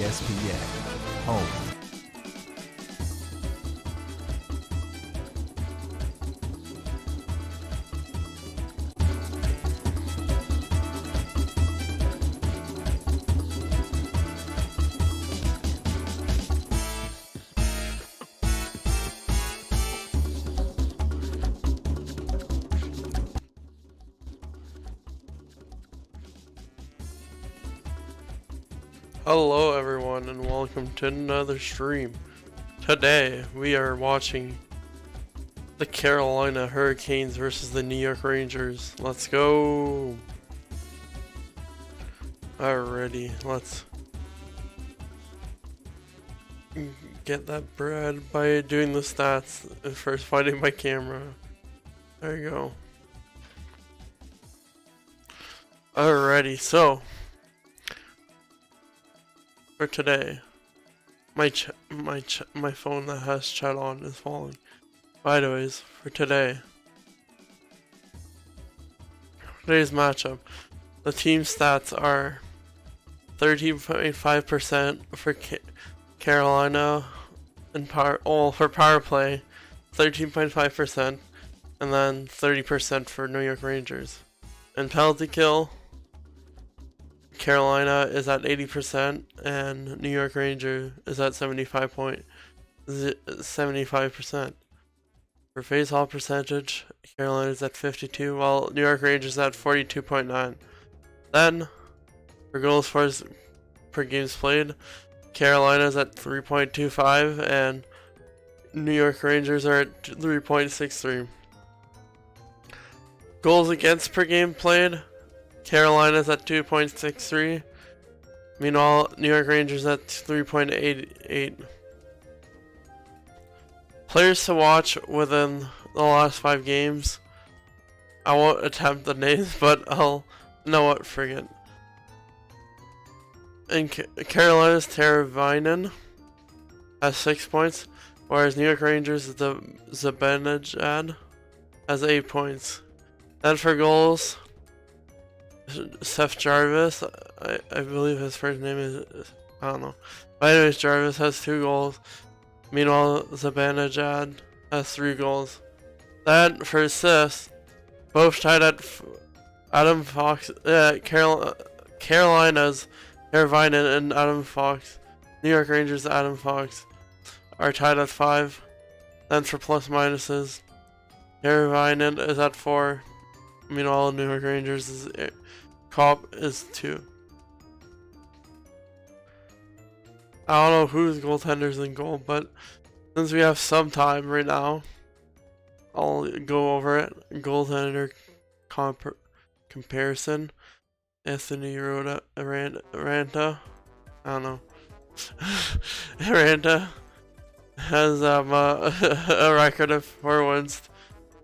ESPN, home. Hello everyone and welcome to another stream. Today we are watching the Carolina Hurricanes versus the New York Rangers. Let's go! Alrighty, let's get that bread by doing the stats and first finding my camera. There you go. Alrighty, so for today, my phone that has chat on is falling. By the ways, for today's matchup, the team stats are 13.5% for Carolina and for power play, 13.5%, and then 30% for New York Rangers. And penalty kill, Carolina is at 80% and New York Ranger is at 75%. For face-off percentage, Carolina is at 52, while New York Rangers is at 42.9. Then, for goals per games played, Carolina is at 3.25 and New York Rangers are at 3.63. Goals against per game played, Carolina's at 2.63. Meanwhile, New York Rangers at 3.88. Players to watch within the last 5 games. I won't attempt the names, but I'll know what, forget. In Carolina's Teravainen has 6 points, whereas New York Rangers' Zibanejad has 8 points. Then for goals, Seth Jarvis, I believe his first name is, I don't know. But anyways, Jarvis has 2 goals. Meanwhile, Zibanejad has 3 goals. Then for assists, both tied at Adam Fox, Carolina's Teravainen and Adam Fox. New York Rangers' Adam Fox are tied at 5. Then for plus minuses, Teravainen is at 4. Meanwhile, New York Rangers' Cop is 2. I don't know whose goaltender's in goal, but since we have some time right now, I'll go over it. Goaltender comparison. Anthony Ranta. I don't know. Ranta has a record of 4 wins,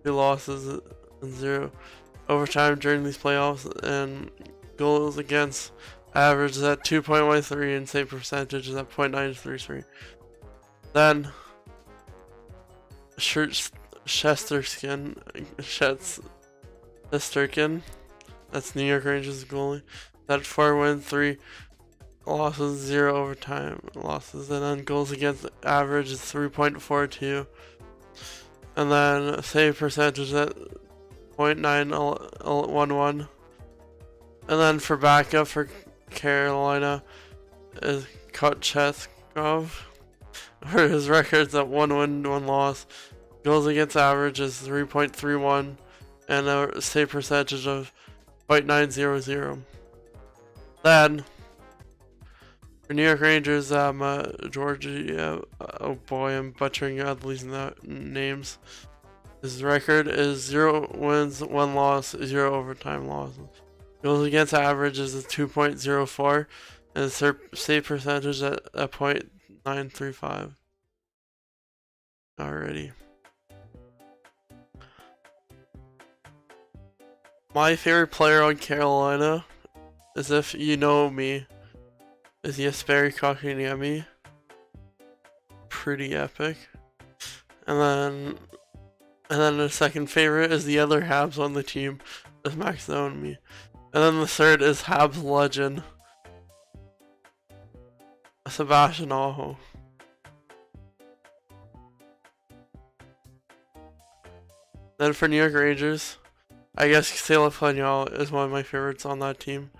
2 losses, and 0 overtime during these playoffs, and goals against average is at 2.13 and save percentage is at .933. Then Shesterkin, that's New York Rangers goalie, that 4 wins, 3 losses, 0 overtime losses, and then goals against average is 3.42, and then save percentage at .911. And then for backup for Carolina is Kocheskov, where his record's at 1 win, 1 loss. Goals against average is 3.31 and a save percentage of .900. Then for New York Rangers, Georgie, oh boy, I'm butchering all these names. His record is 0 wins, 1 loss, 0 overtime losses. Goals against average is a 2.04 and his save percentage at a .935. Alrighty. My favorite player on Carolina, as if you know me, is Jesperi Kotkaniemi. Pretty epic. And then the second favorite is the other Habs on the team, is Max Domi. And then the third is Habs legend, Sebastian Aho. Then for New York Rangers, I guess Sela Planiol is one of my favorites on that team.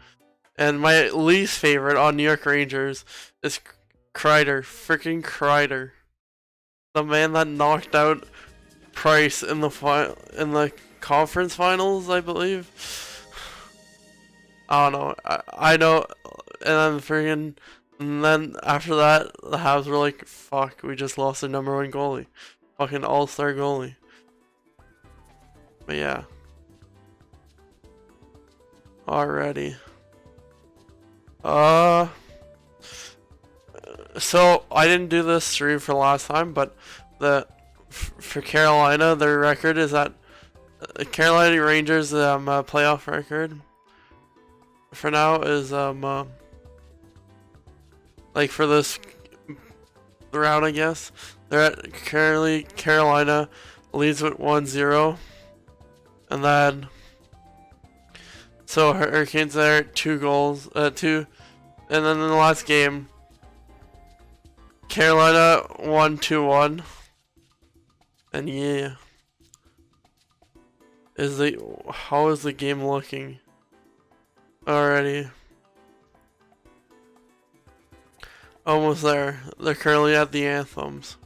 And my least favorite on New York Rangers is Kreider. Freaking Kreider. The man that knocked out Price in the conference finals, I believe. I don't know. I know. And then after that, the Habs were like, fuck, we just lost their #1 goalie. Fucking all-star goalie. But yeah. Alrighty. So I didn't do this stream for last time, but for Carolina, their record is that Carolina Rangers playoff record for now is like for this round, I guess they're at currently Carolina leads with 1-0, and then so Hurricanes there 2 goals, 2, and then in the last game Carolina won 2-1, and yeah, how is the game looking already? Almost there. They're currently at the anthems.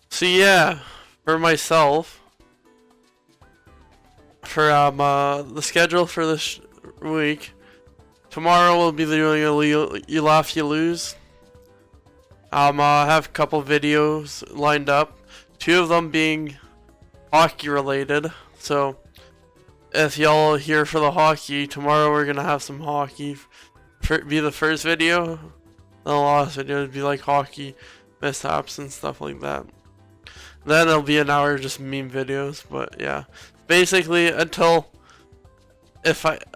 So yeah, for myself, for the schedule for this week, tomorrow we'll be doing a You Laugh You Lose. I have a couple videos lined up, 2 of them being hockey related. So if y'all are here for the hockey, tomorrow we're gonna have some hockey. Be the first video. The last video would be like hockey mishaps and stuff like that. Then it'll be an hour just meme videos. But yeah, basically until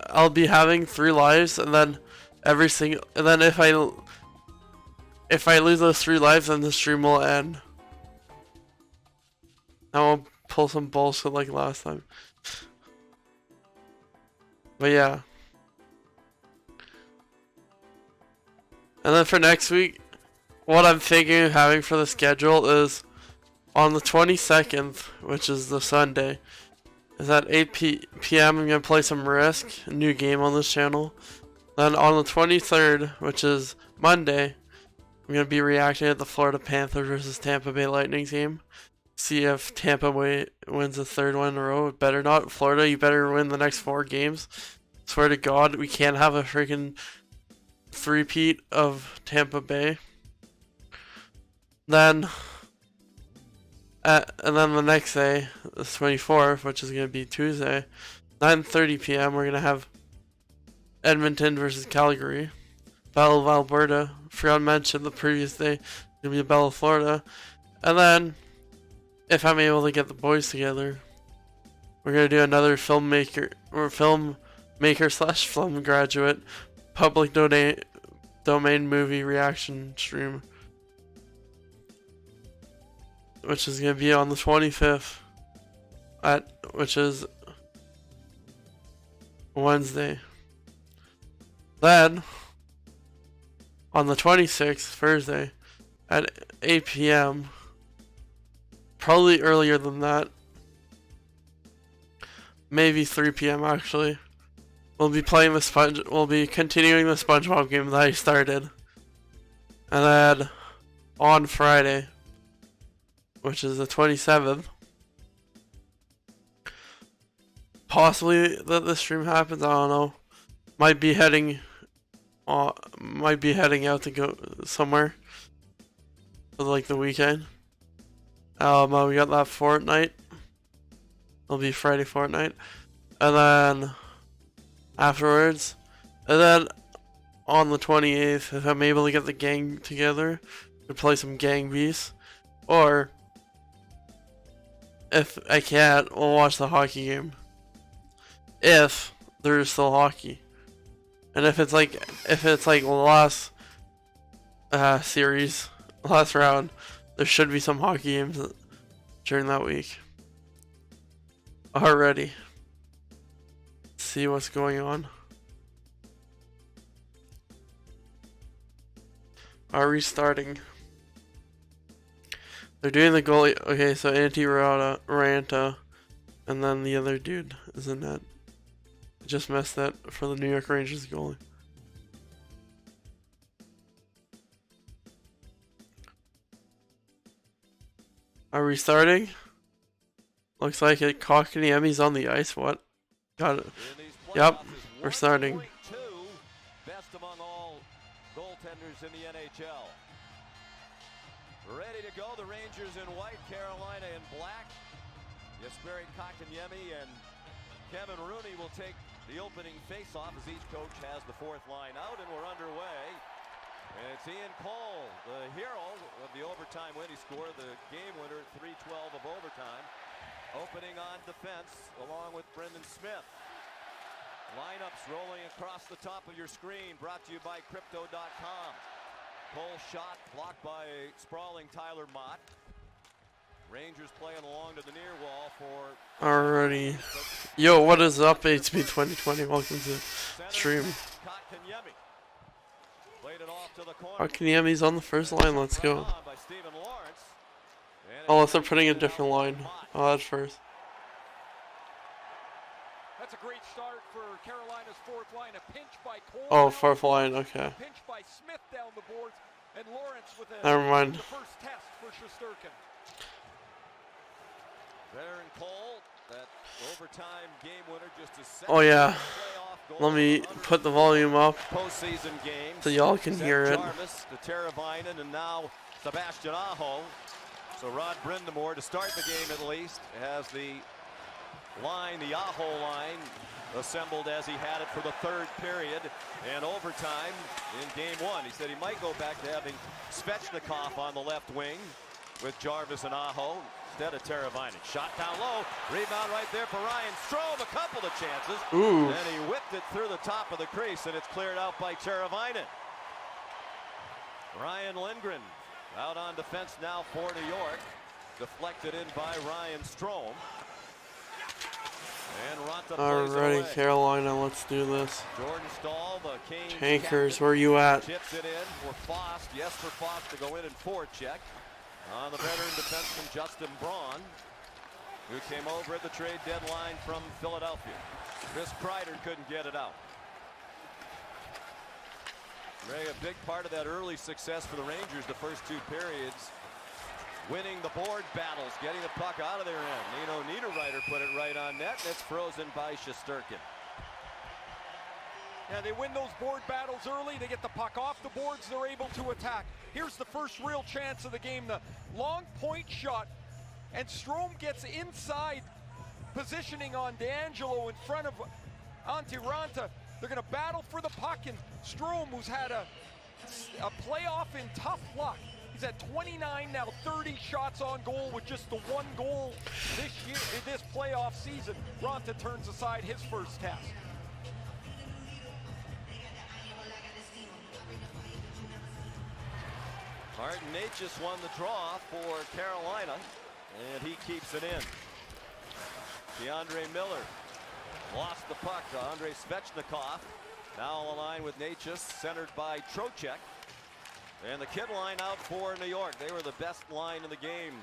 I'll be having 3 lives, and then if I lose those 3 lives, then the stream will end. I won't pull some bullshit like last time. But yeah. And then for next week, what I'm thinking of having for the schedule is on the 22nd, which is the Sunday, is at 8 p.m. I'm going to play some Risk, a new game on this channel. Then on the 23rd, which is Monday, I'm going to be reacting at the Florida Panthers versus Tampa Bay Lightning game. See if Tampa wins the 3rd one in a row. It better not. Florida, you better win the next 4 games. Swear to God, we can't have a freaking three-peat of Tampa Bay. Then, and then the next day, the 24th, which is going to be Tuesday, 9:30 p.m., we're going to have Edmonton versus Calgary. Battle of Alberta. Forgot to mention the previous day, going to be the Battle of Florida. And then, if I'm able to get the boys together, we're going to do another filmmaker / film graduate public domain movie reaction stream, which is going to be on the 25th, which is Wednesday. Then on the 26th, Thursday, at 8 p.m., probably earlier than that, maybe 3 p.m. actually, we'll be continuing the SpongeBob game that I started. And then on Friday, which is the 27th, possibly that the stream happens, I don't know. Might be heading out to go somewhere for like the weekend. We got that Fortnite. It'll be Friday Fortnite. And then afterwards, and then on the 28th, if I'm able to get the gang together, we'll play some Gang Beasts. Or if I can't, we'll watch the hockey game. If there's still hockey. And if it's like last series, last round, there should be some hockey games during that week. Alrighty. See what's going on. are restarting. They're doing the goalie. Okay, so Ranta, and then the other dude is in net. Just missed that for the New York Rangers goalie. Are we starting? Looks like it. Kotkaniemi's on the ice. What? Got it. Yep, we're starting. Best among all goaltenders in the NHL. Ready to go. The Rangers in white, Carolina in black. Jesperi Kotkaniemi and Kevin Rooney will take the opening face-off as each coach has the fourth line out, and we're underway. And it's Ian Cole, the hero of the overtime win. He scored the game winner at 3:12 of overtime. Opening on defense along with Brendan Smith. Lineups rolling across the top of your screen, brought to you by Crypto.com. Cole shot blocked by a sprawling Tyler Mott. Rangers playing along to the near wall for... Alrighty. Yo, what is up, HB 2020? Welcome to stream. Kotkaniemi's on the first line, let's go. Unless they're putting a different line. Oh, that's first. That's a great start for Carolina's fourth line. A pinch by Cole. Oh, fourth line, okay. Pinch by Smith down the boards, and Lawrence with Never mind. the first test for Shesterkin. Veteran Cole, that overtime game winner, just a second. Oh yeah. Let me put the volume up Postseason game. so y'all can hear it. Jarvis to Teravainen, and now Sebastian Aho. So Rod Brindamore, to start the game at least, has the line, the Aho line, assembled as he had it for the third period and overtime in game one. He said he might go back to having Svechnikov on the left wing with Jarvis and Aho instead of Teravainen. Shot down low, rebound right there for Ryan Strome, a couple of chances. Ooh. And he whipped it through the top of the crease, and it's cleared out by Teravainen. Ryan Lindgren out on defense now for New York. Deflected in by Ryan Strome. And Ranta Alrighty, Carolina, let's do this. Jordan Stahl, the Kane Tankers, captain, where you at? chips it in for Fost. Yes, for Fost to go in and forecheck on the veteran defenseman Justin Braun, who came over at the trade deadline from Philadelphia. Chris Kreider couldn't get it out. Ray, a big part of that early success for the Rangers the first two periods, winning the board battles, getting the puck out of their end. Nino Niederreiter put it right on net, and it's frozen by Shesterkin. Yeah, they win those board battles early. They get the puck off the boards. They're able to attack. Here's the first real chance of the game. The long point shot, and Strome gets inside, positioning on D'Angelo in front of Antti Ranta. They're going to battle for the puck, and Strome, who's had a playoff in tough luck. He's at 29 now, 30 shots on goal with just the one goal this year, in this playoff season. Ranta turns aside his first test. Martin Necas won the draw for Carolina, and he keeps it in. DeAndre Miller lost the puck to Andrei Svechnikov. Now on the line with Necas, centered by Trocheck. And the kid line out for New York. They were the best line in the game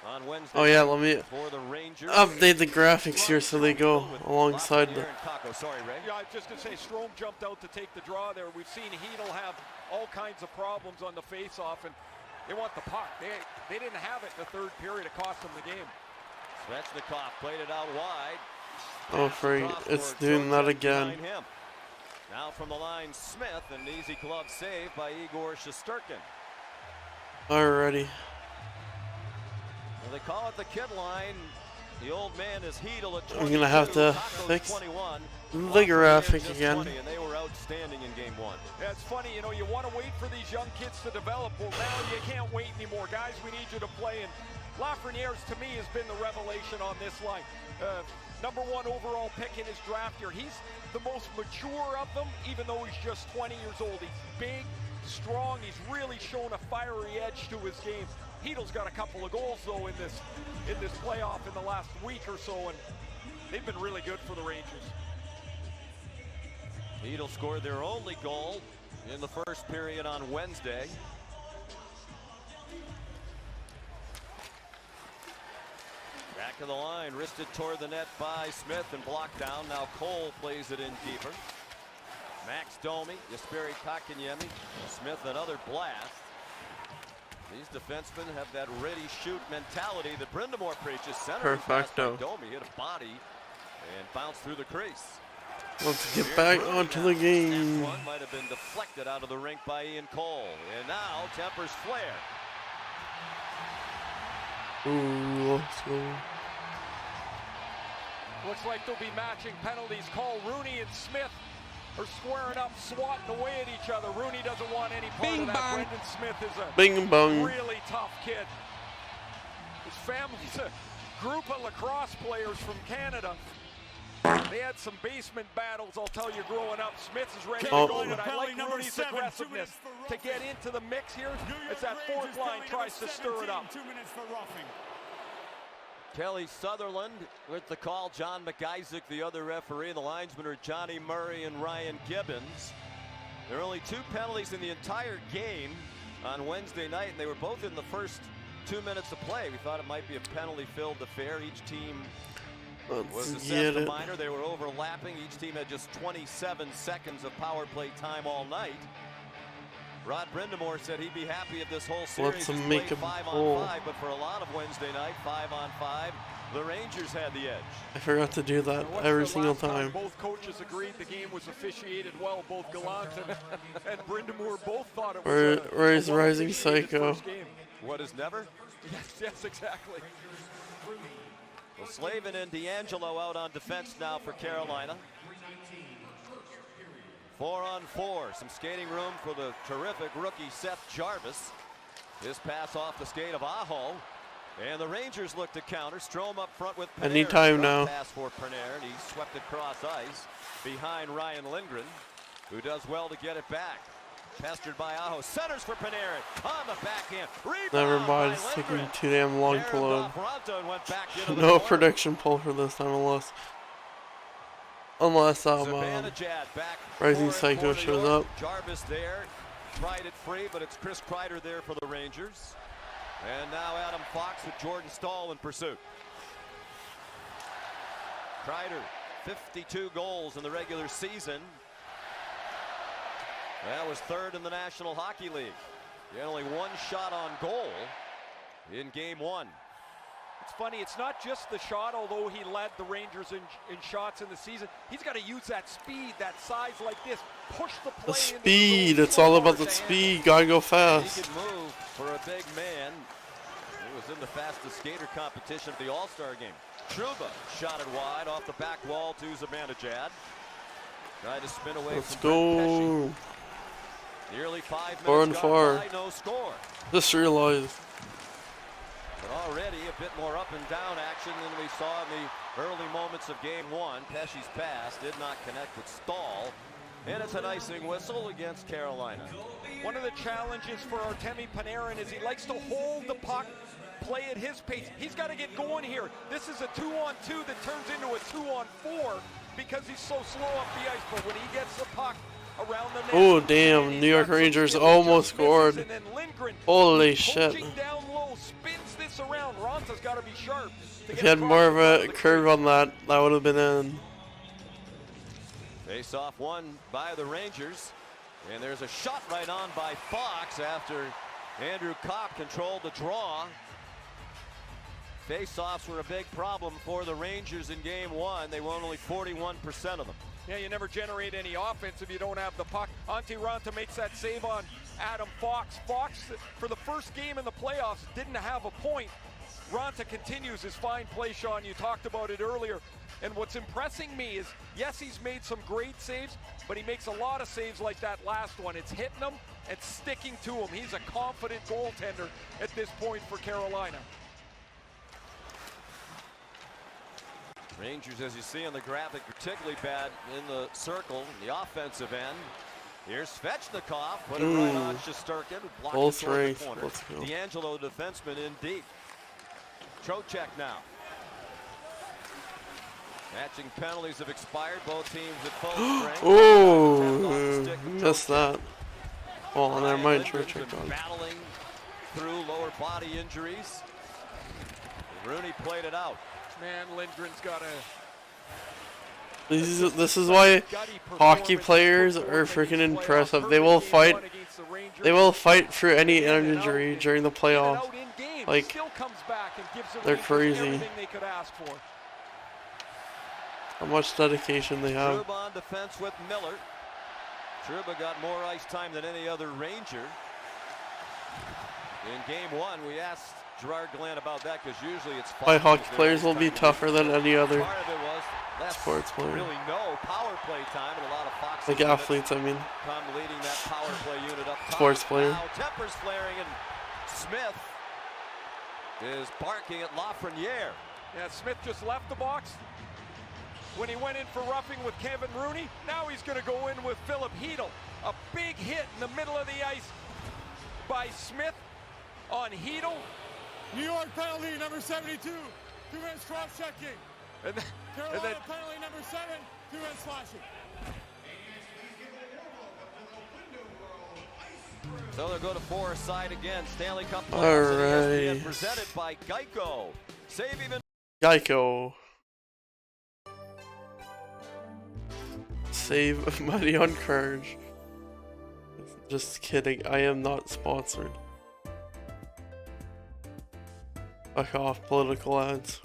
on Wednesday. Oh yeah, let me for the Rangers. update the graphics here so they go alongside the... Sorry, Ray. Yeah, I was just going to say, Strome jumped out to take the draw there. We've seen Hedl have all kinds of problems on the face-off, and they want the puck. They didn't have it in the third period. It cost them the game. Svechnikov played it out wide. Oh, freak, it's doing that again. Now from the line, Smith, an easy glove save by Igor Shesterkin. Alrighty. Well, they call it the kid line. The old man is Hedl at 22. I'm gonna have to fix 21. the graphic again. 20, and they were outstanding in game one. Yeah, it's funny, you know, you want to wait for these young kids to develop. Well, now you can't wait anymore. Guys, we need you to play. And Lafreniere's, to me, has been the revelation on this line. Number one overall pick in his draft year. He's the most mature of them, even though he's just 20 years old. He's big, strong. He's really shown a fiery edge to his game. Hedl's got a couple of goals, though, in this playoff in the last week or so, and they've been really good for the Rangers. Hedl scored their only goal in the first period on Wednesday. back of the line, wristed toward the net by Smith and blocked down. Now Cole plays it in deeper. Max Domi, Jesperi Kotkaniemi, Smith another blast. These defensemen have that ready shoot mentality that Brindamore preaches. Center Perfecto. Domi hit a body and bounced through the crease. Let's get back onto the game. One might have been deflected out of the rink by Ian Cole. And now tempers flare. Ooh, let's go. Looks like they'll be matching penalties called. Rooney and Smith are squaring up, swatting away at each other. Rooney doesn't want any part Bing of that. bang. Brendan Smith is a Bing bong. really tough kid. His family's a group of lacrosse players from Canada. They had some basement battles, I'll tell you, growing up. Smith is ready to go, but I like Rooney's aggressiveness to get into the mix here as that fourth line tries to stir it up. 2 minutes for roughing. Kelly Sutherland with the call. John McIsaac, the other referee. The linesmen are Johnny Murray and Ryan Gibbons. There are only 2 penalties in the entire game on Wednesday night, and they were both in the first 2 minutes of play. We thought it might be a penalty-filled affair. Each team was assessed a minor. They were overlapping. Each team had just 27 seconds of power play time all night. Rod Brindamore said he'd be happy if this whole series was played 5-on-5, but for a lot of Wednesday night, 5-on-5, the Rangers had the edge. I forgot to do that every single time. Both coaches agreed the game was officiated well. Both Gallant and Brindamore both thought it was Where is Rising Psycho? What is never? Yes, exactly. Well, Slavin and D'Angelo out on defense now for Carolina. 4-on-4, some skating room for the terrific rookie Seth Jarvis. His pass off the skate of Aho. And the Rangers look to counter. Strome up front with Panarin. Anytime now. Pass for Panarin. He swept it cross ice behind Ryan Lindgren, who does well to get it back. Pestered by Aho. Centers for Panarin. On the backhand. Rebound. Never mind, it's taking too damn long to load. No prediction poll for this time, unless Rising Psycho shows up. Jarvis there, tried it free, but it's Chris Kreider there for the Rangers. And now Adam Fox with Jordan Stahl in pursuit. Kreider, 52 goals in the regular season. That was 3rd in the National Hockey League. He had only 1 shot on goal in game 1. It's funny, it's not just the shot, although he led the Rangers in shots in the season. He's got to use that speed, that size like this, push the play. The speed, it's all about the speed, gotta go fast. He can move for a big man. He was in the fastest skater competition at the All-Star game. Trouba shot it wide off the back wall to Zibanejad. Tried to spin away. Let's from go. Nearly 5 minutes 4-on-4. by, no score. Just realized. But already a bit more up and down action than we saw in the early moments of game 1. Pesce's pass did not connect with Stahl. And it's an icing whistle against Carolina. One of the challenges for Artemi Panarin is he likes to hold the puck, play at his pace. He's got to get going here. This is a 2-on-2 that turns into a 2-on-4 because he's so slow up the ice. But when he gets the puck around the net, oh damn, New York Rangers almost scored. Holy shit. Down low, spins this around. Ronta's got to be sharp. If he had more of a curve on that, that would have been in. Face off won by the Rangers. And there's a shot right on by Fox after Andrew Kopp controlled the draw. Face-offs were a big problem for the Rangers in game 1. They won only 41% of them. Yeah, you never generate any offense if you don't have the puck. Antti Ranta makes that save on Adam Fox. Fox, for the first game in the playoffs, didn't have a point. Ranta continues his fine play, Sean. You talked about it earlier. And what's impressing me is, yes, he's made some great saves, but he makes a lot of saves like that last one. It's hitting him and sticking to him. He's a confident goaltender at this point for Carolina. Rangers, as you see on the graphic, particularly bad in the circle, the offensive end. Here's Svechnikov, put it right on Shesterkin, who blocked it toward the corner. D'Angelo, the defenseman, in deep. Trocheck now. Matching penalties have expired. Both teams at full strength. Oh, missed that. Oh, never mind. Trocheck on. Battling through lower body injuries. Rooney played it out. Man, Lindgren's got a This is why hockey players are freaking impressive. They will fight. They will fight through any injury during the playoffs. Like, they're crazy. How much dedication they have. Trouba on defense with Miller. Trouba got more ice time than any other Ranger. In game one, we asked Gerard Gallant about that because usually it's why hockey players will be tougher than any other part of it was sports player. Really no power play time and a lot of Fox. Like athletes, I mean. Come leading that power play unit up top. Sports player. Now tempers flaring and Smith is barking at Lafreniere. Yeah, Smith just left the box when he went in for roughing with Kevin Rooney. Now he's going to go in with Philip Hedl. A big hit in the middle of the ice by Smith on Hedl. New York penalty number 72, 2 minutes cross-checking. Carolina penalty number 7, 2 minutes slashing. So they'll go to four aside again. Stanley Cup Alright. presented by Geico. Save even. Geico. Save money on cars. Just kidding. I am not sponsored. Fuck off, political ads.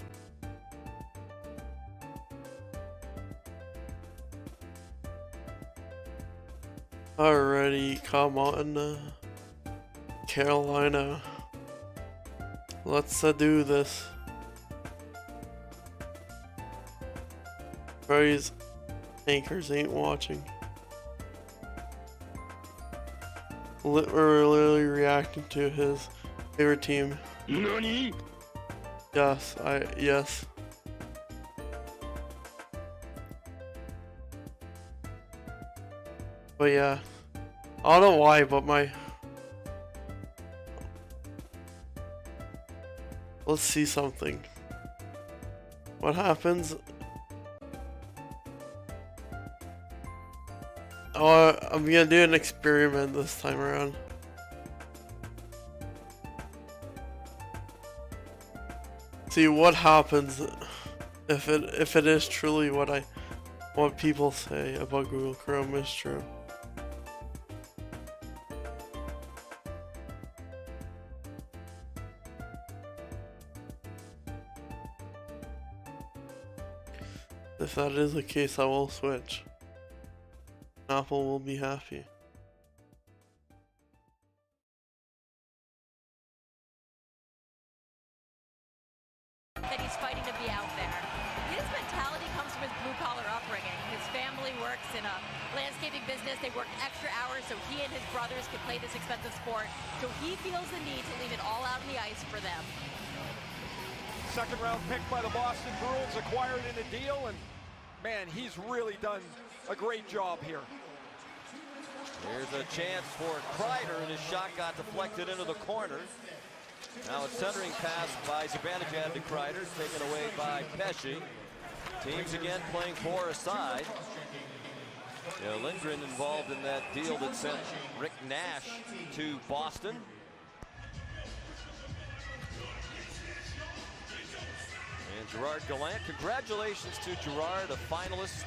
Alrighty, come on, Carolina. Let's do this. Praise anchors ain't watching. We're literally reacting to his favorite team. Nani? Yes, yes. But yeah, I don't know why, but let's see something. What happens? Oh, I'm gonna do an experiment this time around. See what happens if it is truly what people say about Google Chrome is true. If that is the case, I will switch. Apple will be happy. That he's fighting to be out there. His mentality comes from his blue-collar upbringing. His family works in a landscaping business. They work extra hours so he and his brothers can play this expensive sport. So he feels the need to leave it all out on the ice for them. Second-round pick by the Boston Bruins, acquired in a deal, and man, he's really done a great job here. Here's a chance for Kreider, and his shot got deflected into the corner. Now a centering pass by Zibanejad to Kreider, taken away by Pesce. Teams again playing four aside. Yeah, Lindgren involved in that deal that sent Rick Nash to Boston. And Gerard Gallant, congratulations to Gerard, a finalist.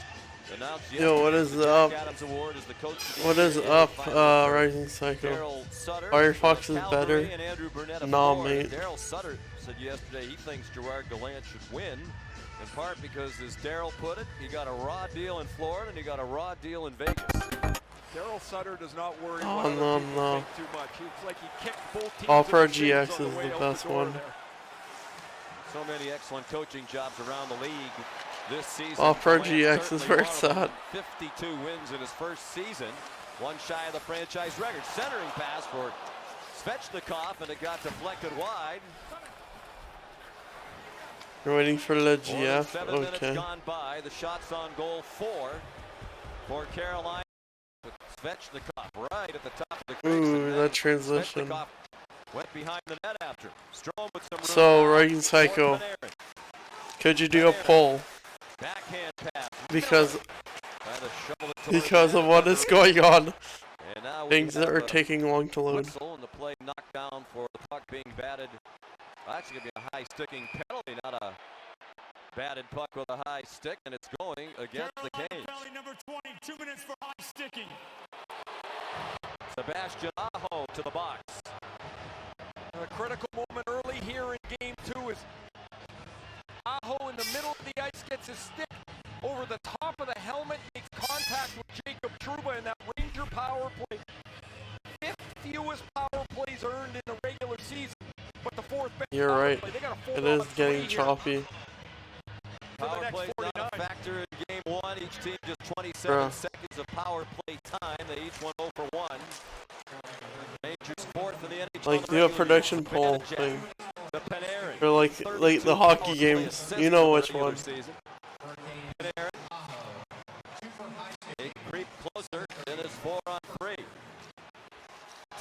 Yo, what is up? What is up, Rising Cycle? Firefox is better. Nah, mate. Daryl Sutter said yesterday he thinks Gerard Gallant should win, in part because, as Daryl put it, he got a raw deal in Florida and he got a raw deal in Vegas. Daryl Sutter does not worry Oh, about no, people no. think too much. It's like he kicked both teams. All in the Pro shins GX on is the way the out best door one. there. So many excellent coaching jobs around the league this season. All Pro Gallant GX is certainly where one it's of them. at. 52 wins in his first season. One shy of the franchise record. Centering pass for Svechnikov, and it got deflected wide. You're waiting for the GF? 7 minutes Okay. gone by. The shots on goal for Carolina. Svechnikov right at the top of the crease. Ooh, that transition. Svechnikov went behind the net after. Strome with some room. So, Rising Psycho, could you do a poll? Backhand pass. Because Trying to shovel it towards because the of net. what is going on, And now we things that have are a taking long to load. whistle and the play knocked down for the puck being batted. Actually, going to be a high sticking penalty, not a Batted puck with a high stick, and it's going against the cage. Penalty number 20, 2 minutes for high sticking. Sebastian Aho to the box. A critical moment early here in game 2 is Aho in the middle of the ice gets his stick over the top of the helmet, makes contact with Jacob Trouba in that Ranger power play. 5th fewest power plays earned in the regular season, but the 4th best. You're right. Play. They got a It is 4-on-3 getting here. choppy. Power next play is 49. not a factor in game 1. Each team just 27 seconds of power play time. They each went 0 for 1. Rangers 4th in the NHL. Like, do a prediction poll thing. The Panarin. Or like the hockey games. You know which one. Panarin. They creep closer in his 4-on-3.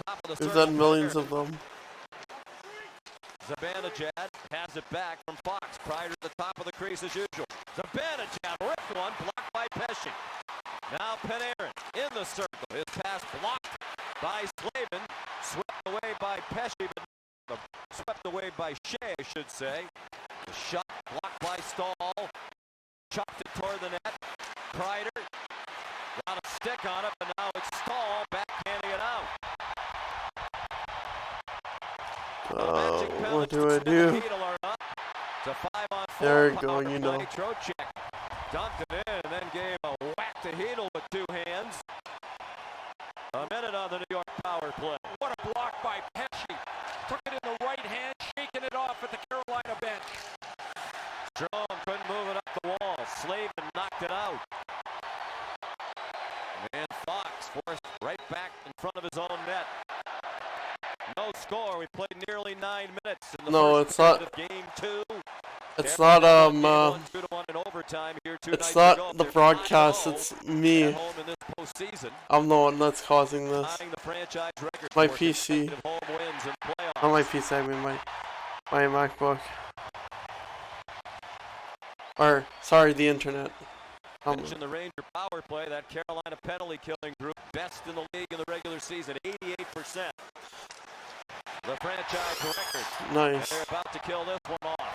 Top of the There's circle, done millions Panarin. of them. Zibanejad has it back from Fox. Prior to the top of the crease as usual. Zibanejad ripped one, blocked by Pesce. Now Panarin in the circle. His pass blocked by Slavin. Swept away by Pesce, but swept away by Shea, I should say. The shot blocked by Stahl. Chopped it toward the net. Kreider got a stick on it, but now it's Stahl backhanding it out. What do I do? There we go, you know. Trocheck dunked it in and then gave a whack to Hedel with 2 hands. A minute on the New York power play. What a block by Pesce. Took it in the right hand, shaking it off at the Carolina bench. Strome couldn't move it up the wall. Slavin knocked it out. And Fox forced right back in front of his own net. No score. We played nearly 9 minutes in the first period of game 2. It's not It's not the broadcast, it's me. I'm the one that's causing this. My PC. Not my PC, I mean my MacBook. Or, sorry, the internet. Mention the Ranger power play, that Carolina penalty killing group, best in the league in the regular season, 88%. The franchise record. Nice. They're about to kill this one off.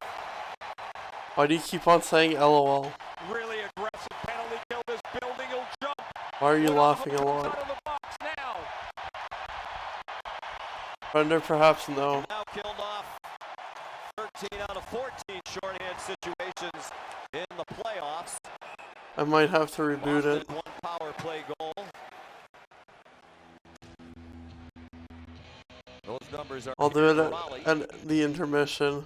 Why do you keep on saying LOL? Really aggressive penalty kill. This building will jump. Why are you laughing a lot? Out of the box now. Render perhaps no. Now killed off 13 out of 14 shorthand situations in the playoffs. I might have to reboot it. One power play goal. Those numbers are. I'll do it at the intermission.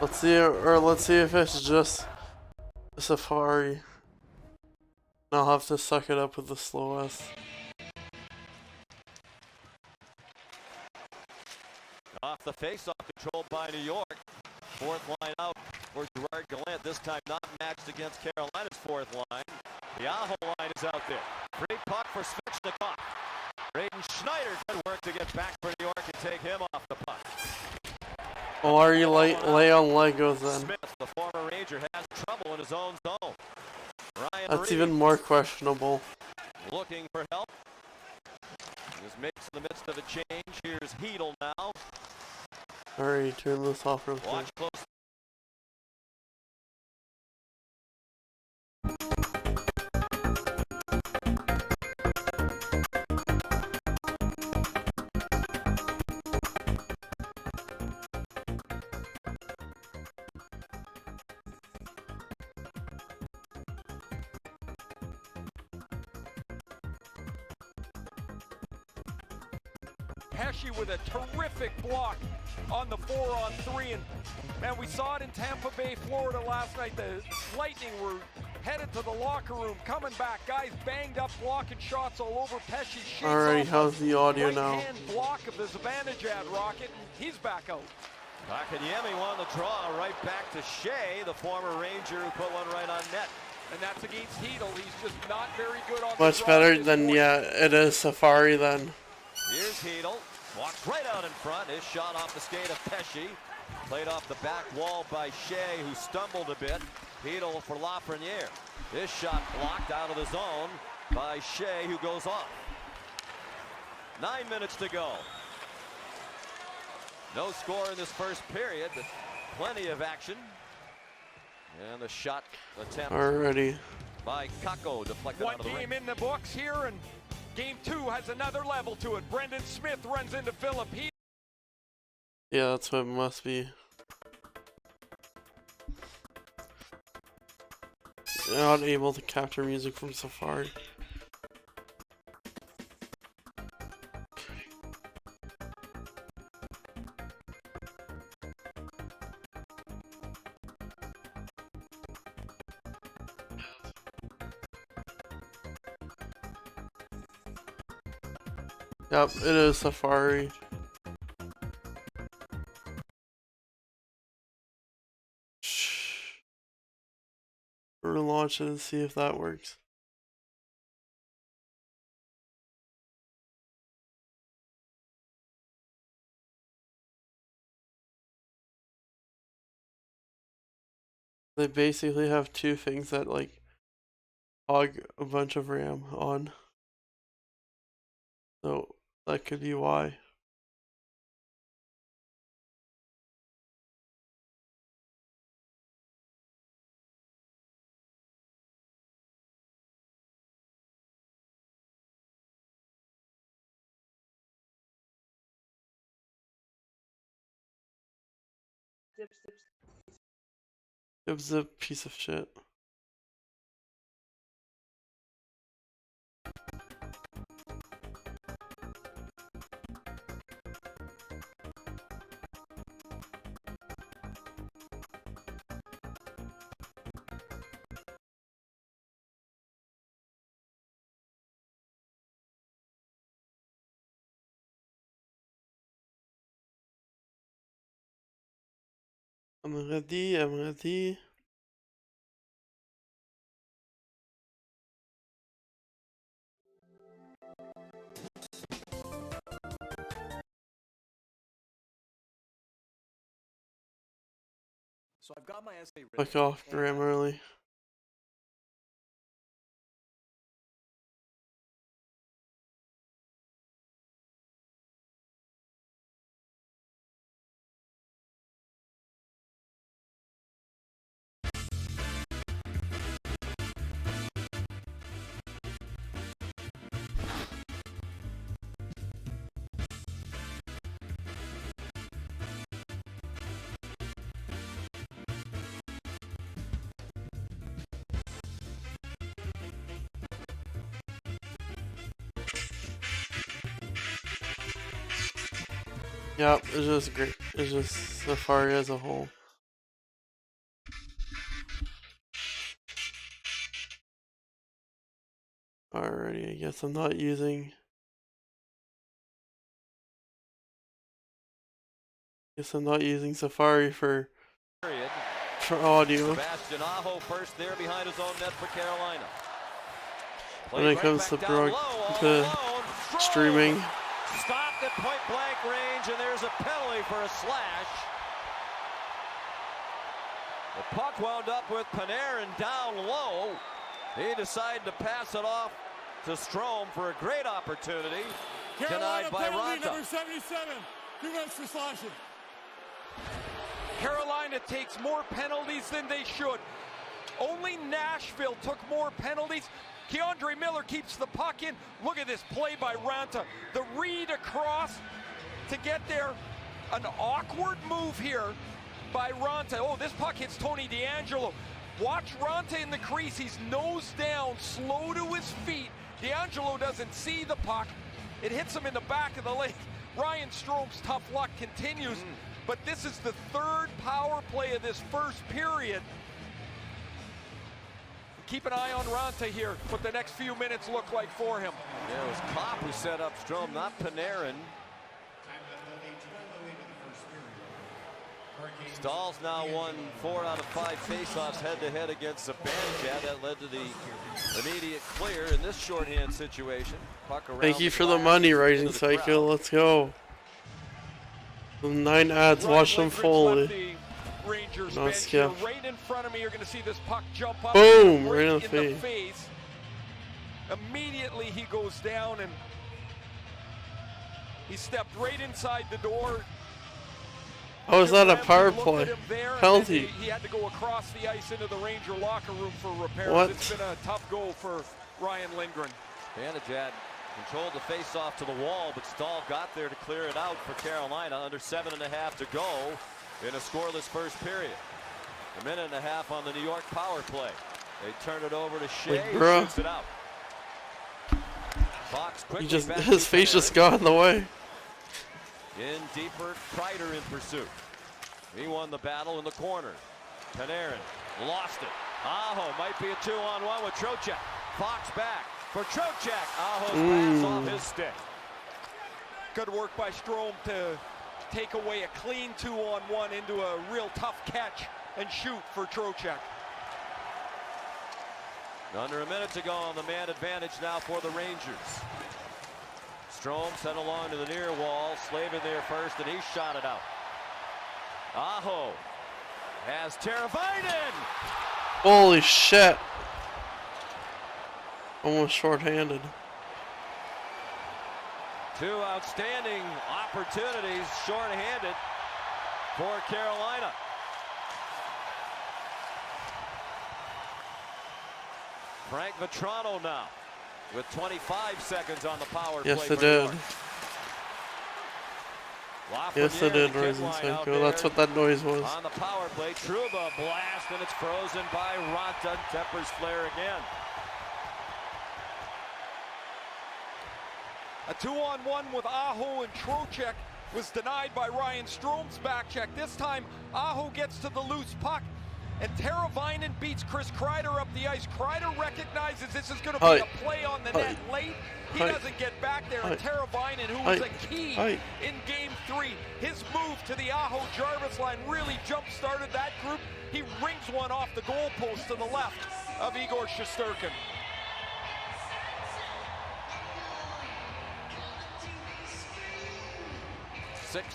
Let's see if it's just a Safari. I'll have to suck it up with the slowest. Off the face-off, controlled by New York. 4th line out for Gerard Gallant. This time not matched against Carolina's 4th line. The Aho line is out there. Free puck for Svechnikov. Braden Schneider, good work to get back for New York and take him off the puck. Well, are you lay on Legos then? Smith, the former Ranger, has trouble in his own zone. Ryan That's Reeves, even more questionable. looking for help. This makes in the midst of a change. Here's Hedel now. Alright, turn this off real quick. Watch close. Pesce with a terrific block on the 4-on-3, and man, we saw it in Tampa Bay, Florida last night. The Lightning were headed to the locker room, coming back, guys banged up, blocking shots all over. Pesce shakes Alright, off how's the audio now? right-hand block of the Zibanejad Rocket, and he's back out. Kotkaniemi won the draw right back to Shea, the former Ranger who put one right on net. And that's against Hedel. He's just not very good on Much the draw better at this than, point. yeah, it is Safari then. Here's Hedel, walks right out in front. His shot off the skate of Pesce. Played off the back wall by Shea, who stumbled a bit. Hedel for Lafreniere. This shot blocked out of the zone by Shea, who goes off. 9 minutes to go. No score in this first period, but plenty of action. And the shot attempt Already. by Kakko deflected One out of the game ring. in the books here, and game 2 has another level to it. Brendan Smith runs into Philip. Yeah, that's what it must be. Not able to capture music from Safari. Yep, it is Safari. Relaunch it and see if that works. They basically have two things that like hog a bunch of RAM on. So that could be why. It was a piece of shit. I'm ready. So I've got my essay written. Fuck off, Graham early. Yep, it's just great. It's just Safari as a whole. Alrighty, I guess I'm not using. Guess I'm not using Safari for audio. Sebastian Aho first there behind his own net for Carolina. When it comes to streaming. Stopped at point blank range, and there's a penalty for a slash. The puck wound up with Panarin down low. He decided to pass it off to Strome for a great opportunity. Carolina Denied by penalty Ronta. number 77. 2 minutes for slashing. Carolina takes more penalties than they should. Only Nashville took more penalties. Keandre Miller keeps the puck in. Look at this play by Ronta. The read across to get there. An awkward move here by Ronta. Oh, this puck hits Tony DeAngelo. Watch Ronta in the crease. He's nose down, slow to his feet. DeAngelo doesn't see the puck. It hits him in the back of the leg. Ryan Strome's tough luck continues, but this is the third power play of this first period. Keep an eye on Ronta here, what the next few minutes look like for him. Yeah, it was Kopp who set up Strome, not Panarin. Stahl's now won 4 out of 5 faceoffs head-to-head against Zibanejad. That led to the immediate clear in this shorthand situation. Puck around. Thank you for the money, Rising Cycle. Let's go. The 9 ads, watch them fold. Rangers No bench skip. here. Right in front of me, you're going to see this puck jump up. Boom! Right in the face. Immediately he goes down, and He stepped right inside the door. How is that a Ramsey power looked play? at him there, and Penalty. then He had to go across the ice into the Ranger locker room for repairs. What? It's been a tough goal for Ryan Lindgren. Vandenjad controlled the face-off to the wall, but Stahl got there to clear it out for Carolina. Under 7.5 to go in a scoreless first period. A minute and a half on the New York power play. They turn it over to Shea, Like, who bro. shoots it out. Fox quickly back His to face just Panarin. got in the way. In deeper, Kreider in pursuit. He won the battle in the corner. Panarin lost it. Aho might be a 2-on-1 with Trocheck. Fox back for Trocheck. Aho's pass off his stick. Good work by Strome to take away a clean 2-on-1 into a real tough catch and shoot for Trocheck. Under a minute to go on the man advantage now for the Rangers. Strome sent along to the near wall. Slavin there first, and he shot it out. Aho has Teravainen. Holy shit. Almost short-handed. Two outstanding opportunities short-handed for Carolina. Frank Vetrano now with 25 seconds on the power play. Yes, it for New did. York. Yes, it Lafreniere, did, the kid Rising line out Psycho. That's there what that noise was. on the power play. Trouba blast, and it's frozen by Ranta. Tempers flare again. A 2-on-1 with Aho and Trocheck was denied by Ryan Strome's back check. This time, Aho gets to the loose puck, and Teravainen beats Chris Kreider up the ice. Kreider recognizes this is going to be a play on the net late. He doesn't get back there, and Teravainen, who was a key in Game 3, his move to the Aho-Jarvis line really jump-started that group. He rings one off the goalpost to the left of Igor Shesterkin.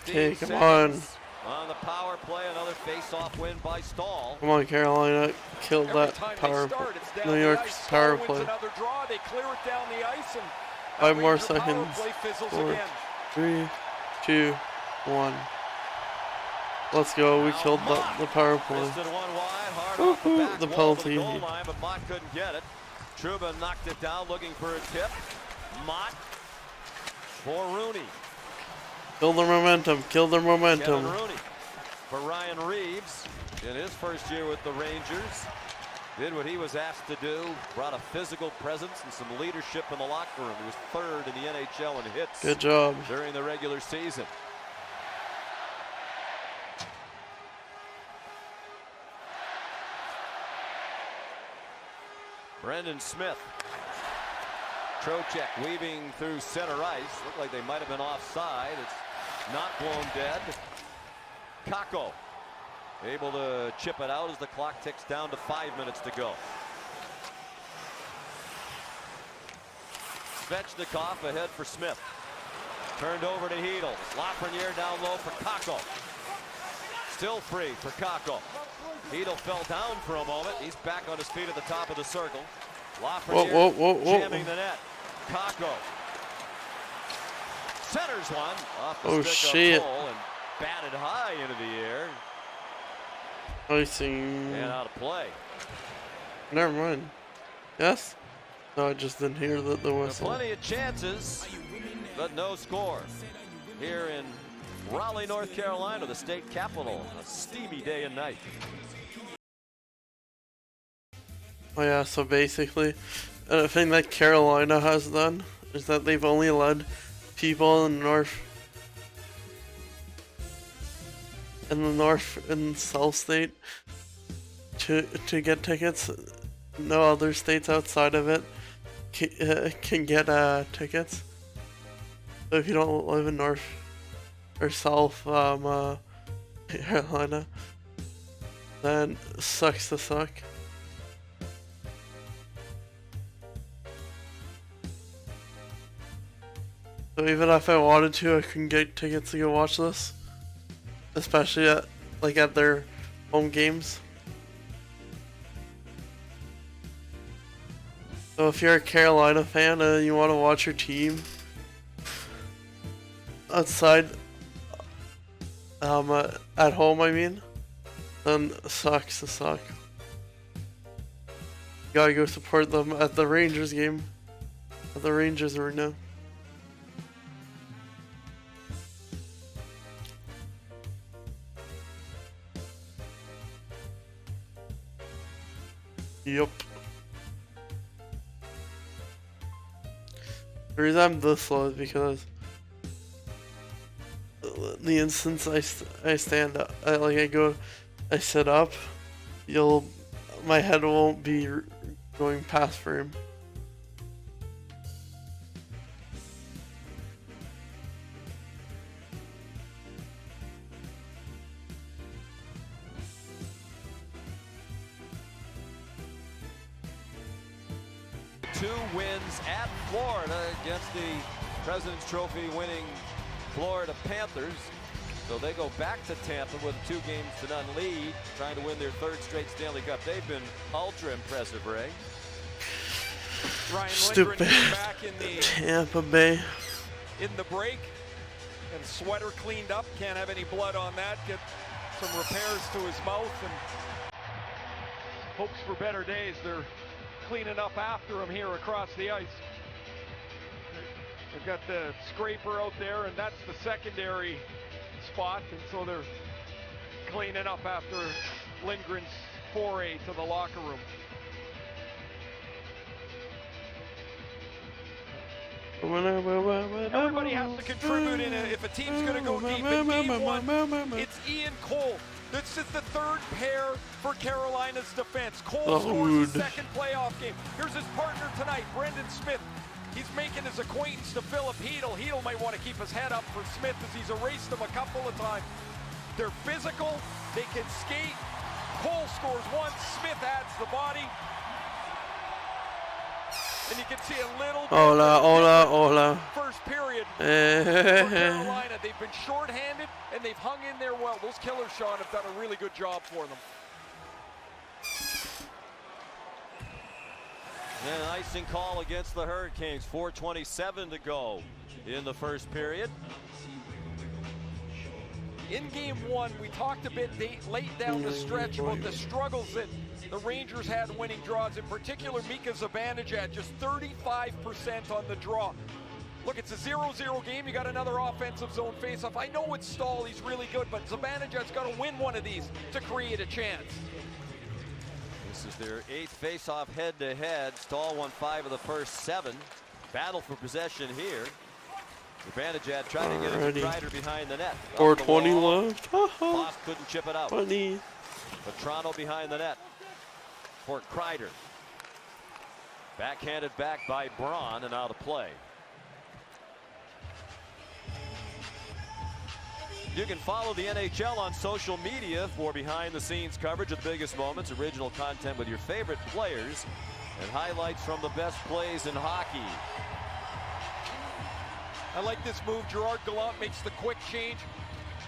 Okay, come on. On the power play, another face-off win by Stahl. Come on, Carolina. Killed that power play. New York's power play. Another draw, they clear it down the ice, and 5 more Ranger power seconds. play fizzles 4, again. 3, 2, 1. Let's go. We killed the power play. Missed it one wide, hard off the back The wall for penalty. the goal line, but Mott couldn't get it. Trouba knocked it down, looking for a tip. Mott for Rooney. Kill their momentum. Kill their momentum. Kevin Rooney for Ryan Reeves in his first year with the Rangers. Did what he was asked to do. Brought a physical presence and some leadership in the locker room. He was third in the NHL in hits. Good job. During the regular season. Brendan Smith. Trocheck weaving through center ice. Looked like they might have been offside. It's not blown dead. Kakko able to chip it out as the clock ticks down to 5 minutes to go. Svechnikov ahead for Smith. Turned over to Hedl. Lafreniere down low for Kakko. Still free for Kakko. Hedl fell down for a moment. He's back on his feet at the top of the circle. Lafreniere jamming the net. Kakko centers one off the stick of goal and batted high into the air. Icing. And out of play. Never mind. Yes? No, I just didn't hear the whistle. Plenty of chances, but no score. Here in Raleigh, North Carolina, the state capital. A steamy day and night. Oh yeah, so basically, the thing that Carolina has done is that they've only allowed people in the North and South state to get tickets. No other states outside of it can get tickets. So if you don't live in North or South Carolina, then sucks to suck. So even if I wanted to, I couldn't get tickets to go watch this, especially at their home games. So if you're a Carolina fan and you want to watch your team outside, at home, I mean, then sucks to suck. Gotta go support them at the Rangers game, at the Rangers arena. Yup. The reason I'm this slow is because the instance I stand up, I sit up, my head won't be going past frame. Two wins at Florida against the President's Trophy winning Florida Panthers. So they go back to Tampa with a 2-0 lead, trying to win their 3rd straight Stanley Cup. They've been ultra impressive, Ray. Ryan Stupid Lindgren came back in the Tampa Bay. In the break, and sweater cleaned up. Can't have any blood on that. Get some repairs to his mouth and hopes for better days. They're cleaning up after him here across the ice. They've got the scraper out there, and that's the secondary spot, and so they're cleaning up after Lindgren's foray to the locker room. Everybody has to contribute in it if a team's going to go deep. In game one, it's Ian Cole. This is the 3rd pair for Carolina's defense. Cole scores his 2nd playoff game. Here's his partner tonight, Brendan Smith. He's making his acquaintance to Philip Hedl. Hedl might want to keep his head up for Smith as he's erased him a couple of times. They're physical. They can skate. Cole scores once. Smith adds the body. And you can see a little bit Hola. First period for Carolina. They've been shorthanded and they've hung in there well. Those killers, Sean, have done a really good job for them. And an icing call against the Hurricanes. 4:27 to go in the first period. In game one, we talked a bit late down the stretch about the struggles that the Rangers had winning draws. In particular, Mika Zibanejad, just 35% on the draw. Look, it's a 0-0 game. You got another offensive zone faceoff. I know it's Stahl, he's really good, but Zibanejad's got to win one of these to create a chance. This is their 8th faceoff head-to-head. Stahl won 5 of the first 7. Battle for possession here. Zibanejad trying to get it to Kreider behind the net. 4:20 left. Foss couldn't chip it out. Funny. But Toronto behind the net for Kreider. Backhanded back by Braun and out of play. You can follow the NHL on social media for behind-the-scenes coverage of the biggest moments, original content with your favorite players, and highlights from the best plays in hockey. I like this move. Gerard Gallant makes the quick change.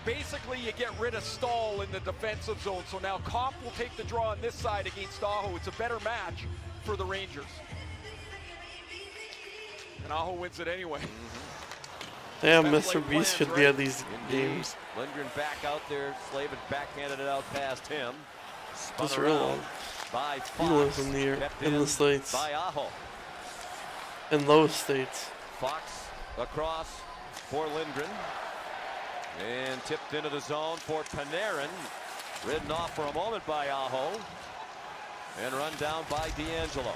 Basically, you get rid of Stahl in the defensive zone. So now Kopp will take the draw on this side against Aho. It's a better match for the Rangers. And Aho wins it anyway. Damn, Mr. Beast should be at these games. Lindgren back out there. Slavin backhanded it out past him. Just real by he lives in the States. By Aho. In those states. Fox across for Lindgren. And tipped into the zone for Panarin. Ridden off for a moment by Aho. And run down by D'Angelo.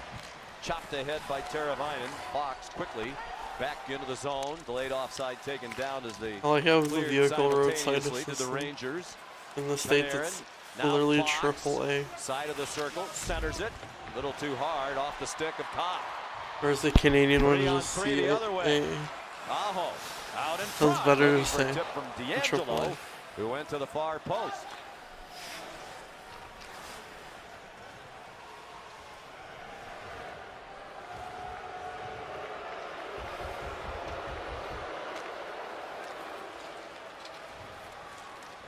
Chopped ahead by Teravainen. Fox quickly back into the zone. Delayed offside taken down as the I like how the vehicle roadside to the Rangers. In the States, it's literally AAA. Side of the circle, centers it. A little too hard off the stick of Kopp. Whereas the Canadian one is just Aho out in front. Sounds better to say. Tip from D'Angelo, who went to the far post.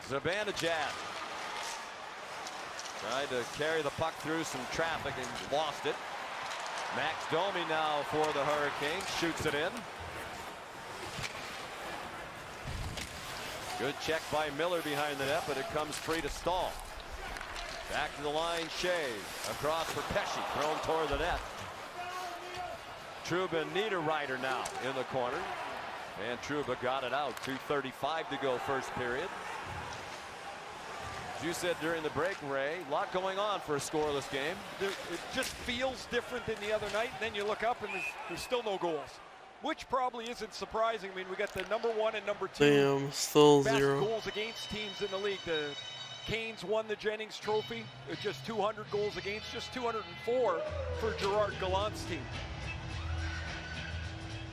Zibanejad tried to carry the puck through some traffic and lost it. Max Domi now for the Hurricanes, shoots it in. Good check by Miller behind the net, but it comes free to Stahl. Back to the line, Shea. Across for Pesci, thrown toward the net. Trouba Niederreiter now in the corner. And Trouba got it out. 2:35 to go first period. As you said during the break, Ray, a lot going on for a scoreless game. It just feels different than the other night. And then you look up and there's still no goals, which probably isn't surprising. I mean, we got the #1 and #2 Damn, still best 0 goals against teams in the league. The Canes won the Jennings Trophy with just 200 goals against, just 204 for Gerard Gallant's team.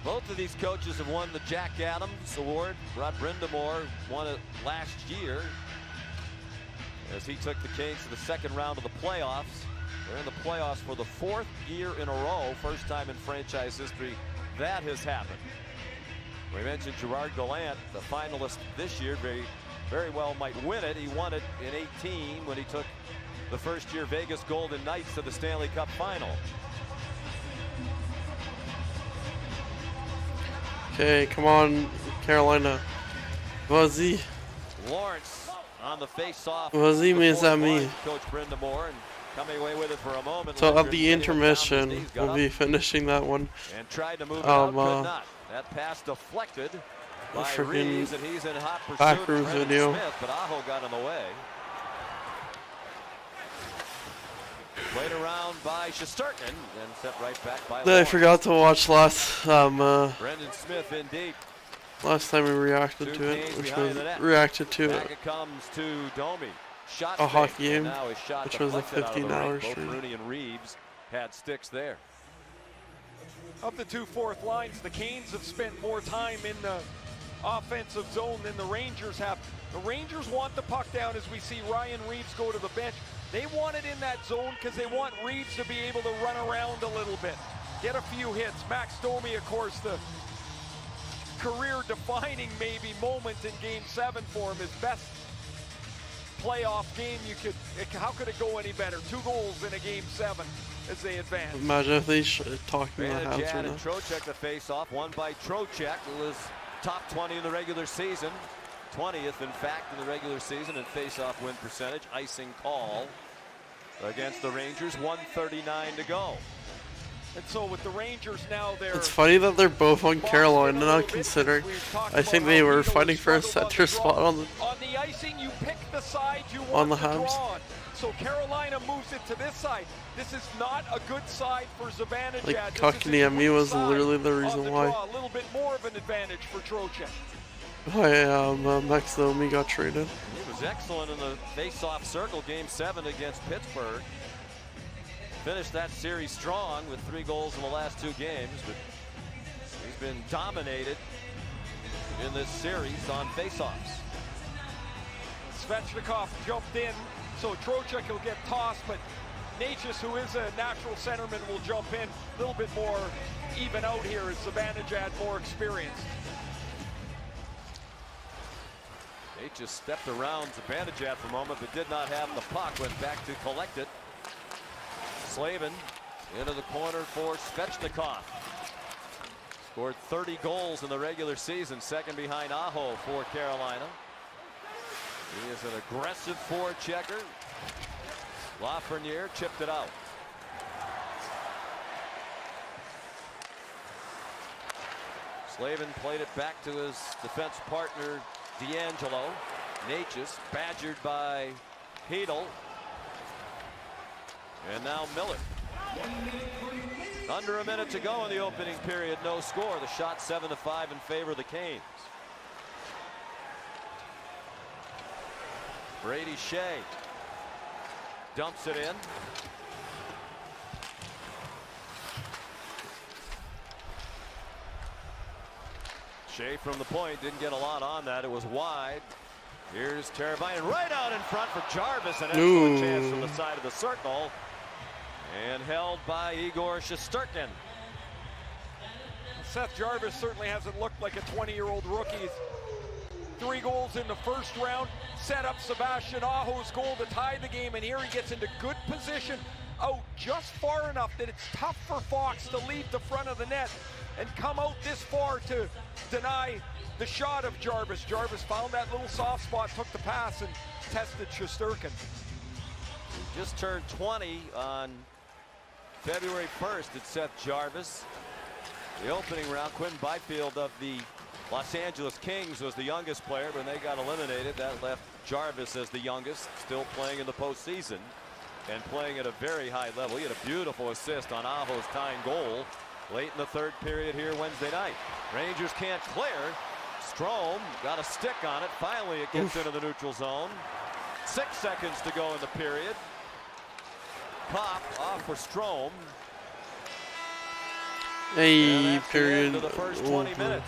Both of these coaches have won the Jack Adams Award. Rod Brindamore won it last year as he took the Canes to the second round of the playoffs. They're in the playoffs for the 4th year in a row. First time in franchise history that has happened. We mentioned Gerard Gallant, the finalist this year, very well might win it. He won it in 18 when he took the first year Vegas Golden Knights to the Stanley Cup final. Okay, come on, Carolina. Vas-y. Lawrence on the face-off. Vas-y, mes amis. Coach Brindamore, and coming away with it for a moment. So at the intermission, we'll be finishing that one. And tried to move it out, could not. That pass deflected by Reeves, and he's in hot pursuit of Backroom Brendan video. Smith, but Aho got in the way. Played around by Shesterkin and sent right back by I Lawrence. forgot to watch last Brendan Smith in deep. last time we reacted to it, which was reacted to Back it comes to Domi. Shot a fake, hockey and game, now his shot which was a deflected out of the 15-hour ring. Both stream. Rooney and Reeves had sticks there. Of the two fourth lines, the Canes have spent more time in the offensive zone than the Rangers have. The Rangers want the puck down, as we see Ryan Reeves go to the bench. They want it in that zone because they want Reeves to be able to run around a little bit, get a few hits. Max Domi, of course, the career-defining maybe moment in Game 7 for him, his best playoff game you could. How could it go any better? 2 goals in a Game 7 as they advance. Imagine if they talking about Habs Vanajad right and now. Trocheck to face off, won by Trocheck, who was top 20 in the regular season. 20th, in fact, in the regular season in face-off win percentage. Icing call against the Rangers. 1:39 to go. And so with the Rangers now, It's funny that they're both on Carolina now, considering I think they were fighting for a center spot on the icing. You pick the side you want on the to draw Habs. on. So Carolina moves it to this side. This is not a good side for Zibanejad. Like, This is Kotkaniemi a was side literally the on reason the why. draw. A little bit more of an advantage for Trocheck. Max Domi got traded. He was excellent in the face-off circle, Game 7 against Pittsburgh. Finished that series strong with 3 goals in the last 2 games, but he's been dominated in this series on face-offs. Svechnikov jumped in, so Trocheck will get tossed, but Natchez, who is a natural centerman, will jump in. A little bit more even out here as Zibanejad more experienced. They just stepped around Zibanejad for a moment, but did not have the puck. Went back to collect it. Slavin into the corner for Svechnikov. Scored 30 goals in the regular season, second behind Aho for Carolina. He is an aggressive forechecker. Lafreniere chipped it out. Slavin played it back to his defense partner D'Angelo. Natchez badgered by Hedel. And now Miller. Under a minute to go in the opening period, no score. The shot 7-5 in favor of the Canes. Brady Shea dumps it in. Shea from the point, didn't get a lot on that. It was wide. Here's Teravainen right out in front for Jarvis. An excellent chance from the side of the circle. And held by Igor Shesterkin. Seth Jarvis certainly hasn't looked like a 20-year-old rookie. He's 3 goals in the first round, set up Sebastian Aho's goal to tie the game, and here he gets into good position out just far enough that it's tough for Fox to leave the front of the net and come out this far to deny the shot of Jarvis. Jarvis found that little soft spot, took the pass, and tested Shesterkin. He just turned 20 on February 1st. It's Seth Jarvis. The opening round, Quinn Byfield of the Los Angeles Kings was the youngest player, but when they got eliminated, that left Jarvis as the youngest, still playing in the postseason and playing at a very high level. He had a beautiful assist on Aho's tying goal late in the third period here Wednesday night. Rangers can't clear. Strome got a stick on it. Finally, it gets into the neutral zone. 6 seconds to go in the period. Pop off for Strome. Hey, period. To the first 20 minutes.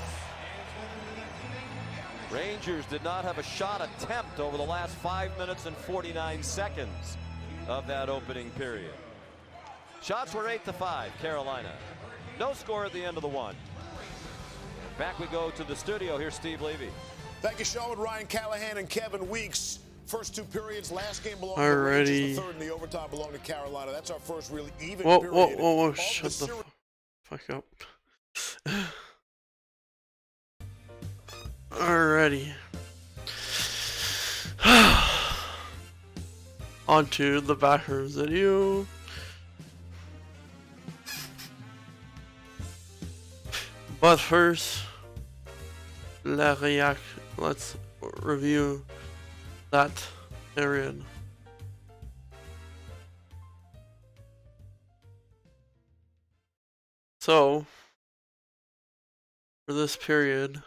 Rangers did not have a shot attempt over the last 5 minutes and 49 seconds of that opening period. Shots were 8-5, Carolina. No score at the end of the one. Back we go to the studio. Here's Steve Levy. Thank you, Sean, with Ryan Callahan and Kevin Weeks. First 2 periods, last game belonged Alrighty. to the Rangers. The third and the overtime belonged to Carolina. That's our first really even period. Whoa, shut the fuck up. Alrighty. On to the backers video. But first, let's review that period. So, for this period,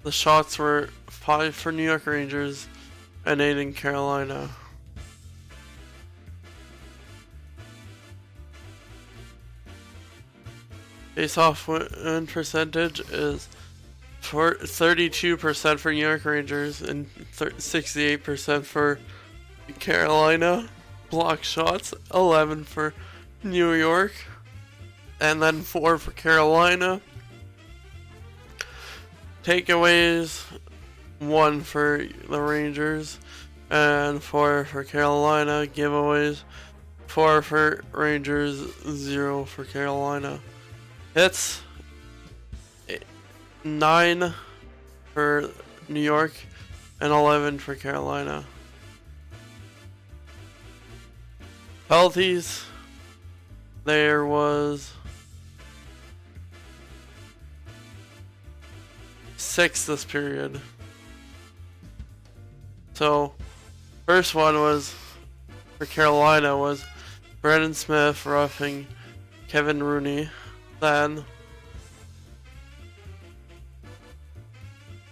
the shots were 5 for New York Rangers and 8 in Carolina. Face-off win percentage is 32% for New York Rangers and 68% for Carolina. Block shots 11 for New York and then 4 for Carolina. Takeaways 1 for the Rangers and 4 for Carolina. Giveaways 4 for Rangers, 0 for Carolina. Hits 9 for New York and 11 for Carolina. Penalties, there was 6 this period. So, first one was for Carolina was Brendan Smith roughing Kevin Rooney. Then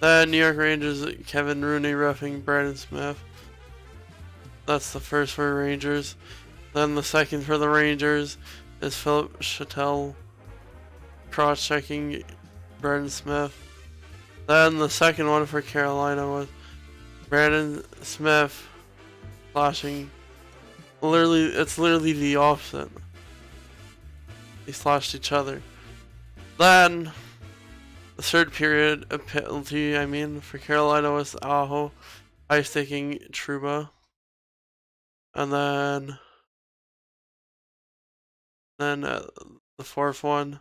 New York Rangers, Kevin Rooney roughing Brendan Smith. That's the first for Rangers. Then the second for the Rangers is Philip Chattel cross-checking Brendan Smith. Then the second one for Carolina was Brandon Smith slashing. It's literally the opposite. They slashed each other. Then the third period, a penalty, for Carolina was Aho high-sticking Trouba. And then the fourth one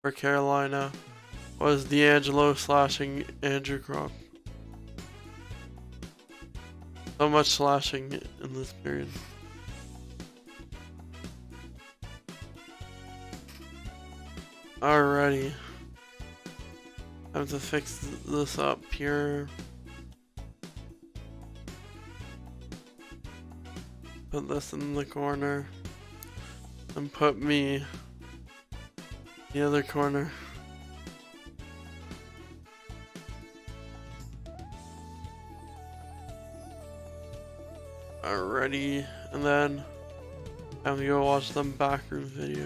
for Carolina was D'Angelo slashing Andrew Crop. So much slashing in this period. Alrighty. I have to fix this up here. Put this in the corner. And put me the other corner. Alrighty. And then I'm gonna go watch the backroom video.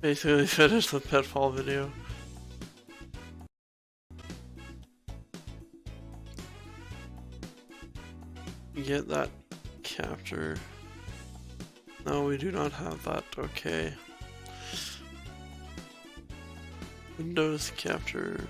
Basically finished the pitfall video. Get that capture. No, we do not have that. Okay. Windows capture.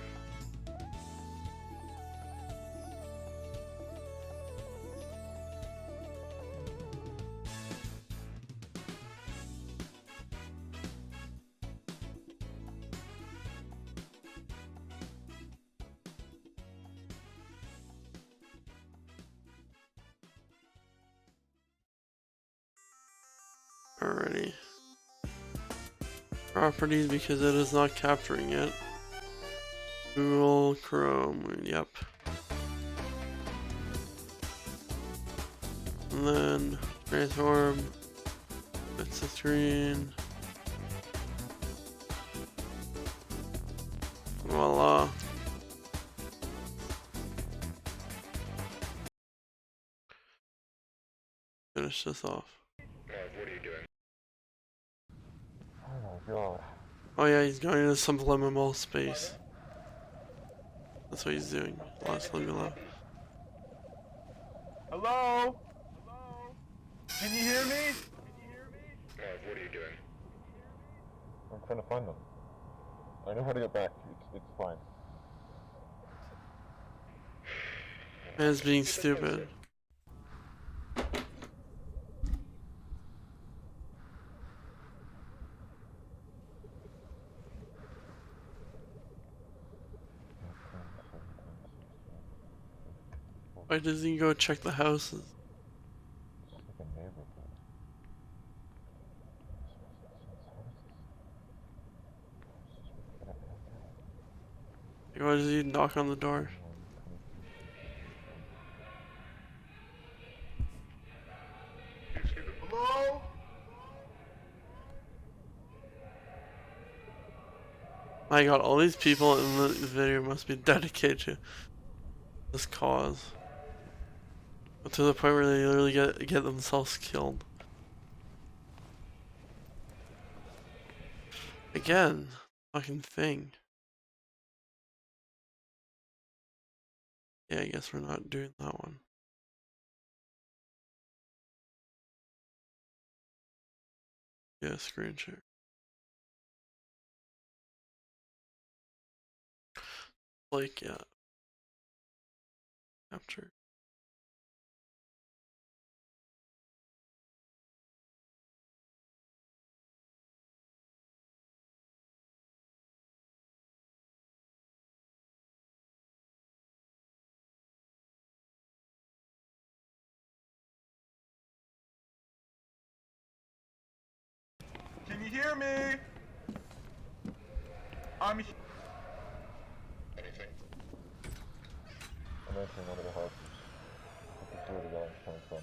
Alrighty. Properties, because it is not capturing it. Google Chrome, yep. And then transform. It's the screen. Voila. Finish this off. What are you doing? Oh my god. Oh yeah, he's going into some liminal space. That's what he's doing. Last liminal. Hello? Can you hear me? What are you doing? I'm trying to find them. I know how to get back. It's fine. Man's being stupid. Why doesn't he go check the houses? It's like a neighborhood. Like, why does he knock on the door? Hello? My god, all these people in the video must be dedicated to this cause. To the point where they literally get themselves killed. Again, fucking thing. Yeah, I guess we're not doing that one. Yeah, screen share. Like, yeah. Capture. Can you hear me? Anything? I'm entering one of the houses. I can see where the guy is coming from.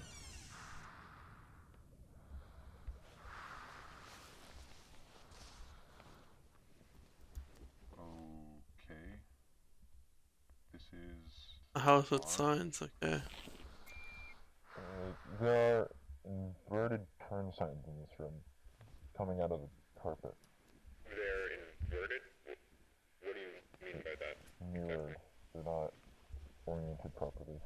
Okay. This is... A house with signs, okay. There are inverted turn signs in this room, coming out of the carpet. They're inverted? What do you mean by that? Mirrored. They're not oriented properly.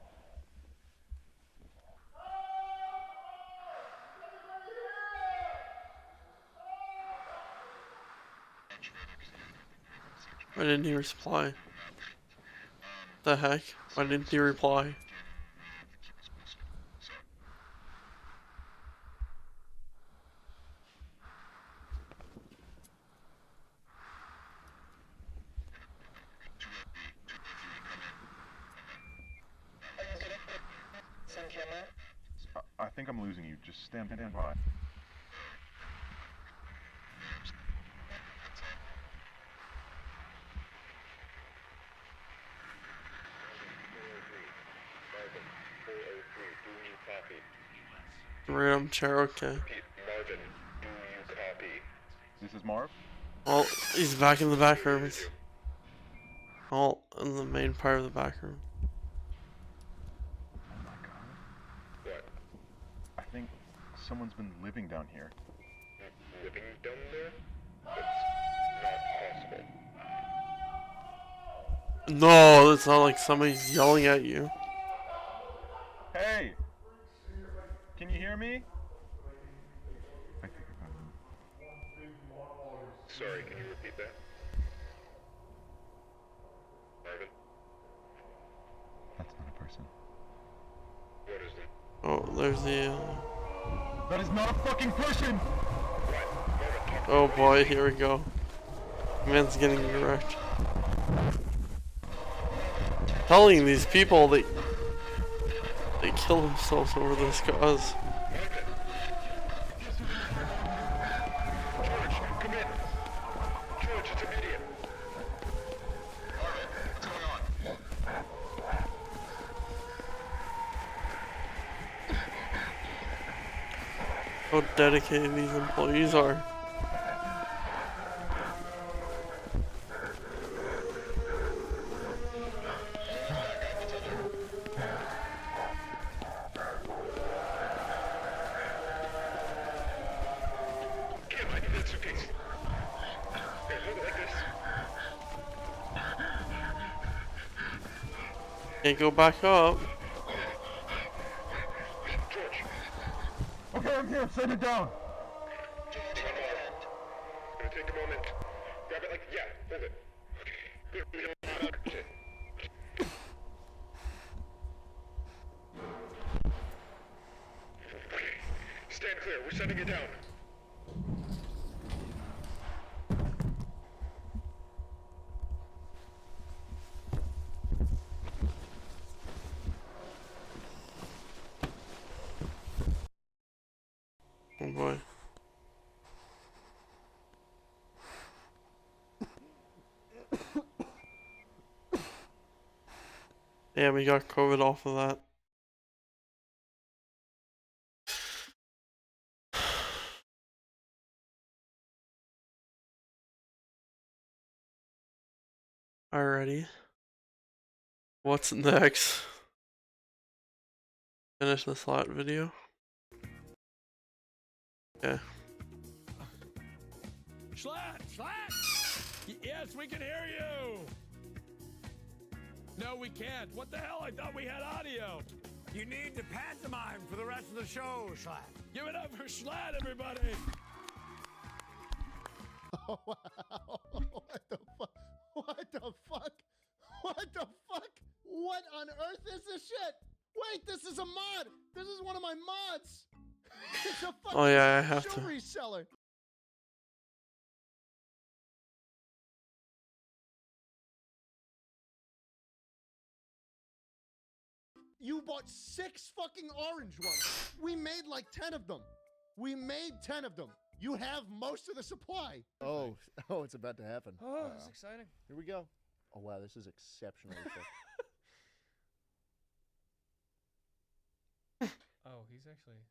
Why didn't he reply? The heck? Why didn't he reply? I think I'm losing you. Just stand by. Random chair, okay. Marvin, do you copy? This is Marv? Well, he's back in the back rooms. All in the main part of the back room. Oh my god. What? I think someone's been living down here. Living down there? What's No, it's not like somebody's yelling at you. Hey! Can you hear me? Sorry, can you repeat that? Marvin? That's not a person. What is it? Oh, there's the. That is not a fucking person! Oh boy, here we go. Man's getting wrecked. Telling these people they kill themselves over this cause. George, come in. George, it's immediate. What's going on? How dedicated these employees are. Kim, I need that suitcase. Here, hold it like this. Can't go back up. George. Okay, I'm here. Send it down. It's gonna take a moment. Grab it like, yeah, hold it. Good, we don't touch it. Okay, stand clear, we're setting it down. Oh boy. Yeah, we got COVID off of that. Alrighty. What's next? Finish the slot video. Okay. Schlatt! Yes, we can hear you! No, we can't. What the hell? I thought we had audio. You need to pantomime for the rest of the show, Schlatt. Give it up for Schlatt, everybody! Oh, wow. What the fuck? What the fuck? What the fuck? What on earth is this shit? Wait, this is a mod. This is one of my mods. It's a fucking Oh yeah, I have to. jewelry seller. You bought 6 fucking orange ones. We made like 10 of them. We made 10 of them. You have most of the supply. Oh, it's about to happen. Oh, that's exciting. Here we go. Oh, wow, this is exceptionally thick. Oh, he's actually.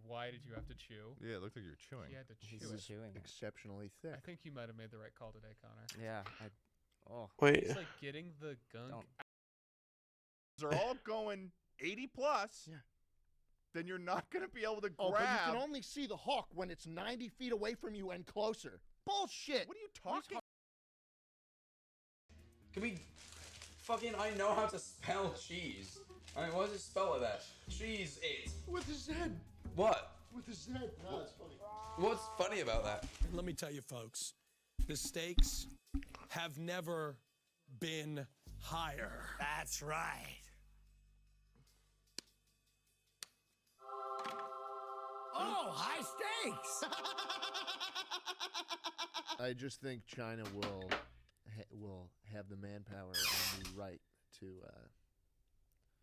Why did you have to chew? Yeah, it looked like you're chewing. He had to chew This it. is exceptionally thick. I think you might have made the right call today, Connor. Yeah. Wait. It's like getting the gunk. They're all going 80 plus. Yeah. Then you're not going to be able to grab. Oh, but you can only see the hawk when it's 90 feet away from you and closer. Bullshit. What are you talking? Can we fucking, I know how to spell cheese. I mean, what does it spell like that? Cheese it. With a Z. What? With a Z. No, it's funny. What's funny about that? Let me tell you, folks, the stakes have never been higher. That's right. Oh, high stakes! I just think China will have the manpower and the right to.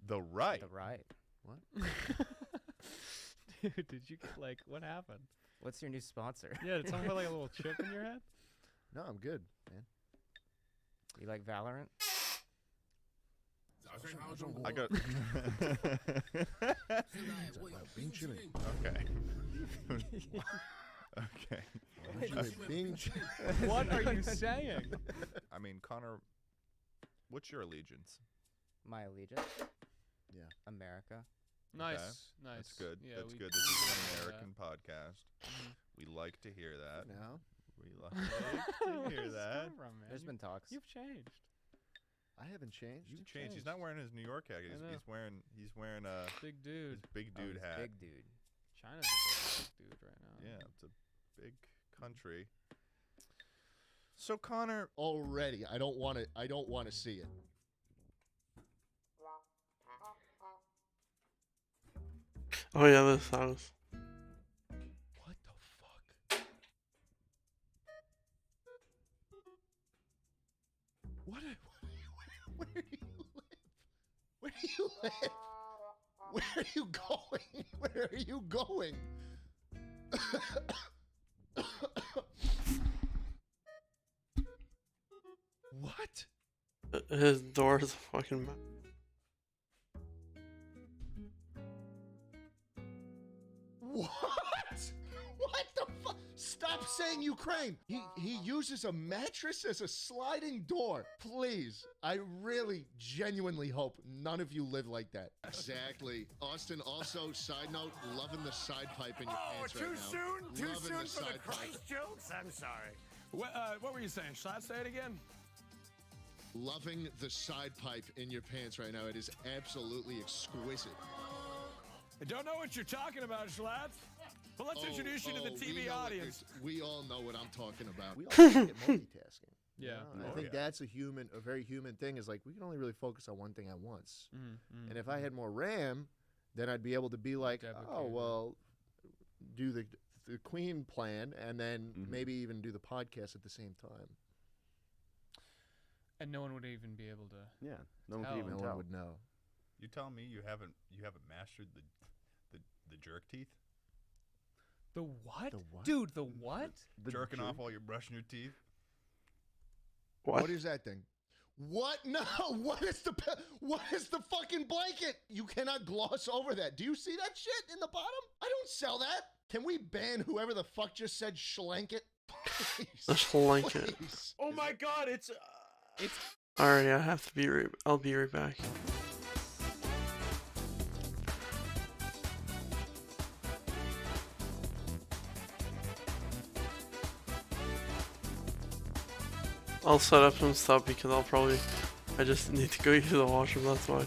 The right. The right. What? Dude, did you get what happened? What's your new sponsor? Yeah, did someone put a little chip in your head? No, I'm good, man. You like Valorant? I got. Okay. Okay. What are you saying? I mean, Connor, what's your allegiance? My allegiance? Yeah. America. Nice, Okay. nice. That's good. Yeah, That's we good. This is an that. American podcast. We like to hear that. No. We like to hear that. There's been talks. You've changed. I haven't changed. You've changed. He's not wearing his New York hat. He's wearing a big dude. His big dude hat. Big dude. China's a big dude right now. Yeah, it's a big country. So Connor, already, I don't want to see it. Oh yeah, this house. What the fuck? Where do you live? Where do you live? Where are you going? Where are you going? What? His door is a fucking mess. What? What the fuck? Stop saying Ukraine. He uses a mattress as a sliding door. Please. I really genuinely hope none of you live like that. Exactly. Austin, also, side note, loving the side pipe in your pants right now. Too Loving soon the for the side pipe. Christ jokes? I'm sorry. What were you saying? Shall I say it again? Loving the side pipe in your pants right now. It is absolutely exquisite. I don't know what you're talking about, Schlatt. But let's introduce you to the TV audience. We all know what I'm talking about. We all get multitasking. Yeah. And I think that's a very human thing. Is like we can only really focus on one thing at once. And if I had more RAM, then I'd be able to be like, oh well, do the Queen plan, and then maybe even do the podcast at the same time. And no one would even be able to. Yeah, no one could even tell. No one would know. you tell me you haven't mastered the jerk teeth? The what? The what? Dude, the what? Jerking off while you're brushing your teeth? What is that thing? What? No. What is the fucking blanket? You cannot gloss over that. Do you see that shit in the bottom? I don't sell that. Can we ban whoever the fuck just said schlanket? The schlanket. Oh my God! It's. Alright, I have to be I'll be right back. I'll set up some stuff because I just need to go use the washroom, that's why.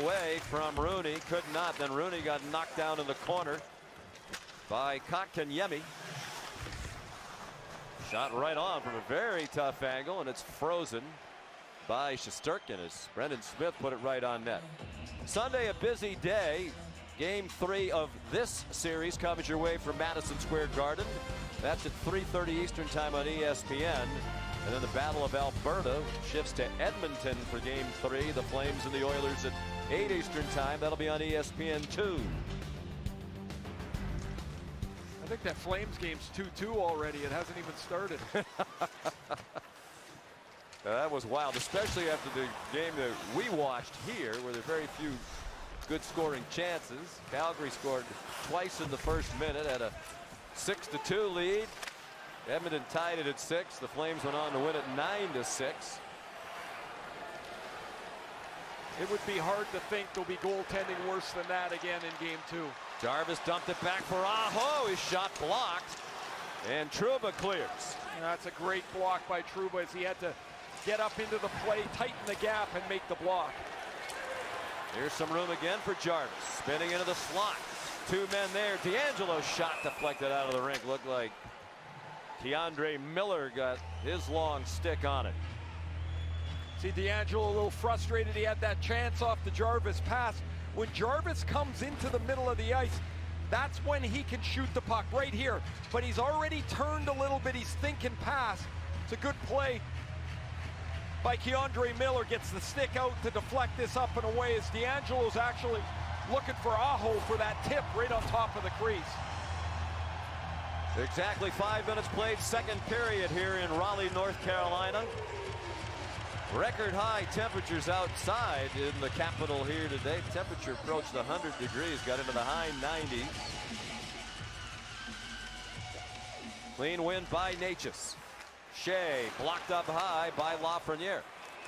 away from Rooney, could not. Then Rooney got knocked down in the corner by Kotkaniemi. Shot right on from a very tough angle, and it's frozen by Shesterkin as Brendan Smith put it right on net. Sunday, a busy day. Game 3 of this series comes your way from Madison Square Garden. That's at 3:30 Eastern time on ESPN. And then the Battle of Alberta shifts to Edmonton for Game 3. The Flames and the Oilers at 8 Eastern time. That'll be on ESPN2. I think that Flames game's 2-2 already. It hasn't even started. That was wild, especially after the game that we watched here, where there are very few good scoring chances. Calgary scored twice in the first minute, had a 6-2 lead. Edmonton tied it at 6. The Flames went on to win it 9-6. It would be hard to think there'll be goaltending worse than that again in Game 2. Jarvis dumped it back for Aho. His shot blocked, and Trouba clears. And that's a great block by Trouba as he had to get up into the play, tighten the gap, and make the block. Here's some room again for Jarvis, spinning into the slot. 2 men there. D'Angelo's shot deflected out of the rink. Looked like Keandre Miller got his long stick on it. See D'Angelo a little frustrated. He had that chance off the Jarvis pass. When Jarvis comes into the middle of the ice, that's when he can shoot the puck right here. But he's already turned a little bit. He's thinking pass. It's a good play by Keandre Miller. Gets the stick out to deflect this up and away as D'Angelo's actually looking for Aho for that tip right on top of the crease. Exactly 5 minutes played, second period here in Raleigh, North Carolina. Record high temperatures outside in the capital here today. Temperature approached 100 degrees, got into the high 90s. Clean win by Natchez. Shea blocked up high by Lafreniere.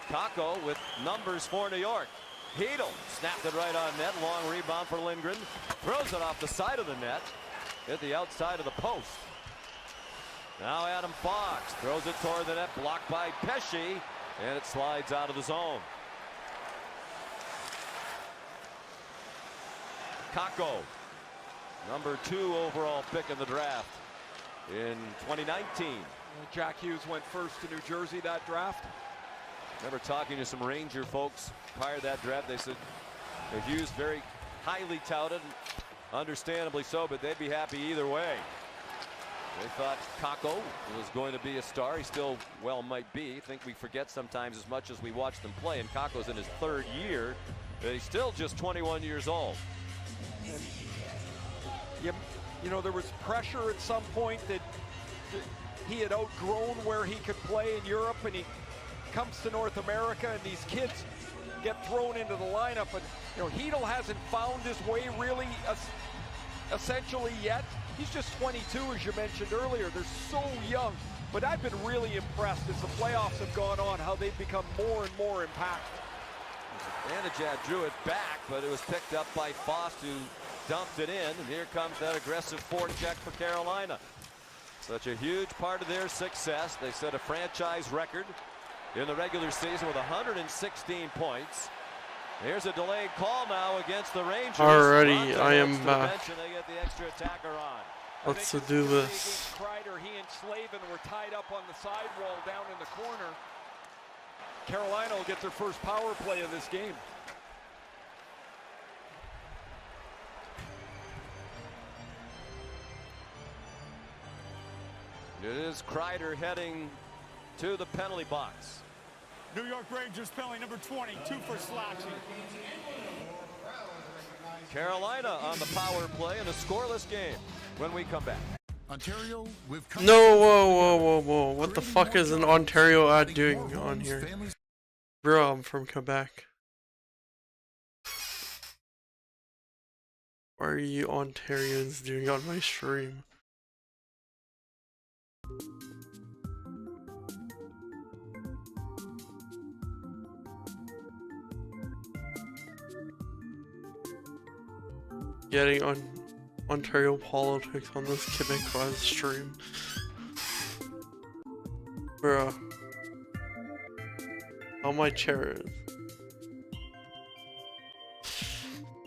Kakko with numbers for New York. Hedel snapped it right on net. Long rebound for Lindgren. Throws it off the side of the net. Hit the outside of the post. Now Adam Fox throws it toward the net. Blocked by Pesce. And it slides out of the zone. Kakko, number 2 overall pick in the draft in 2019. Jack Hughes went first to New Jersey that draft. I remember talking to some Ranger folks prior to that draft. They said Hughes very highly touted, understandably so, but they'd be happy either way. They thought Kakko was going to be a star. He still well might be. I think we forget sometimes as much as we watch them play. And Kakko's in his 3rd year. He's still just 21 years old. And you know, there was pressure at some point that he had outgrown where he could play in Europe, and he comes to North America, and these kids get thrown into the lineup. And you know, Hedel hasn't found his way really essentially yet. He's just 22, as you mentioned earlier. They're so young, but I've been really impressed as the playoffs have gone on, how they've become more and more impactful. Vanajad drew it back, but it was picked up by Fost, who dumped it in. And here comes that aggressive forecheck for Carolina. Such a huge part of their success. They set a franchise record in the regular season with 116 points. Here's a delayed call now against the Rangers. Alrighty, I am back. They get the extra attacker on. Let's do this. Kreider, he and Slavin were tied up on the sidewall down in the corner. Carolina will get their first power play of this game. It is Kreider heading to the penalty box. New York Rangers penalty number 20, 2 for slashing. Carolina on the power play in a scoreless game when we come back. Ontario, we've come No, whoa. What the fuck is an Ontario ad doing on here? Bro, I'm from Quebec. What are you Ontarians doing on my stream? Getting on Ontario politics on this Quebecois stream. Bruh. How my chair is.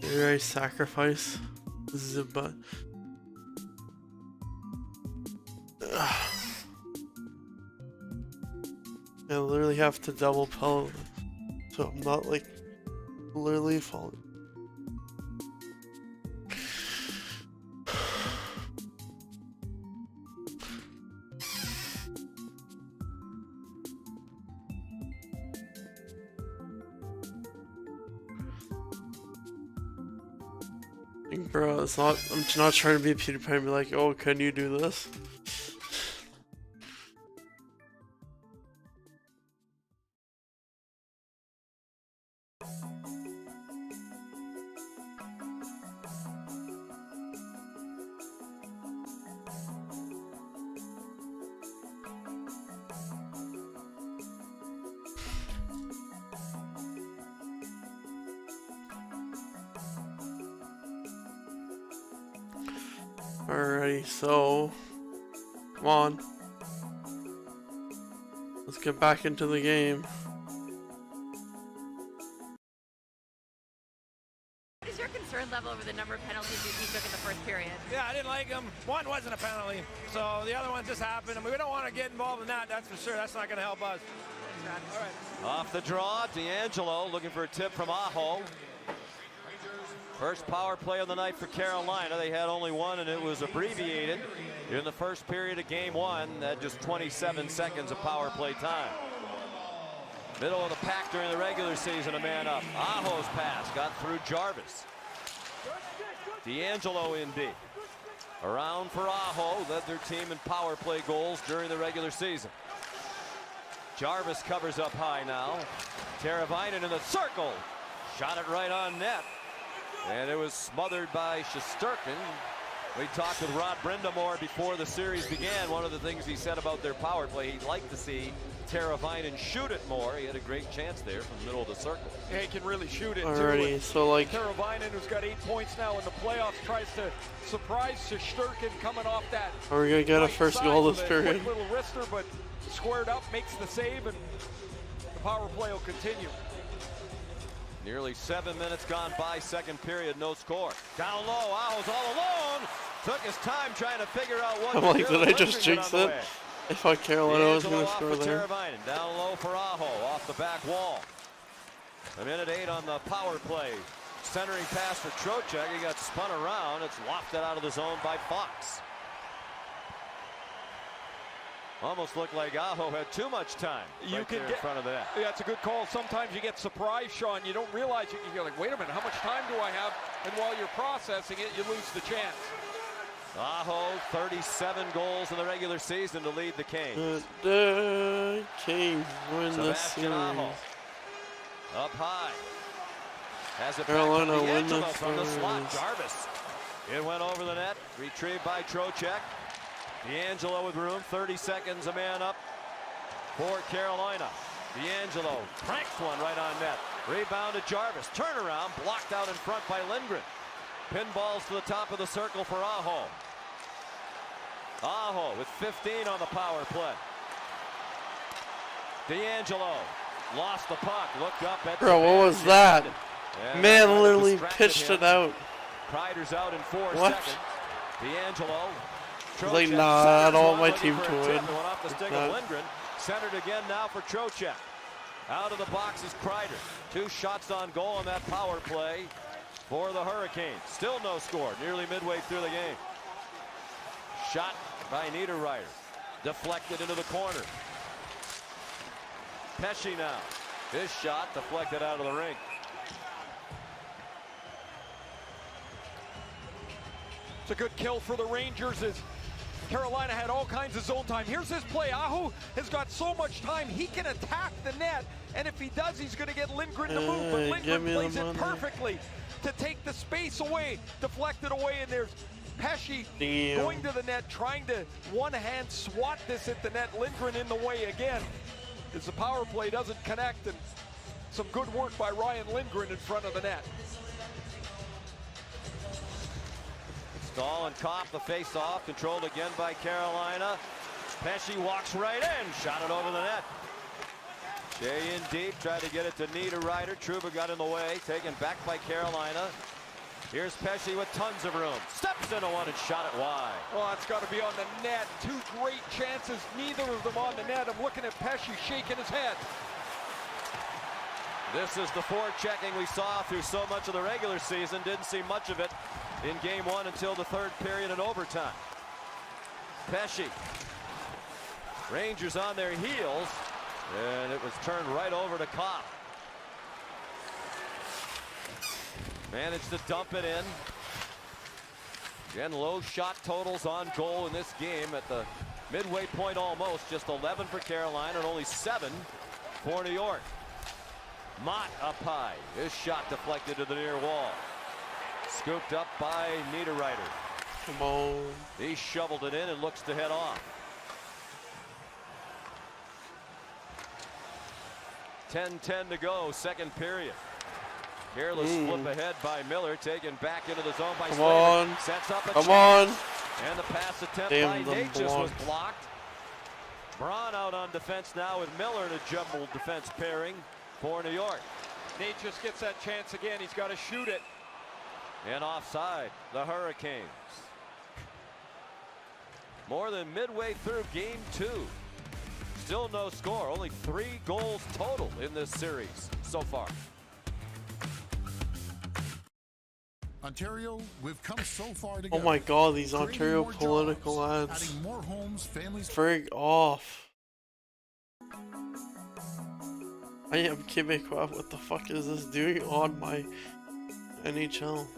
Did I sacrifice Zuba? I literally have to double pellet, so I'm not like literally falling. Bro, it's not. I'm not trying to be a PewDiePie and be like, oh, can you do this? Alrighty, so come on. Let's get back into the game. What is your concern level over the number of penalties you took in the first period? Yeah, I didn't like them. One wasn't a penalty, so the other one just happened. I mean, we don't want to get involved in that, that's for sure. That's not going to help us. All right. Off the draw, D'Angelo looking for a tip from Aho. First power play of the night for Carolina. They had only one, and it was abbreviated in the first period of game one. That just 27 seconds of power play time. Middle of the pack during the regular season, a man up. Aho's pass got through Jarvis. D'Angelo in D. Around for Aho, led their team in power play goals during the regular season. Jarvis covers up high now. Teravainen in the circle. Shot it right on net. And it was smothered by Shesterkin. We talked with Rod Brindamore before the series began. One of the things he said about their power play, he'd like to see Teravainen shoot it more. He had a great chance there from the middle of the circle. Yeah, he can really shoot it Alrighty, too. so like Teravainen, who's got 8 points now in the playoffs, tries to surprise Shesterkin coming off that. are we gonna get a first goal this with a period? quick little wrister, but squared up, makes the save, and the power play will continue. Nearly 7 minutes gone by, second period, no score. Down low, Aho's all alone. Took his time trying to figure out what I'm to like, do. did I just jinx it? I thought Carolina was gonna score there. Teravainen, down low for Aho, off the back wall. A minute 8 on the power play. Centering pass for Trocheck. He got spun around. It's lofted out of the zone by Fox. Almost looked like Aho had too much time. You right can there get in front of that. Yeah, it's a good call. Sometimes you get surprised, Sean. You don't realize it. You're like, wait a minute, how much time do I have? And while you're processing it, you lose the chance. Aho, 37 goals in the regular season to lead the Canes. The Canes win the Sebastian Aho. series. Up high. Has it Carolina back to win D'Angelo the from the slot. series. Jarvis. It went over the net. Retrieved by Trocheck. D'Angelo with room. 30 seconds, a man up for Carolina. D'Angelo cranks one right on net. Rebound to Jarvis. Turnaround blocked out in front by Lindgren. Pinballs to the top of the circle for Aho. Aho with 15 on the power play. D'Angelo lost the puck. Looked up at Bro, what was that? And Man that literally distracted pitched him. it out. Kreider's out in 4 What? seconds. D'Angelo. Like, Trocheck nah, I centers don't want one, my looking team for to a tip. win. It went off the stick Nah. of Lindgren. Centered again now for Trocheck. Out of the box is Kreider. 2 shots on goal on that power play for the Hurricanes. Still no score, nearly midway through the game. Shot by Niederreiter. Deflected into the corner. Pesce now. His shot deflected out of the rink. It's a good kill for the Rangers as Carolina had all kinds of zone time. Here's this play. Aho has got so much time. He can attack the net, and if he does, he's going to get Lindgren to move. But give Lindgren me plays the it money. perfectly to take the space away, deflected away, and there's Pesce Damn. going to the net, trying to one-hand swat this at the net. Lindgren in the way again as the power play doesn't connect, and some good work by Ryan Lindgren in front of the net. Stahl and Kopp, the face-off, controlled again by Carolina. Pesce walks right in, shot it over the net. Jay in deep, tried to get it to Niederreiter. Trouba got in the way, taken back by Carolina. Here's Pesce with tons of room. Steps into one and shot it wide. Oh, it's got to be on the net. Two great chances, neither of them on the net. I'm looking at Pesce shaking his head. This is the forechecking we saw through so much of the regular season. Didn't see much of it in game one until the third period and overtime. Pesce. Rangers on their heels, and it was turned right over to Kopp. Managed to dump it in. Again, low shot totals on goal in this game at the midway point almost. Just 11 for Carolina and only 7 for New York. Mott up high. His shot deflected to the near wall. Scooped up by Niederreiter. Come on. He shoveled it in and looks to head off. 10-10 to go, second period. Careless flip ahead by Miller, taken back into the zone by Come Slater. on. Sets up a Come chance. on. And the pass attempt Damn, by them Nate just was blocked. blocked. Braun out on defense now with Miller in a jumbled defense pairing for New York. Nate just gets that chance again. He's got to shoot it. And offside, the Hurricanes. More than midway through game 2. Still no score, only 3 goals total in this series so far. Ontario, we've come so far together. Oh my god, these Creating Ontario more political jobs, ads. adding more homes, families. Frig off. I am Quebecois. What the fuck is this doing on my NHL?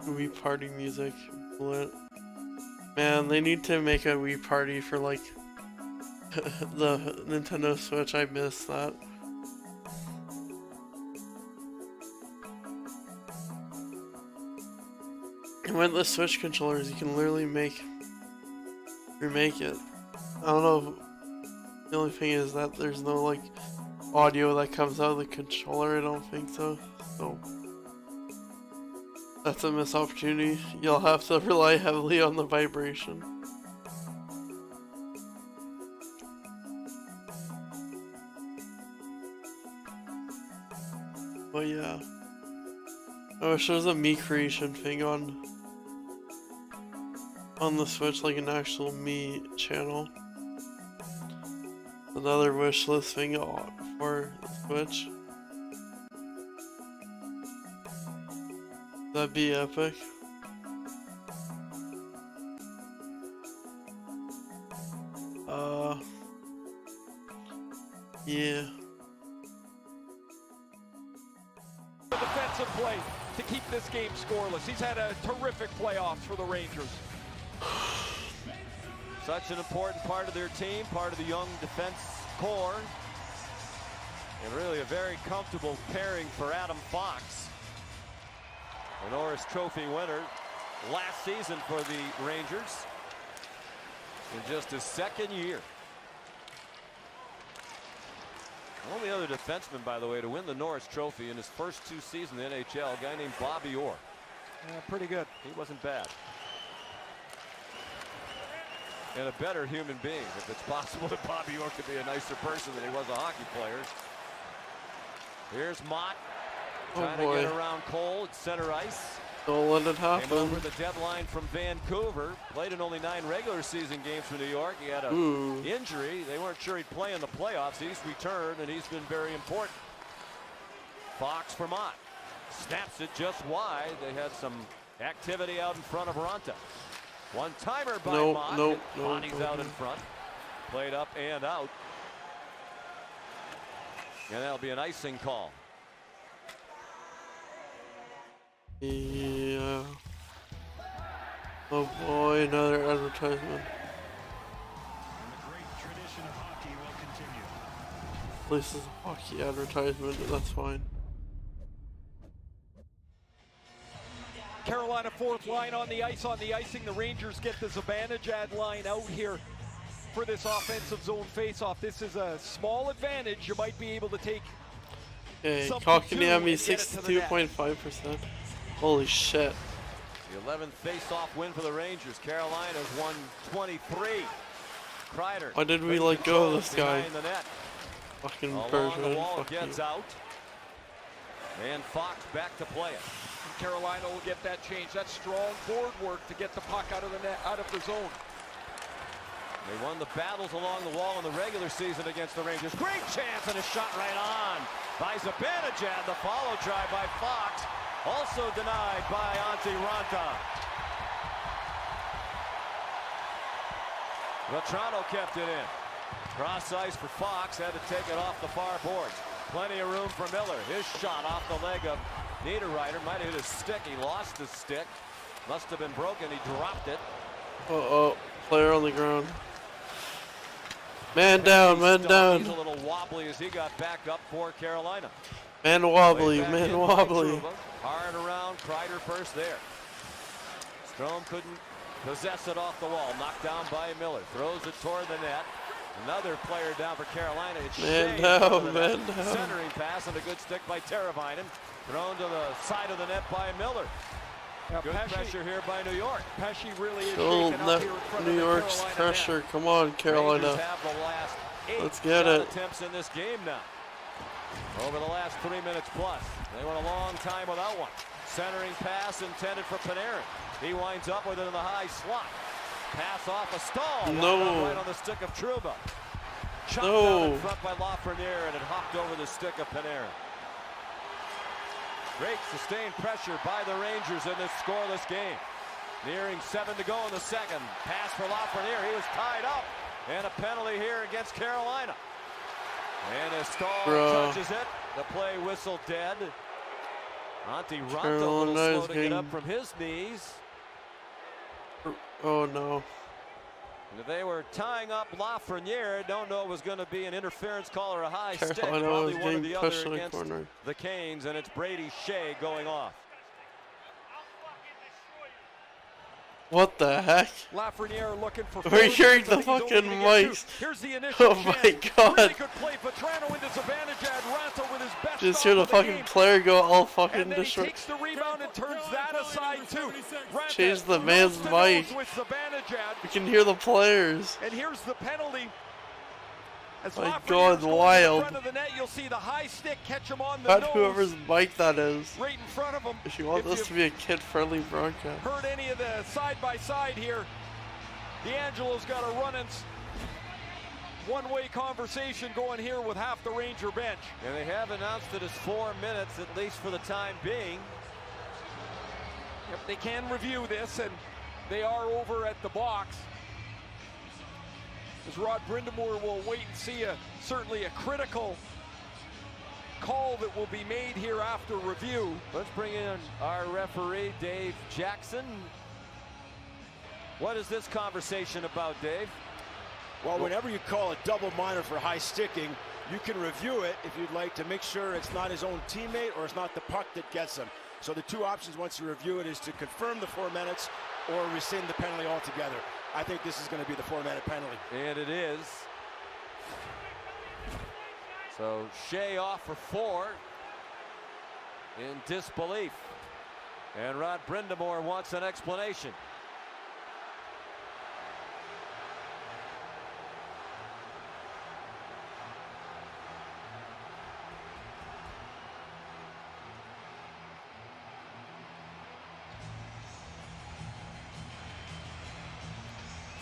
Wii party music. Lit. Man, they need to make a Wii party for like the Nintendo Switch. I missed that. And with the Switch controllers, you can literally remake it. I don't know. The only thing is that there's no like audio that comes out of the controller. I don't think so. So that's a missed opportunity. You'll have to rely heavily on the vibration. But yeah. I wish there was a Me Creation thing on the Switch, like an actual Me channel. Another wish list thing for the Switch. That'd be epic. Yeah. The defensive play to keep this game scoreless. He's had a terrific playoffs for the Rangers. Such an important part of their team, part of the young defense core. And really a very comfortable pairing for Adam Fox. The Norris Trophy winner last season for the Rangers in just his second year. Only other defenseman, by the way, to win the Norris Trophy in his first 2 seasons in the NHL, a guy named Bobby Orr. Yeah, pretty good. He wasn't bad. And a better human being, if it's possible that Bobby Orr could be a nicer person than he was a hockey player. Here's Mott. Trying to get around Cole at center ice. Don't let it happen. Came over the deadline from Vancouver. Played in only 9 regular season games for New York. He had an injury. They weren't sure he'd play in the playoffs. He's returned, and he's been very important. Fox for Mott. Snaps it just wide. They had some activity out in front of Ronta. One-timer by Mott. Bonnie's out in front. Played up and out. And that'll be an icing call. Yeah. Oh boy, another advertisement. And the great tradition of hockey will continue. At least it's a hockey advertisement, that's fine. Carolina fourth line on the ice, on the icing. The Rangers get the Zibanejad line out here for this offensive zone faceoff. This is a small advantage. You might be able to take. Okay, Kotkaniemi 62.5%. Holy shit. The 11th face-off win for the Rangers. Carolina's won 23. Kreider. Why did we let go of this guy? The net. Fucking Along Bergman. the wall, Fuck gets you. out. And Fox back to play it. Carolina will get that change. That's strong board work to get the puck out of the net, out of the zone. They won the battles along the wall in the regular season against the Rangers. Great chance and a shot right on by Zibanejad. The follow try by Fox. Also denied by Antti Ranta. Vetrano kept it in. Cross ice for Fox. Had to take it off the far boards. Plenty of room for Miller. His shot off the leg of Niederreiter. Might have hit his stick. He lost his stick. Must have been broken. He dropped it. Uh-oh. Player on the ground. Man down, man down. He's a little wobbly as he got back up for Carolina. Man wobbly, man wobbly. Hard around, Kreider first there. Strome couldn't possess it off the wall. Knocked down by Miller. Throws it toward the net. Another player down for Carolina. It's Man Shea down, man down. Centering pass and a good stick by Teravainen. Thrown to the side of the net by Miller. Good pressure here by New York. Pesci really is Still shaking up here in front New of the York's Carolina pressure. net. Come on, Carolina. Rangers have the last 8 Let's get shot it. attempts in this game now. Over the last 3 minutes plus. They went a long time without one. Centering pass intended for Panarin. He winds up with it in the high slot. Pass off a stall. No. Right on the stick of Trouba. Chopped No. out in front by Lafreniere, and it hopped over the stick of Panarin. Great sustained pressure by the Rangers in this scoreless game. Nearing 7 to go in the second. Pass for Lafreniere. He was tied up. And a penalty here against Carolina. And as Stahl touches it, the play whistle dead. Antti Ranta a little slow to get up from his knees. Oh no. And if they were tying up Lafreniere, don't know it was going to be an interference call or a high stick. Carolina Probably was one or getting the other pushed in the against corner. the Canes, and it's Brady Shea going off. What the heck? Lafreniere looking for. We're hearing the fucking mics. Here's the initial Oh my chance. god. Really good play. Vetrano into Zibanejad. Ranta with his best Just stop hear the of fucking game. player go all fucking And then he destroyed. takes the rebound and turns that aside too. Ranta Change the man's nose to mic. nose with Zibanejad. You can hear the players. And here's the penalty. As My Lafreniere's God, going wild. in front of the net, you'll see the high stick catch him on the Not nose. whoever's mic that is. Right in front of him. If you want this to be a kid-friendly broadcast. Heard any of the side-by-side here, D'Angelo's got a run and one-way conversation going here with half the Ranger bench. And they have announced it as 4 minutes, at least for the time being. Yep, they can review this, and they are over at the box. As Rod Brindamore will wait and see certainly a critical call that will be made here after review. Let's bring in our referee, Dave Jackson. What is this conversation about, Dave? Well, whenever you call a double minor for high sticking, you can review it if you'd like to make sure it's not his own teammate or it's not the puck that gets him. So the two options once you review it is to confirm the 4 minutes or rescind the penalty altogether. I think this is going to be the 4-minute penalty. And it is. So Shea off for 4 in disbelief. And Rod Brindamore wants an explanation.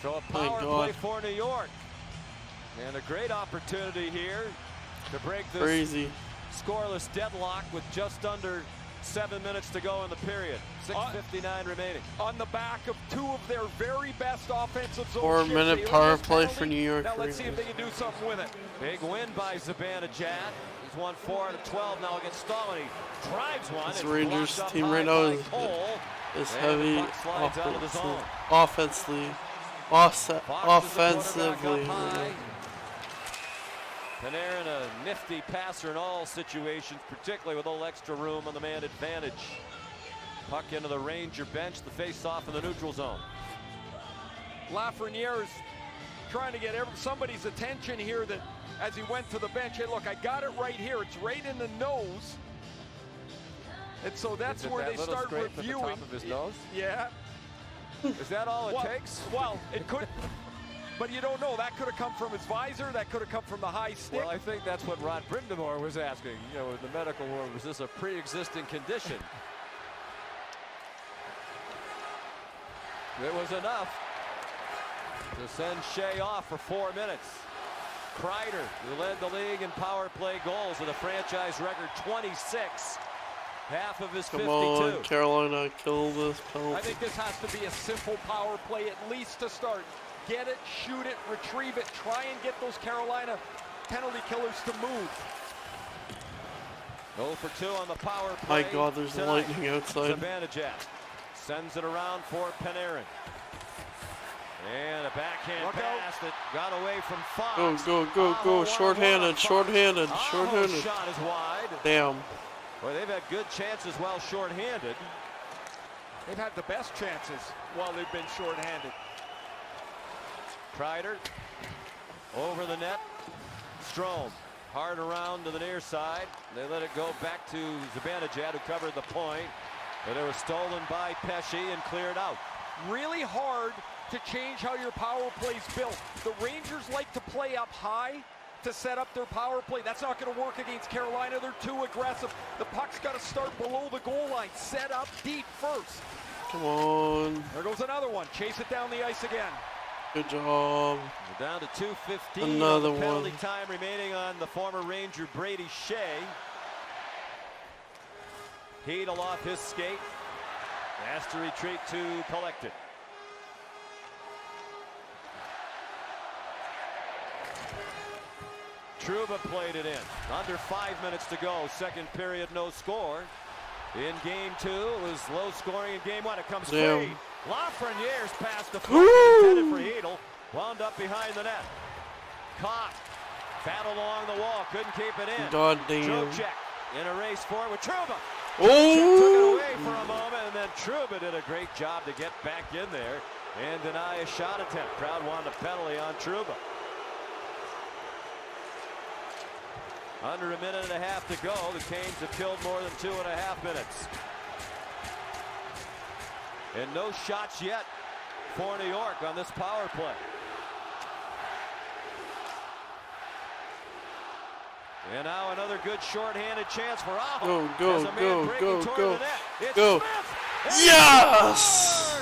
So a power play for New York. And a great opportunity here to break this Crazy. scoreless deadlock with just under 7 minutes to go in the period. 6:59 remaining. On the back of 2 of their very best offensive zone 4-minute shifts. power This play penalty. for New York. Now let's see if they can do something with it. Big win by Zibanejad. He's won 4 out of 12 now against Stahl. He drives one. This It's Rangers blocked up team high right now by is Cole. is And heavy the puck slides out of the zone. offensively. Offensively. Panarin a nifty passer in all situations, particularly with a little extra room on the man advantage. Puck into the Ranger bench, the face-off in the neutral zone. Lafreniere's trying to get somebody's attention here that as he went to the bench, hey look, I got it right here. It's right in the nose. And so that's Is it where that they little start scrape at the reviewing. top of his nose? Yeah. Is that all it takes? Well, it could, but you don't know. That could have come from his visor. That could have come from the high stick. Well, I think that's what Ron Brindamore was asking. You know, in the medical world, was this a pre-existing condition? It was enough to send Shea off for 4 minutes. Kreider, who led the league in power play goals with a franchise record 26. Half of his 52. Come on, Carolina, kill this penalty. I think this has to be a simple power play, at least to start. Get it, shoot it, retrieve it. Try and get those Carolina penalty killers to move. 0 for 2 on the power play. My God, there's lightning outside. Zibanejad sends it around for Panarin. And a backhand pass that got away from Fox. Go. Short-handed. Short-handed. Shot is wide. Damn. Well, they've had good chances while short-handed. They've had the best chances while they've been short-handed. Kreider over the net. Strome hard around to the near side. They let it go back to Zibanejad, who covered the point. But it was stolen by Pesce and cleared out. Really hard to change how your power play's built. The Rangers like to play up high to set up their power play. That's not going to work against Carolina. They're too aggressive. The puck's got to start below the goal line. Set up deep first. Come on. There goes another one. Chase it down the ice again. Good job. We're down to 2:15. Another penalty one. time remaining on the former Ranger Brady Shea. Heedle off his skate. Has to retreat to collect it. Trouba played it in. Under 5 minutes to go. Second period, no score. In game 2, it was low scoring in game 1. It comes free. Lafreniere's past the front, intended for Heedle. Wound up behind the net. Caught. Battle along the wall. Couldn't keep it in. God damn. Trocheck in a race for it with Trouba. Oh! Took it away for a moment, and then Trouba did a great job to get back in there and deny a shot attempt. Crowd wanted a penalty on Trouba. Under a minute and a half to go. The Canes have killed more than 2.5 minutes. And no shots yet for New York on this power play. And now another good shorthanded chance for Aho. Go. Go. Yes!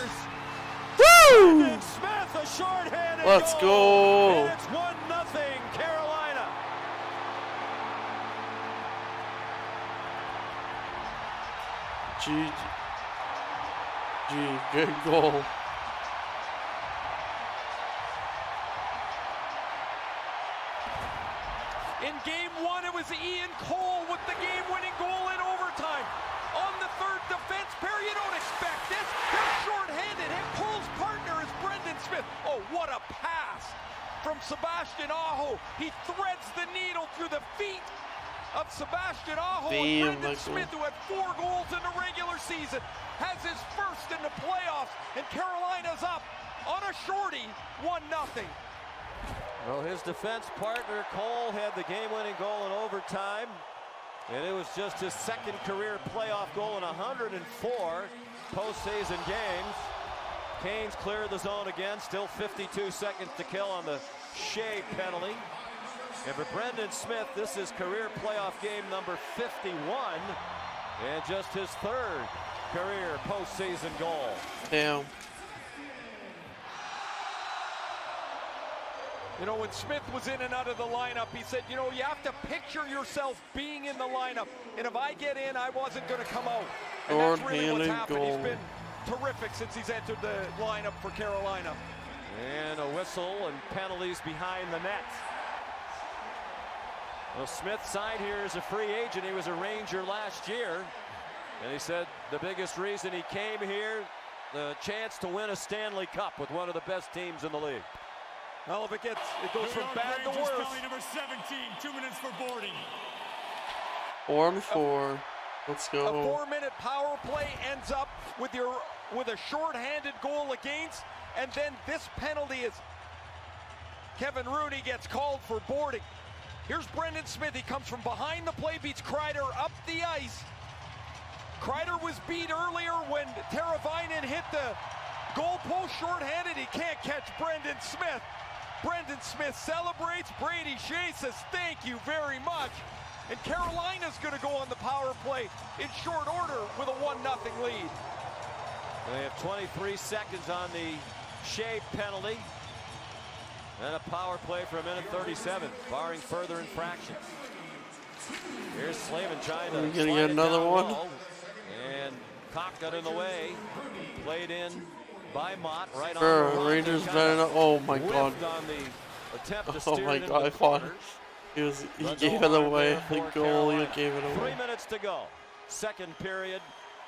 Woo! Smith, a shorthanded Let's goal. go. And it's 1-0 Carolina. Good goal. In game 1, it was Ian Cole with the game-winning goal in overtime. On the third defense pair, you don't expect this. They're short-handed, and Cole's partner is Brendan Smith. Oh, what a pass from Sebastian Aho. He threads the needle through the feet of Sebastian Aho. And Brendan Smith, who had 4 goals in the regular season, has his first in the playoffs, and Carolina's up on a shorty, 1-0. Well, his defense partner, Cole, had the game-winning goal in overtime. And it was just his second career playoff goal in 104 postseason games. Canes cleared the zone again. Still 52 seconds to kill on the Shea penalty. And for Brendan Smith, this is career playoff game number 51. And just his third career postseason goal. Damn. You know, when Smith was in and out of the lineup, he said, you know, you have to picture yourself being in the lineup. And if I get in, I wasn't going to come out. And that's really what's happened. He's been terrific since he's entered the lineup for Carolina. And a whistle and penalties behind the net. Well, Smith signed here as a free agent. He was a Ranger last year. And he said the biggest reason he came here, the chance to win a Stanley Cup with one of the best teams in the league. Well, if it goes from bad to worse. Penalty number 17, 2 minutes for boarding. 4-4. Let's go. A 4-minute power play ends up with a short-handed goal against, and then this penalty is Kevin Rooney gets called for boarding. Here's Brendan Smith. He comes from behind the play, beats Kreider up the ice, Kreider was beat earlier when Teravainen hit the goalpost shorthanded. He can't catch Brendan Smith. Brendan Smith celebrates. Brady Shea says thank you very much. And Carolina's going to go on the power play in short order with a 1-0 lead. They have 23 seconds on the Shea penalty. And a power play for 1:37, barring further infractions. Here's Slavin trying to We're gonna get another one. low, and Cock got in the way. Played in by Mott right on the line. Rangers better not. Oh my god. On the attempt to Oh steer my it into god, I the thought corners. he gave it away. The goalie gave it 3 away. minutes to go. Second period.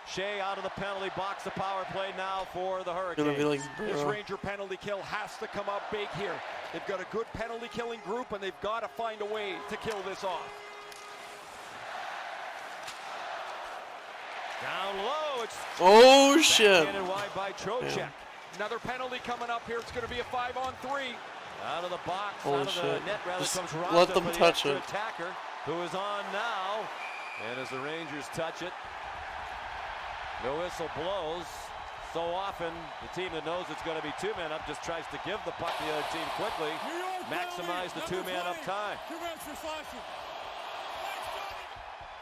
Shea out of the penalty box. The power play now for the Hurricanes. Gonna be like This Ranger penalty kill has to come up big here. They've got a good penalty killing group, and they've got to find a way to kill this off. Down low. It's Oh shit. backhanded wide by Trocheck. Damn. Another penalty coming up here. It's going to be a 5-on-3. Out of the box, Holy out of the shit. net rather Just comes let Rasta them for the touch extra it. attacker, who is on now. And as the Rangers touch it, the whistle blows. So often, the team that knows it's going to be two-man up just tries to give the puck to the other team quickly, maximize the two-man up time. 2 minutes for slashing.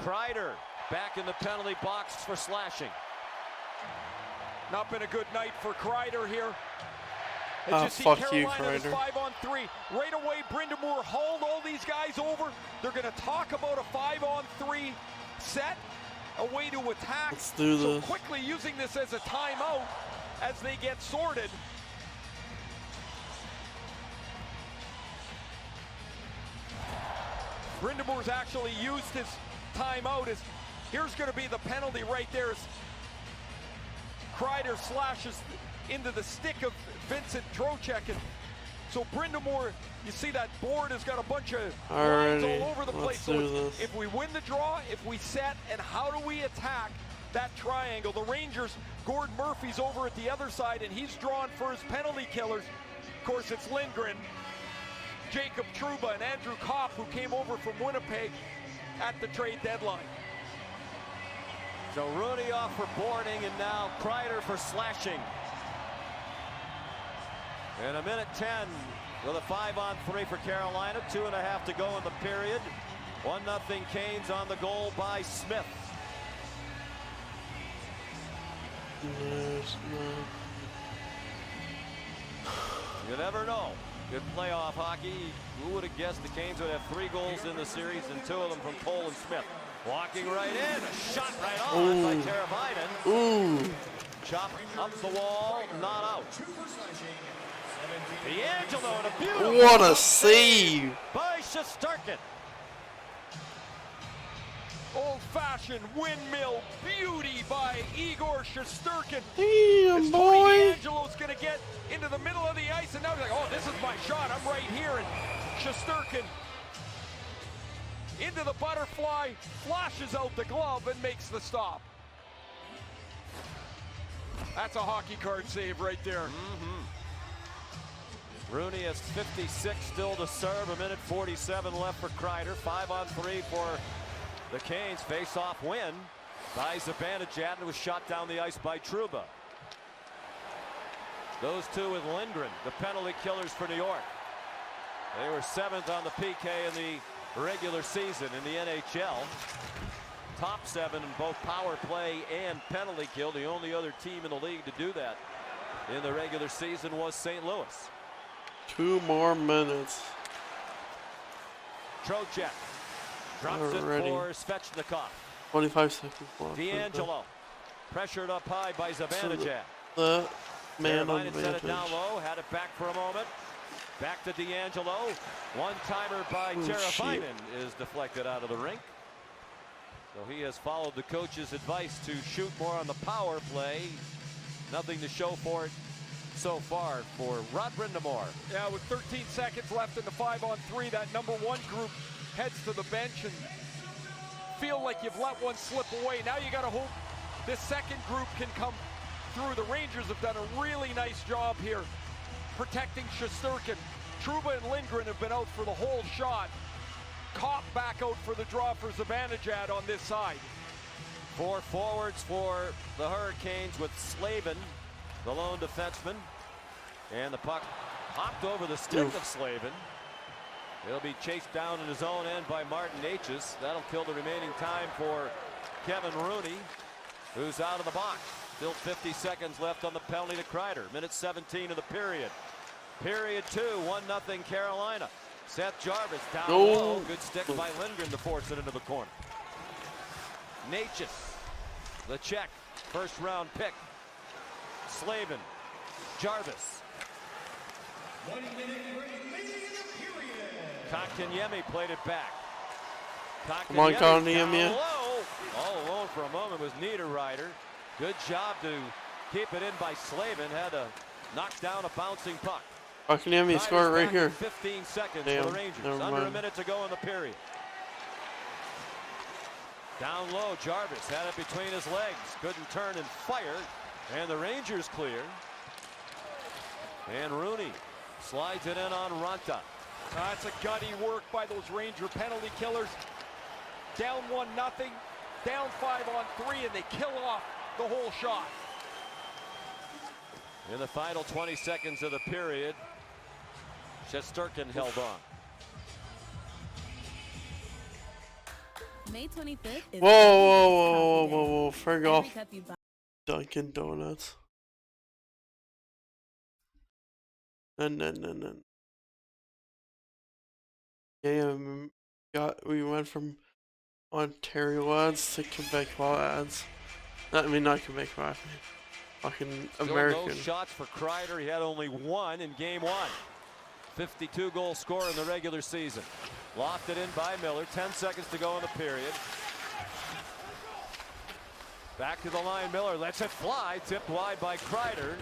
Kreider back in the penalty box for slashing. Not been a good night for Kreider here. As Ah, you see, fuck you, Carolina is Kreider. 5-on-3. Right away, Brind'Amour hauled all these guys over. They're going to talk about a 5-on-3 set, a way to attack. Let's do so this. quickly using this as a timeout as they get sorted. Brind'Amour's actually used his timeout. Here's going to be the penalty right there. As Kreider slashes into the stick of Vincent Trocheck. And so Brind'Amour, you see that board has got a bunch of lines Alrighty, all over the place. let's So do it's, this. if we win the draw, if we set, and how do we attack that triangle? The Rangers, Gord Murphy's over at the other side, and he's drawn for his penalty killers. Of course, it's Lindgren, Jacob Trouba, and Andrew Kopp, who came over from Winnipeg at the trade deadline. So Rooney off for boarding, and now Kreider for slashing. And 1:10 with a 5-on-3 for Carolina. 2.5 to go in the period. 1-0 Canes on the goal by Smith. Yes, You never know. Good playoff hockey. Who would have guessed the Canes would have 3 goals in the series and 2 of them from Cole and Smith. Walking right in, a shot right on by Teravainen. Ooh. Chop up the wall, not out. D'Angelo and a beautiful What a save! by Shesterkin. Old-fashioned windmill beauty by Igor Shesterkin. Damn, As boy. Tony D'Angelo's going to get into the middle of the ice, and now he's like, oh, this is my shot. I'm right here. And Shesterkin into the butterfly, flashes out the glove, and makes the stop. That's a hockey card save right there. Rooney has 56 still to serve. 1:47 left for Kreider. 5-on-3 for the Canes. Face-off win by Zibanejad, and was shot down the ice by Trouba. Those two with Lindgren, the penalty killers for New York. They were 7th on the PK in the regular season in the NHL. Top 7 in both power play and penalty kill. The only other team in the league to do that in the regular season was St. Louis. 2 more minutes. Trocheck drops Already. it for Svechnikov. 25 seconds left. D'Angelo pressured up high by Zibanejad. The man Teravainen set it advantage. down low, had it back for a moment. Back to D'Angelo. One-timer by Oh, Teravainen is deflected out of the rink. So he has followed the coach's advice to shoot more on the power play. Nothing to show for it so far for Rod Brind'Amour. Yeah, with 13 seconds left in the 5-on-3, that number 1 group heads to the bench and feel like you've let one slip away. Now you got to hope this second group can come through. The Rangers have done a really nice job here protecting Shesterkin. Trouba and Lindgren have been out for the whole shot. Kopp back out for the draw for Zibanejad on this side. Four forwards for the Hurricanes with Slavin, the lone defenseman. And the puck hopped over the stick of Slavin. He'll be chased down in his own end by Martin H's. That'll kill the remaining time for Kevin Rooney, who's out of the box. Still 50 seconds left on the penalty to Kreider. Minute 17 of the period. Period 2, 1-0 Carolina. Seth Jarvis down low. Good stick by Lindgren to force it into the corner. Natchez, the Czech, first round pick. Slavin, Jarvis. Kotkaniemi played it back. Come on, Kotkaniemi all alone for a moment was Niederreiter. Good job to keep it in by Slavin. Had to knock down a bouncing puck. Kotkaniemi scored right here. 15 seconds Damn, for the Rangers. Under a minute to go in the period. Down low, Jarvis had it between his legs. Couldn't turn and fire. And the Rangers clear. And Rooney slides it in on Ranta. That's a gutty work by those Ranger penalty killers. Down 1-0, down 5-on-3, and they kill off the whole shot. In the final 20 seconds of the period, Shesterkin held on. May 25th is whoa, frig off. Dunkin' Donuts. No. Yeah, we went from Ontario ads to Quebecois ads. Not Quebecois. Fucking American. No shots for Kreider. He had only one in game 1. 52 goal scorer in the regular season. Lofted in by Miller. 10 seconds to go in the period. Back to the line. Miller lets it fly. Tipped wide by Kreider.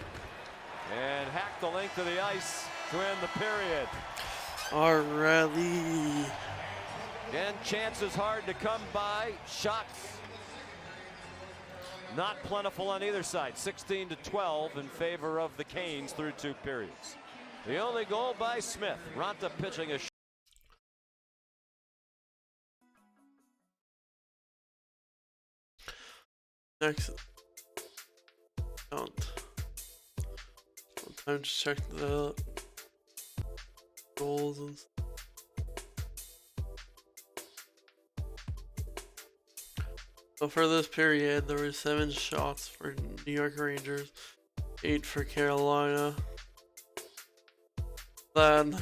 And hacked the length of the ice to end the period. Alrighty. Again, chances hard to come by. Shots not plentiful on either side. 16-12 in favor of the Canes through 2 periods. The only goal by Smith. Ranta pitching a next count. Time to check the goals and stuff. So for this period, there were 7 shots for New York Rangers, 8 for Carolina. Then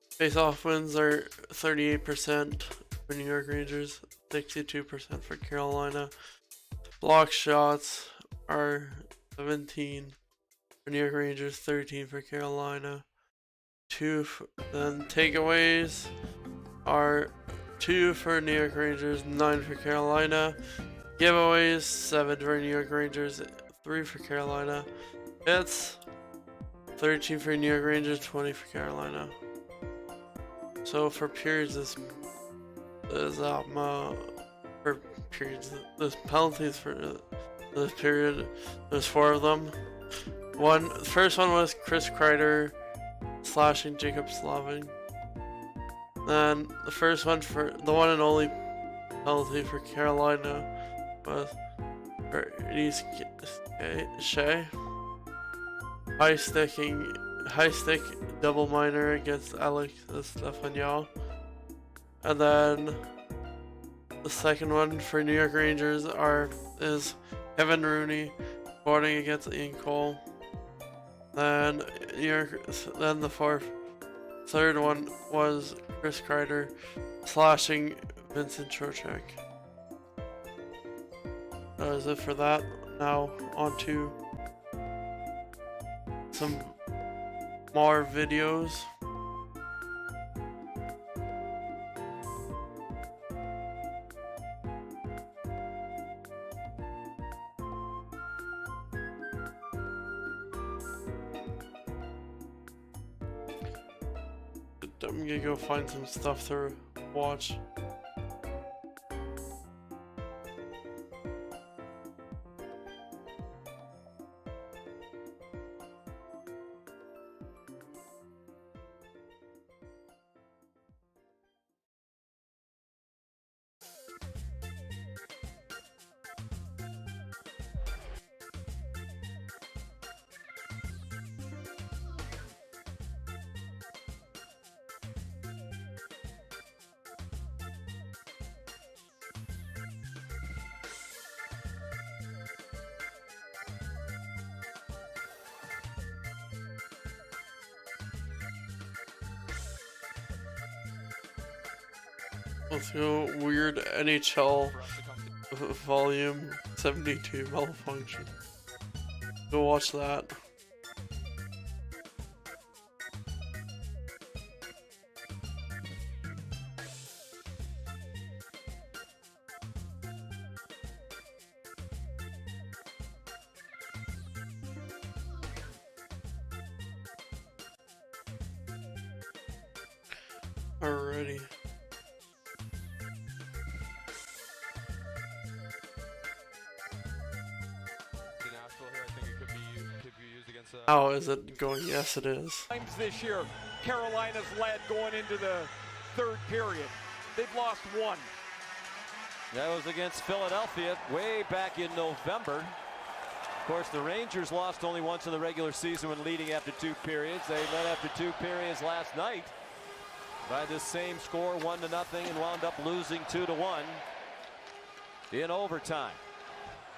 face-off wins are 38% for New York Rangers, 62% for Carolina. Block shots are 17 for New York Rangers, 13 for Carolina. Then takeaways are 2 for New York Rangers, 9 for Carolina. Giveaways, 7 for New York Rangers, 3 for Carolina. Hits, 13 for New York Rangers, 20 for Carolina. So for periods, this penalties for this period, there's 4 of them. The first one was Chris Kreider slashing Jacob Slavin. Then the first one for the one and only penalty for Carolina was for Shea. High stick double minor against Alex Stefaniel. And then the second one for New York Rangers is Kevin Rooney boarding against Ian Cole. Then the third one was Chris Kreider slashing Vincent Trocheck. That is it for that. Now on to some more videos. I'm gonna go find some stuff to watch. Let's go weird NHL volume 72 malfunction. Go watch that. Alrighty. How is it going? Yes, it is. Times this year, Carolina's led going into the third period. They've lost one. That was against Philadelphia way back in November. Of course, the Rangers lost only once in the regular season when leading after 2 periods. They led after 2 periods last night by this same score, 1-0, and wound up losing 2-1 in overtime.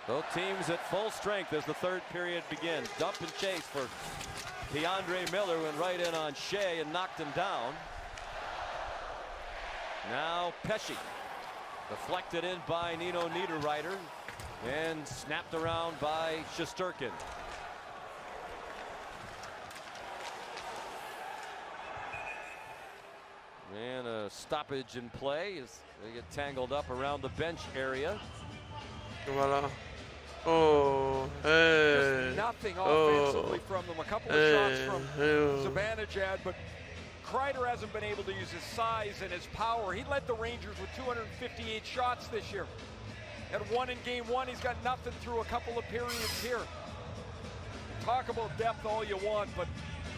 Both teams at full strength as the third period begins. Dump and chase for DeAndre Miller, went right in on Shea and knocked him down. Now Pesce, deflected in by Nino Niederreiter and snapped around by Shesterkin. And a stoppage in play as they get tangled up around the bench area. Voila. Oh, hey. Just nothing offensively from them. A couple of shots from Zibanejad, but Kreider hasn't been able to use his size and his power. He led the Rangers with 258 shots this year. Had 1 in game 1. He's got nothing through a couple of periods here. Talk about depth all you want, but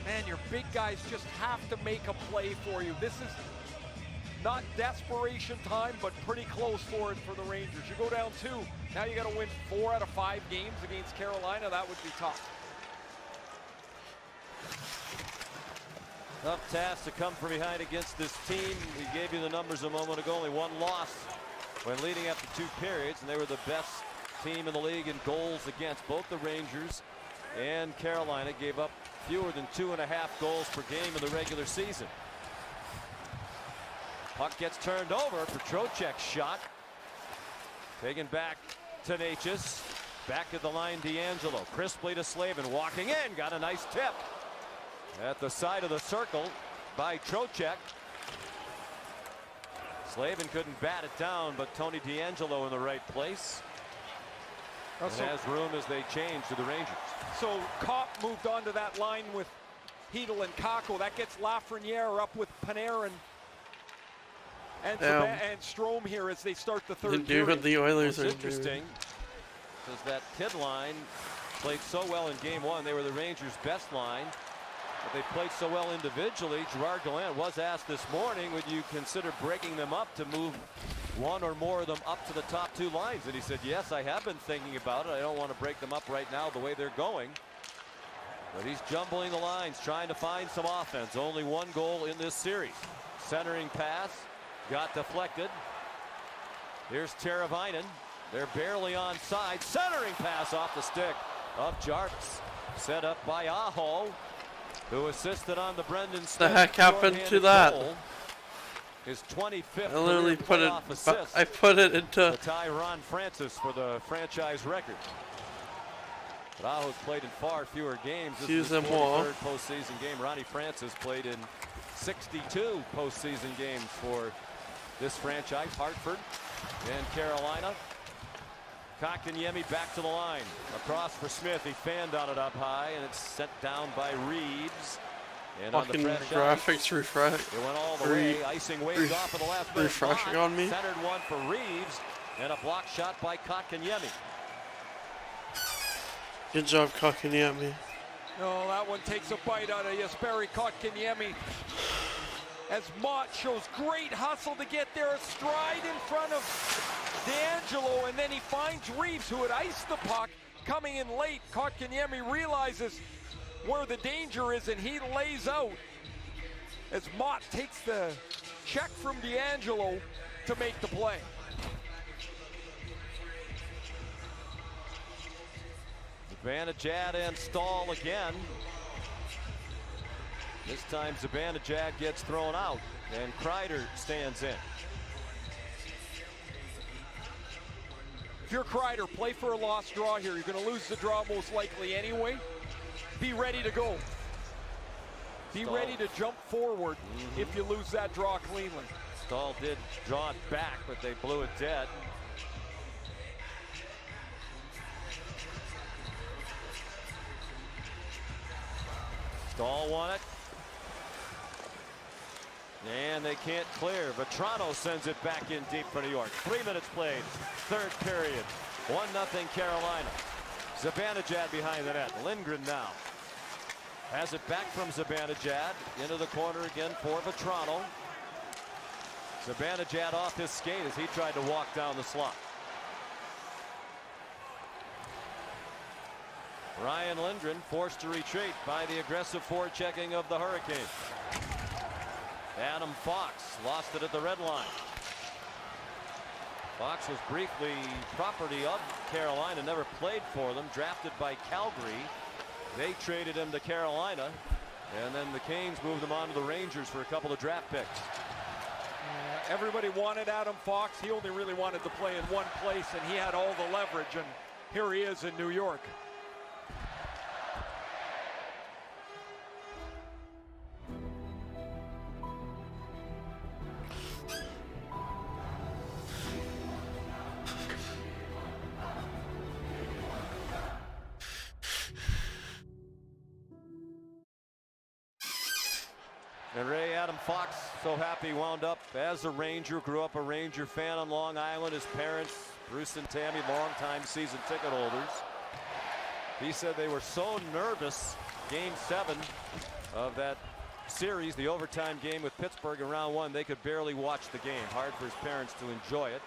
man, your big guys just have to make a play for you. This is not desperation time, but pretty close for it for the Rangers. You go down 2, now you got to win 4 out of 5 games against Carolina. That would be tough. Tough task to come from behind against this team. We gave you the numbers a moment ago. Only 1 loss when leading after 2 periods, and they were the best team in the league in goals against. Both the Rangers and Carolina gave up fewer than 2.5 goals per game in the regular season. Puck gets turned over for Trocheck's shot. Taken back to Necas. Back at the line, D'Angelo. Crisply to Slavin. Walking in. Got a nice tip. At the side of the circle by Trocheck. Slavin couldn't bat it down, but Tony D'Angelo in the right place. And has room as they change to the Rangers. So Kopp moved onto that line with Hedel and Kakko. That gets Lafreniere up with Panarin and Strome here as they start the third period. What the Oilers are interesting because that kid line played so well in game 1. They were the Rangers' best line. But they played so well individually. Gerard Gallant was asked this morning, would you consider breaking them up to move 1 or more of them up to the top 2 lines? And he said, yes, I have been thinking about it. I don't want to break them up right now the way they're going. But he's jumbling the lines, trying to find some offense. Only 1 goal in this series. Centering pass got deflected. Here's Teravainen. They're barely onside. Centering pass off the stick of Jarvis. Set up by Aho, who assisted on the Brendan Smith. The heck happened to that? His 25th I literally put it. assist. I put it into Tyron Francis for the franchise record. But Aho's played in far fewer games. This is his 43rd postseason game. Ronnie Francis played in 62 postseason games for this franchise. Hartford and Carolina. Kotkaniemi back to the line. Across for Smith. He fanned on it up high, and it's sent down by Reeves. And on the graphics refresh. It went all the way. Icing waves off of the last minute. Refreshing on me. Centered one for Reeves, and a block shot by Kotkaniemi. Good job, Kotkaniemi. No, that one takes a bite out of Jesperi Kotkaniemi. As Mott shows great hustle to get there, a stride in front of D'Angelo, and then he finds Reeves, who had iced the puck, coming in late. Kotkaniemi realizes where the danger is, and he lays out as Mott takes the check from D'Angelo to make the play. Zibanejad and Stahl again. This time Zibanejad gets thrown out, and Kreider stands in. If you're Kreider, play for a lost draw here. You're going to lose the draw most likely anyway. Be ready to go. Be ready to jump forward if you lose that draw cleanly. Stahl did draw it back, but they blew it dead. Stahl won it. And they can't clear. Vetrano sends it back in deep for New York. 3 minutes played. Third period. 1-0 Carolina. Zibanejad behind the net. Lindgren now has it back from Zibanejad into the corner again for Vetrano. Zibanejad off his skate as he tried to walk down the slot. Ryan Lindgren forced to retreat by the aggressive forechecking of the Hurricanes. Adam Fox lost it at the red line. Fox was briefly property of Carolina, never played for them, drafted by Calgary. They traded him to Carolina, and then the Canes moved him on to the Rangers for a couple of draft picks. Everybody wanted Adam Fox. He only really wanted to play in one place, and he had all the leverage, and here he is in New York. And Ray Adam Fox, so happy, wound up as a Ranger, grew up a Ranger fan on Long Island. His parents, Bruce and Tammy, longtime season ticket holders. He said they were so nervous, Game 7 of that series, the overtime game with Pittsburgh in round 1, they could barely watch the game. Hard for his parents to enjoy it.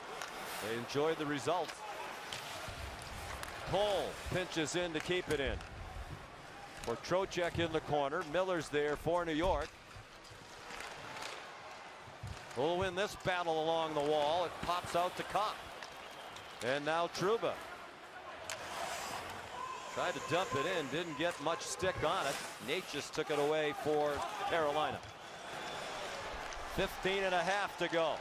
They enjoyed the result. Cole pinches in to keep it in. For Trocheck in the corner, Miller's there for New York. Who'll win this battle along the wall? It pops out to Kopp. And now Trouba. Tried to dump it in, didn't get much stick on it. Nate just took it away for Carolina. 15.5 to go.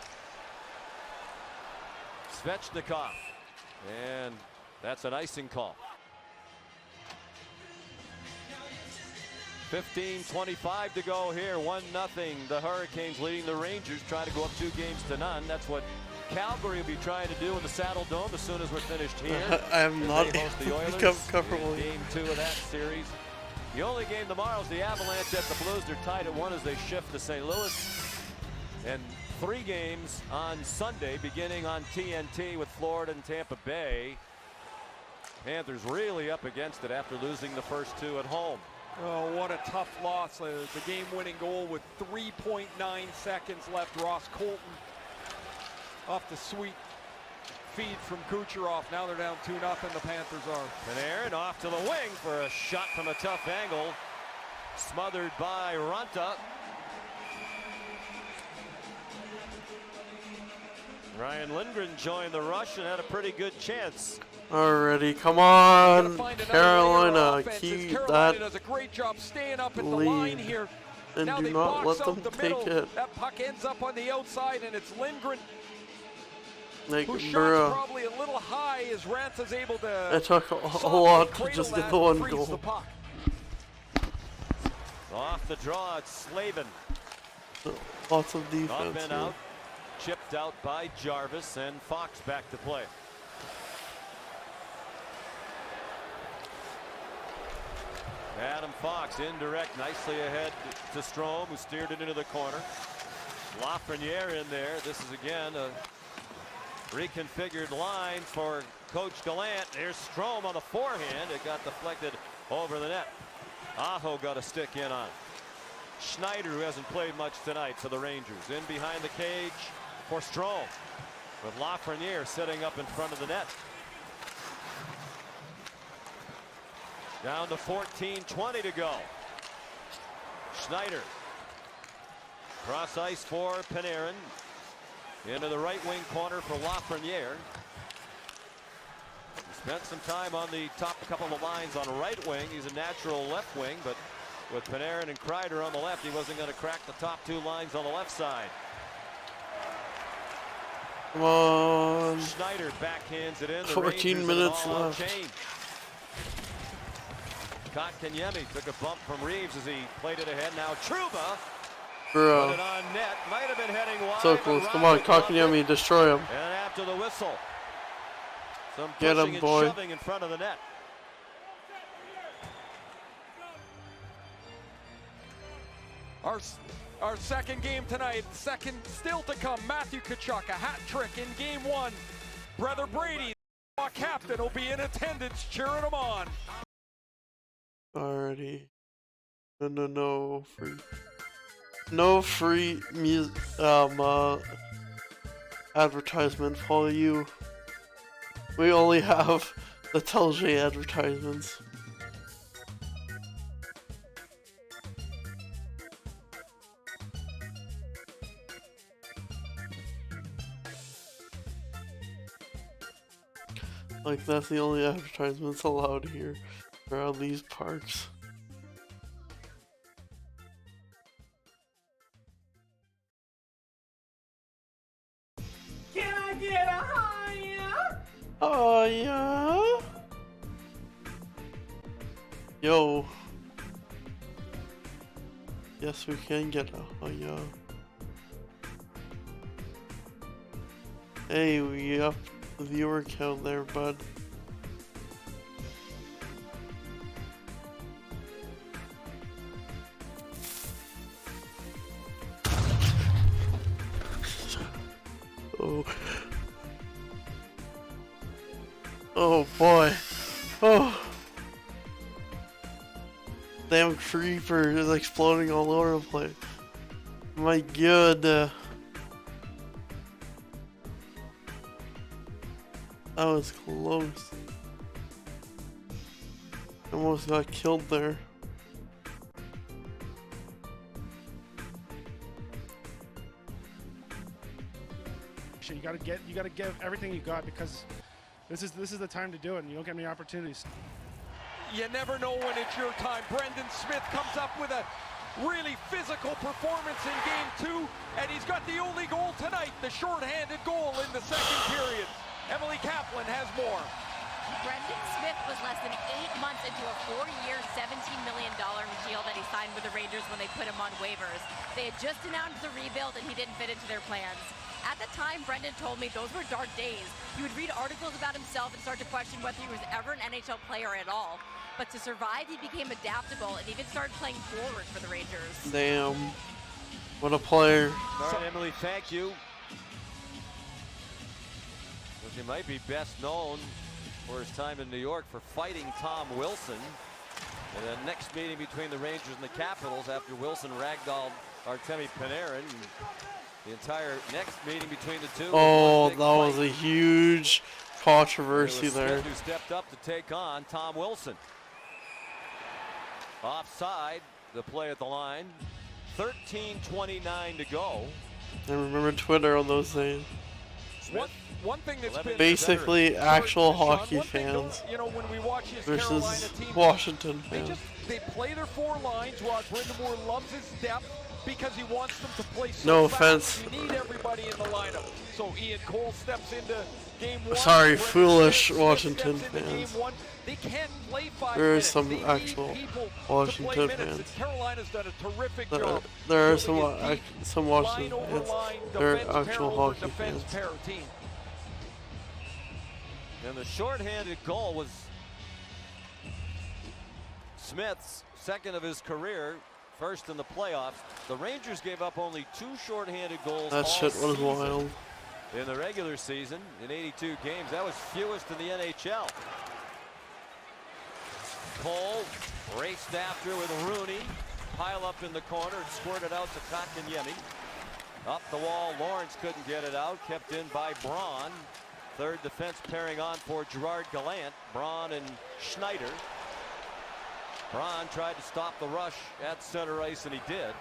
Svechnikov. And that's an icing call. 15:25 to go here. 1-0. The Hurricanes leading the Rangers, trying to go up 2-0. That's what Calgary will be trying to do in the Saddle Dome as soon as we're finished here. I am not able to become comfortable. Game 2 of that series. The only game tomorrow is the Avalanche at the Blues. They're tied at 1 as they shift to St. Louis. And 3 games on Sunday, beginning on TNT with Florida and Tampa Bay. Panthers really up against it after losing the first 2 at home. Oh, what a tough loss. The game-winning goal with 3.9 seconds left. Ross Colton off the sweet feed from Kucherov. Now they're down 2-0, the Panthers are. And Aaron off to the wing for a shot from a tough angle. Smothered by Ranta. Ryan Lindgren joined the rush and had a pretty good chance. Already, come on, Carolina, keep Carolina that does a great job staying up at the lead. line here. And now do they not box let out them the take middle. it. That puck ends up on the outside, and it's Lindgren. Like, Whose shot's bruh, probably a little high as Ranta's able to. it took a lot to just get the one goal. The puck. Off the draw, it's Slavin. Lots of Up defense. and out, chipped out by Jarvis, and Fox back to play. Adam Fox indirect, nicely ahead to Strome, who steered it into the corner. Lafreniere in there. This is again a reconfigured line for Coach Gallant. There's Strome on the forehand. It got deflected over the net. Aho got a stick in on. Schneider, who hasn't played much tonight for the Rangers, in behind the cage for Strome, with Lafreniere sitting up in front of the net. Down to 14:20 to go. Schneider. Cross ice for Panarin. Into the right wing corner for Lafreniere. He spent some time on the top couple of lines on right wing. He's a natural left wing, but with Panarin and Kreider on the left, he wasn't going to crack the top 2 lines on the left side. Come on. Schneider backhands it in. The 14 Rangers minutes in an all-out left. change. Kotkaniemi took a bump from Reeves as he played it ahead. Now Trouba Bro. put it on net. Might have been heading wide. So but close. Come on, Roderick loved it. Kotkaniemi, destroy him. And after the whistle, some Get pushing him, boy. and shoving in front of the net. Our second game tonight, second still to come. Matthew Tkachuk, a hat trick in game 1. Brother Brady, our captain, will be in attendance cheering him on. Alrighty. No free. No free advertisement for you. We only have the TellJe advertisements. Like, that's the only advertisements allowed here around these parks. Can I get a higher? Oh, yeah? Yo. Yes, we can get a yeah. Hey, we upped the viewer count there, bud. Oh. Oh boy. Oh. Damn creeper is exploding all over the place. My god. That was close. Almost got killed there. You gotta give everything you got, because this is the time to do it, and you don't get many opportunities. You never know when it's your time. Brendan Smith comes up with a really physical performance in game 2, and he's got the only goal tonight, the shorthanded goal in the second period. Emily Kaplan has more. Brendan Smith was less than 8 months into a 4-year, $17 million deal that he signed with the Rangers when they put him on waivers. They had just announced the rebuild, and he didn't fit into their plans. At the time, Brendan told me those were dark days. He would read articles about himself and start to question whether he was ever an NHL player at all. But to survive, he became adaptable and even started playing forward for the Rangers. Damn. What a player. All right, Emily, thank you. Well, he might be best known for his time in New York for fighting Tom Wilson in the next meeting between the Rangers and the Capitals after Wilson ragdolled Artemi Panarin. The entire next meeting between the two. Oh, that was a huge controversy there. Smith who stepped up to take on Tom Wilson. Offside, the play at the line. 13:29 to go. I remember Twitter on those days. One thing that's been basically actual hockey fans you know, when we watch his versus Carolina team, Washington fans. they play their 4 lines. Rod Brind'Amour loves his depth because he wants them to play so No fast. offense. You need everybody in the lineup. So Ian Cole steps into game 1. Sorry, Brendan foolish Smith Washington steps into fans. game 1. They can't play 5 There are minutes. some They need actual people Washington to play minutes. fans. And Carolina's done a terrific There job. are building a deep some Washington line over fans. line, They're defense pair actual over hockey defense fans. pair team. And the shorthanded goal was Smith's second of his career, first in the playoffs. The Rangers gave up only 2 shorthanded goals. That shit was wild. In the regular season, in 82 games, that was fewest in the NHL. Cole raced after with Rooney. Pile up in the corner and squirted out to Kotkaniemi. Up the wall, Lawrence couldn't get it out. Kept in by Braun. Third defense pairing on for Gerard Gallant. Braun and Schneider. Braun tried to stop the rush at center ice, and he did.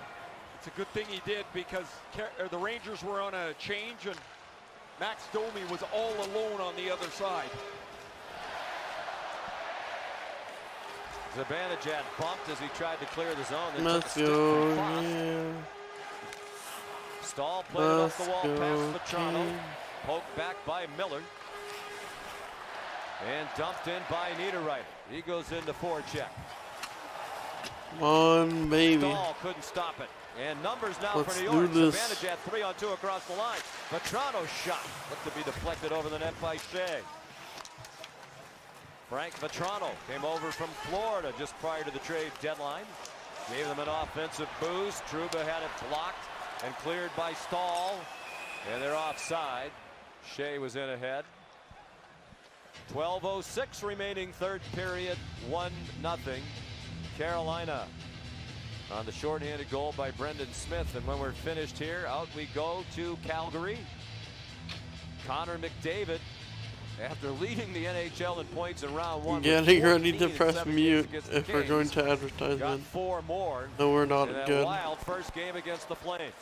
It's a good thing he did because the Rangers were on a change and Max Domi was all alone on the other side. Zibanejad bumped as he tried to clear the zone. Then Let's took a stick go, from Foss. yeah. Stahl played it off the wall past Vetrano. Poked back by Miller. And dumped in by Niederreiter. He goes into forecheck. Come on, baby. Stahl couldn't stop it. And numbers now Let's for New do York. this. Advantage at 3-on-2 across the line. Vetrano's shot looked to be deflected over the net by Shea. Frank Vetrano came over from Florida just prior to the trade deadline. Gave them an offensive boost. Trouba had it blocked and cleared by Stahl. And they're offside. Shea was in ahead. 12:06 remaining third period. 1-0. Carolina on the shorthanded goal by Brendan Smith. And when we're finished here, out we go to Calgary. Connor McDavid, after leading the NHL in points in round 1. Getting ready to press mute if we're going to advertisement. Got 4 more. No, we're not in that good. Wild first game against the Flames.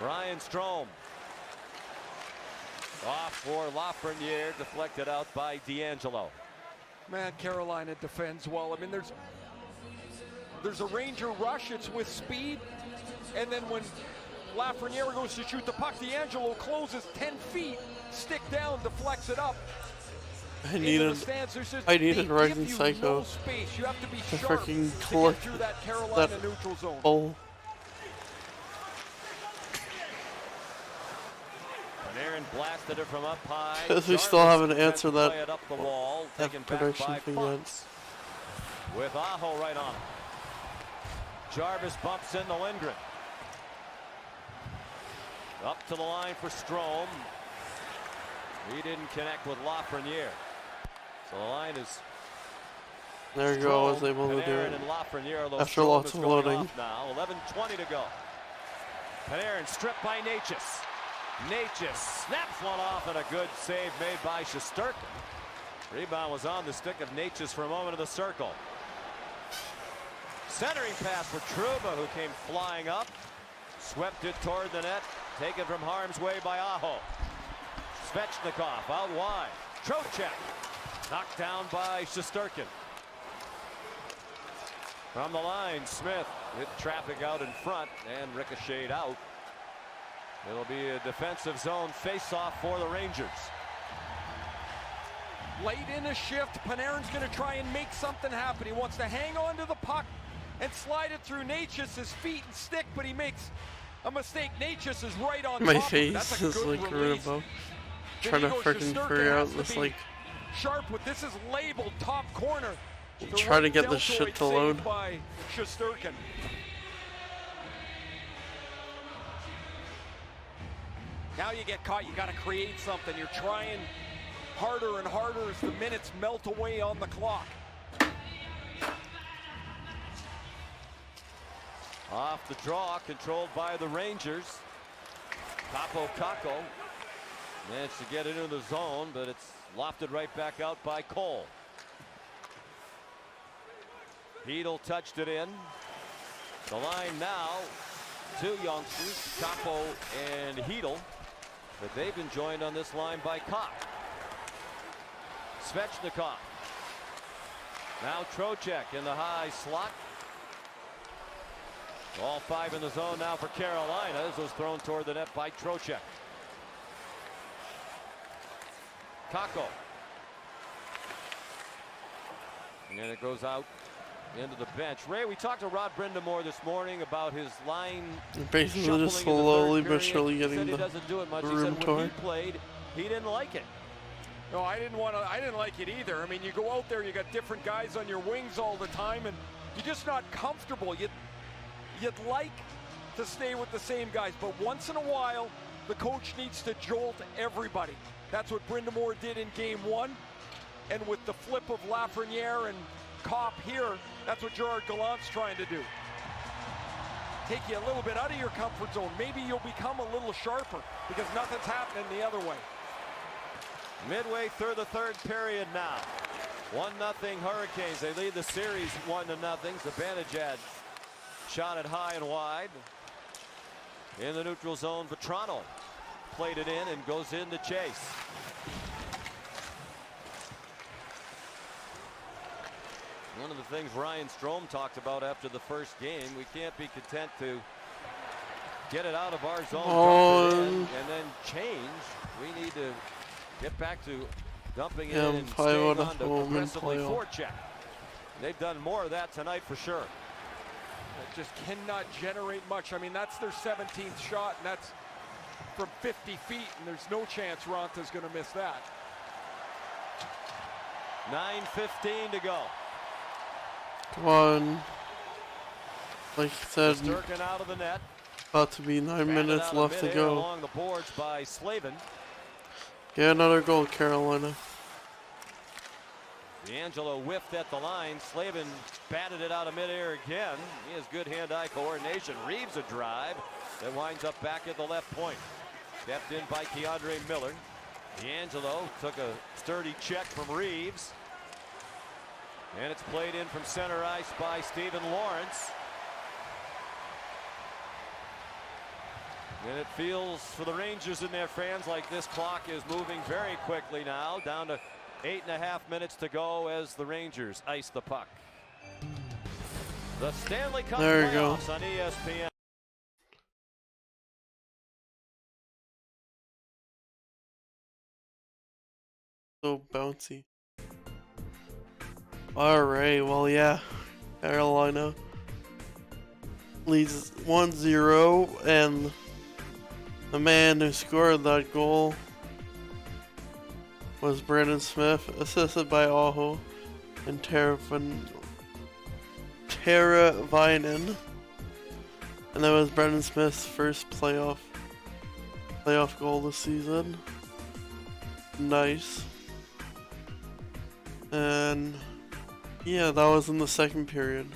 Ryan Strome. Off for Lafreniere, deflected out by D'Angelo. Man, Carolina defends well. I mean, there's a Ranger rush. It's with speed. And then when Lafreniere goes to shoot the puck, D'Angelo closes 10 feet, stick down, deflects it up. I needed Rising Psycho space. You have to be to sharp freaking to collect get through that Carolina that neutral zone. ball. Aaron blasted it from up high. Because we still haven't Jarvis answered tried to play it that, up the wall, taken back production by thing Fox. With Aho right on him. Jarvis bumps into Lindgren. Up to the line for Strome. He didn't connect with Lafreniere. So the line is. There you go, I was able to do Panarin it. and Lafreniere, although After Strome lots is of going loading. off now. 11:20 to go. Panarin stripped by Natchez. Natchez snaps one off, and a good save made by Shesterkin. Rebound was on the stick of Natchez for a moment in the circle. Centering pass for Trouba, who came flying up. Swept it toward the net. Taken from harm's way by Aho. Svechnikov out wide. Trocheck knocked down by Shesterkin. From the line, Smith hit traffic out in front and ricocheted out. It'll be a defensive zone face-off for the Rangers. Late in a shift, Panarin's going to try and make something happen. He wants to hang on to the puck and slide it through Natchez's feet and stick, but he makes a mistake. Natchez is right on My top of it. face That's a is good like release. right above. Then Trying to Igor freaking Shesterkin figure out has to this be like sharp with this is labeled top corner. The try to right get the deltoid shit to saved load. by Shesterkin. Now you get caught, you got to create something. You're trying harder and harder as the minutes melt away on the clock. Off the draw, controlled by the Rangers. Capo Caco managed to get into the zone, but it's lofted right back out by Cole. Heedle touched it in. The line now, two youngsters, Capo and Heedle, but they've been joined on this line by Kopp. Svechnikov. Now Trocheck in the high slot. All five in the zone now for Carolina. This was thrown toward the net by Trocheck. Kako. And it goes out into the bench. Ray, we talked to Rod Brindamore this morning about his line. Basically just slowly but surely getting he the doesn't do it much. He room said when tour. he played, he didn't like it. No, I didn't like it either. I mean, you go out there, you got different guys on your wings all the time, and you're just not comfortable. You'd like to stay with the same guys, but once in a while, the coach needs to jolt everybody. That's what Brindamore did in game one, and with the flip of Lafreniere and Kopp here, that's what Gerard Gallant's trying to do. Take you a little bit out of your comfort zone. Maybe you'll become a little sharper because nothing's happening the other way. Midway through the third period now. 1-0 Hurricanes. They lead the series 1-0. Zibanejad shot it high and wide. In the neutral zone, Vetrano played it in and goes in to chase. One of the things Ryan Strome talked about after the first game, we can't be content to get it out of our zone, Oh. dump it in, and then change. We need to get back to dumping it Yeah, in and probably staying wanna on to home and aggressively play on. forecheck. They've done more of that tonight for sure. It just cannot generate much. I mean, that's their 17th shot, and that's from 50 feet, and there's no chance Ronta's going to miss that. 9:15 to go. Come on. Like I said, Sturkin out of the net. about to be 9 Batted minutes out of left to midair go. along the boards by Slavin. Get another goal, Carolina. D'Angelo whiffed at the line. Slavin batted it out of midair again. He has good hand-eye coordination. Reeves a drive that winds up back at the left point. Stepped in by Keandre Miller. D'Angelo took a sturdy check from Reeves. And it's played in from center ice by Stephen Lawrence. And it feels for the Rangers and their fans like this clock is moving very quickly now, down to 8.5 minutes to go as the Rangers ice the puck. The Stanley Cup There you go. playoffs on ESPN. So bouncy. Alright, well, yeah. Carolina leads 1-0, and the man who scored that goal was Brandon Smith, assisted by Aho and Tara Vinen. And that was Brandon Smith's first playoff goal this season. Nice. And yeah, that was in the second period.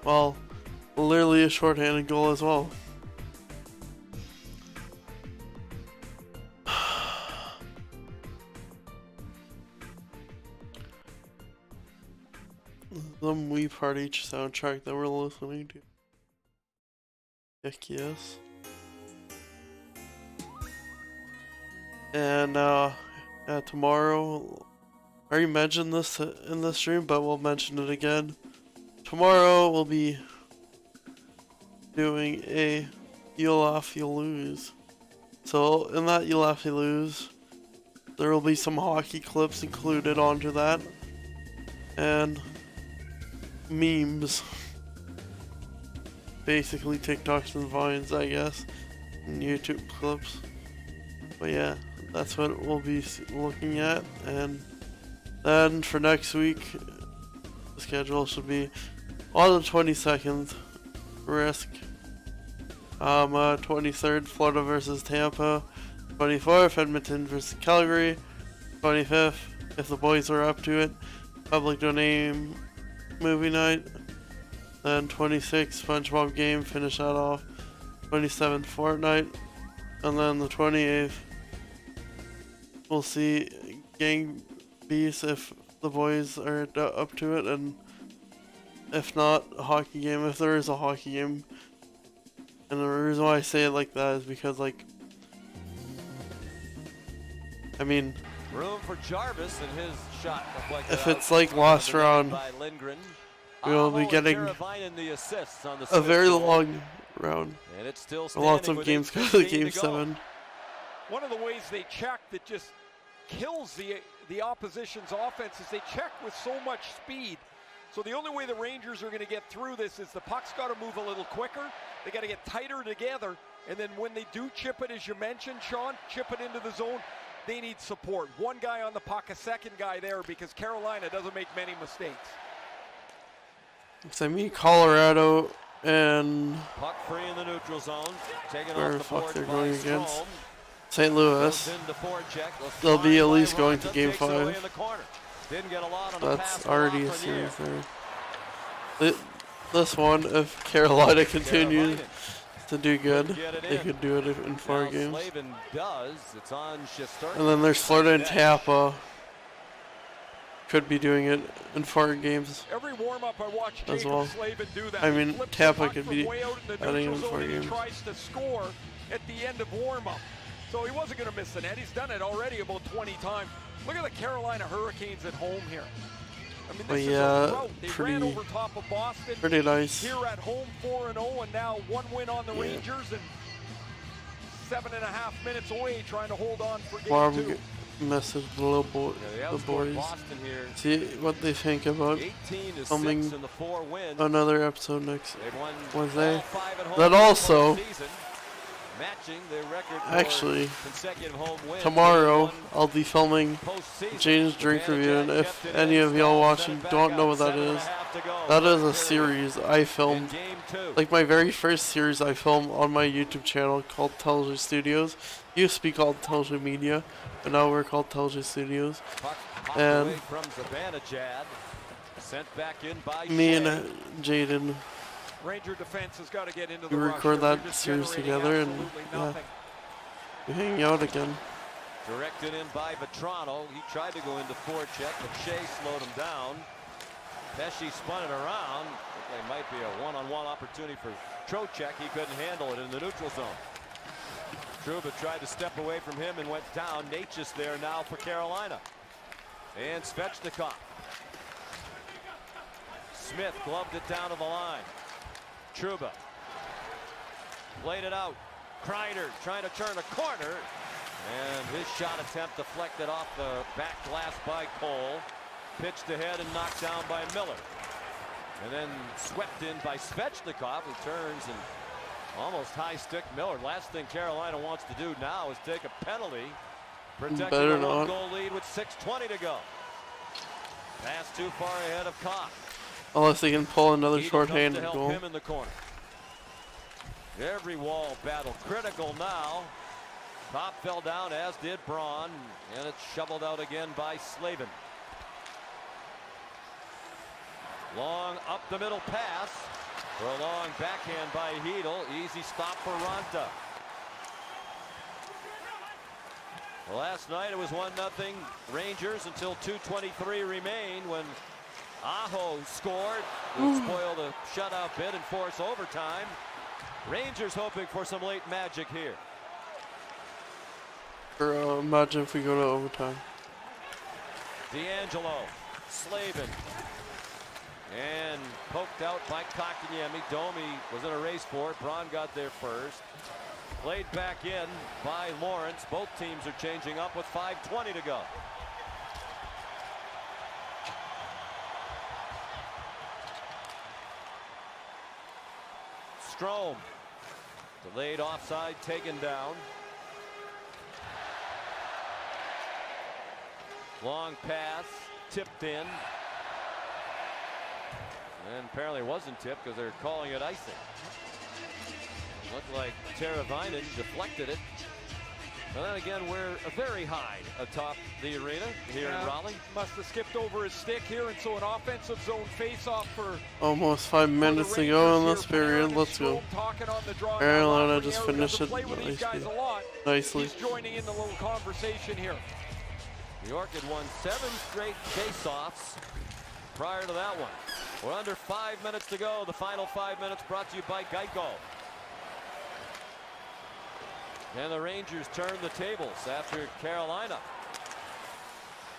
Well, literally a shorthanded goal as well. Some Wii Party soundtrack that we're listening to. Heck yes. And tomorrow, I already mentioned this in the stream, but we'll mention it again. Tomorrow we'll be doing a You Laugh, You Lose. So in that You Laugh, You Lose, there will be some hockey clips included onto that. And memes. Basically TikToks and Vines, I guess. And YouTube clips. But yeah, that's what we'll be looking at. And then for next week, the schedule should be on the 22nd, Risk. 23rd, Florida versus Tampa. 24th, Edmonton versus Calgary. 25th, if the boys are up to it, Public Domain movie night. Then 26th, SpongeBob game, finish that off. 27th, Fortnite. And then the 28th, we'll see Gang Beasts if the boys are up to it, and if not, a hockey game, if there is a hockey game. And the reason why I say it like that is because, like, I mean, Room for Jarvis and his shot. if it's like last round, we will be getting a very long round. And it's still lots of games go to Game 7. One of the ways they check that just kills the opposition's offense is they check with so much speed. So the only way the Rangers are going to get through this is the puck's got to move a little quicker. They got to get tighter together. And then when they do chip it, as you mentioned, Sean, chip it into the zone, they need support. One guy on the puck, a second guy there, because Carolina doesn't make many mistakes. I mean, Colorado and puck free in the neutral zone. Taken where off the the fuck board they're by going against Strome. St. Louis. They'll be at least going to Game 5. That's already a series there. This one, if Carolina continues to do good, they could do it in 4 games. And then there's Florida and Tampa. Could be doing it in 4 games Every warm-up I watch as Jacob well. Slavin do that. I He mean, flips the Tampa puck could from be way out in the adding in neutral 4 zone and games. he tries to score at the end of warm-up. So he wasn't going to miss the net. He's done it already about 20 times. Look at the Carolina Hurricanes at home here. I mean, But this is yeah, a drought. They ran over top of Boston. pretty nice. Here at home, 4-0, and now 1 win on the Yeah. Rangers. And 7.5 minutes away, trying to hold on for game Mom 2. message the little boy, the boys, see what they think about filming another episode next Wednesday. That also, actually, tomorrow I'll be filming Jane's Drink Review, and if any of y'all watching don't know what that is a series I filmed, like my very first series I filmed on my YouTube channel called TellJe Studios. It used to be called TellJe Media, but now we're called TellJe Studios. And me and Jaden, Ranger defense has got to get into we the record rush. that series together, and yeah, we hang out again. Directed in by Vetrano. He tried to go into forecheck, but Shea slowed him down. Pesci spun it around. There might be a one-on-one opportunity for Trocheck. He couldn't handle it in the neutral zone. Trouba tried to step away from him and went down. Natchez there now for Carolina. And Svechnikov. Smith gloved it down to the line. Trouba played it out. Kreider trying to turn a corner. And his shot attempt deflected off the back glass by Cole. Pitched ahead and knocked down by Miller. And then swept in by Svechnikov, who turns and almost high stick Miller. Last thing Carolina wants to do now is take a penalty. Protecting a one-goal lead with 6:20 to go. Pass too far ahead of Koch. Unless they can pull another short-handed goal. Him in the corner. Every wall battle critical now. Top fell down, as did Braun, and it's shoveled out again by Slavin. Long up the middle pass for a long backhand by Hedel. Easy stop for Ranta. Well, last night it was 1-0 Rangers until 2:23 remain when Aho scored. Would spoil the shutout bid and force overtime. Rangers hoping for some late magic here. Or imagine if we go to overtime. D'Angelo, Slavin, and poked out by Kotkaniemi. Domi was in a race for it. Braun got there first. Played back in by Lawrence. Both teams are changing up with 5:20 to go. Strome, delayed offside, taken down. Long pass, tipped in. And apparently wasn't tipped because they're calling it icing. Looked like Teravainen deflected it. And then again, we're very high atop the arena here in Raleigh. Must have skipped over his stick here, and so an offensive zone face-off for almost 5 minutes to go in this period. Let's go. Carolina just finished it nicely. He's joining in the little conversation here. New York had won 7 straight face-offs prior to that one. We're under 5 minutes to go. The final 5 minutes brought to you by Geico. And the Rangers turn the tables after Carolina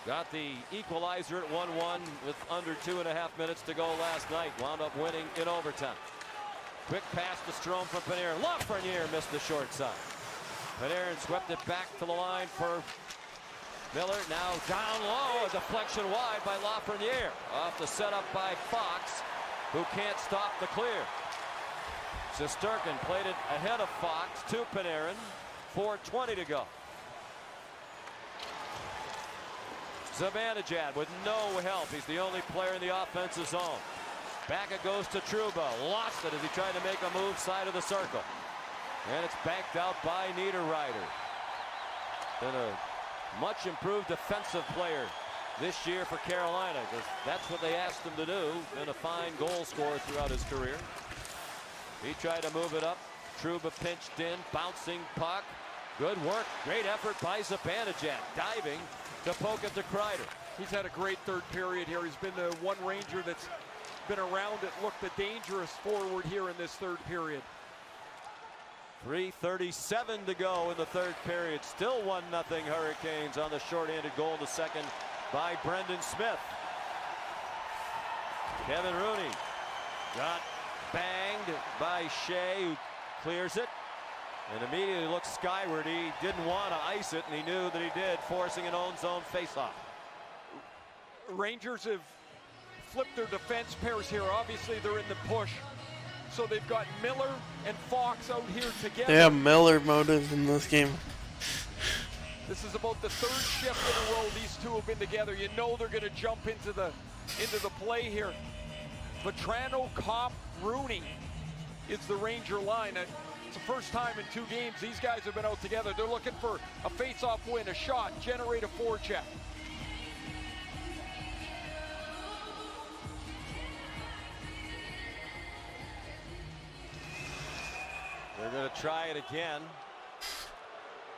got the equalizer at 1-1 with under 2.5 minutes to go last night. Wound up winning in overtime. Quick pass to Strome from Panarin. Lafreniere missed the short side. Panarin swept it back to the line for Miller. Now down low, a deflection wide by Lafreniere. Off the setup by Fox, who can't stop the clear. Shesterkin played it ahead of Fox to Panarin. 4:20 to go. Zibanejad with no help. He's the only player in the offensive zone. Back it goes to Trouba. Lost it as he tried to make a move side of the circle. And it's banked out by Niederreiter. Been a much improved defensive player this year for Carolina, because that's what they asked him to do. Been a fine goal scorer throughout his career. He tried to move it up. Trouba pinched in, bouncing puck. Good work, great effort by Zibanejad, diving to poke it to Kreider. He's had a great third period here. He's been the one Ranger that's been around it, looked the dangerous forward here in this third period. 3:37 to go in the third period. Still 1-0 Hurricanes on the shorthanded goal to second by Brendan Smith. Kevin Rooney got banged by Shea, who clears it. And immediately looks skyward. He didn't want to ice it, and he knew that he did, forcing an own zone faceoff. Rangers have flipped their defense pairs here. Obviously, they're in the push. So they've got Miller and Fox out here together. They have Miller motives in this game. This is about the third shift in a row these two have been together. You know they're going to jump into the play here. Vetrano, Kopp, Rooney is the Ranger line. It's the first time in 2 games these guys have been out together. They're looking for a face-off win, a shot, generate a forecheck. They're going to try it again.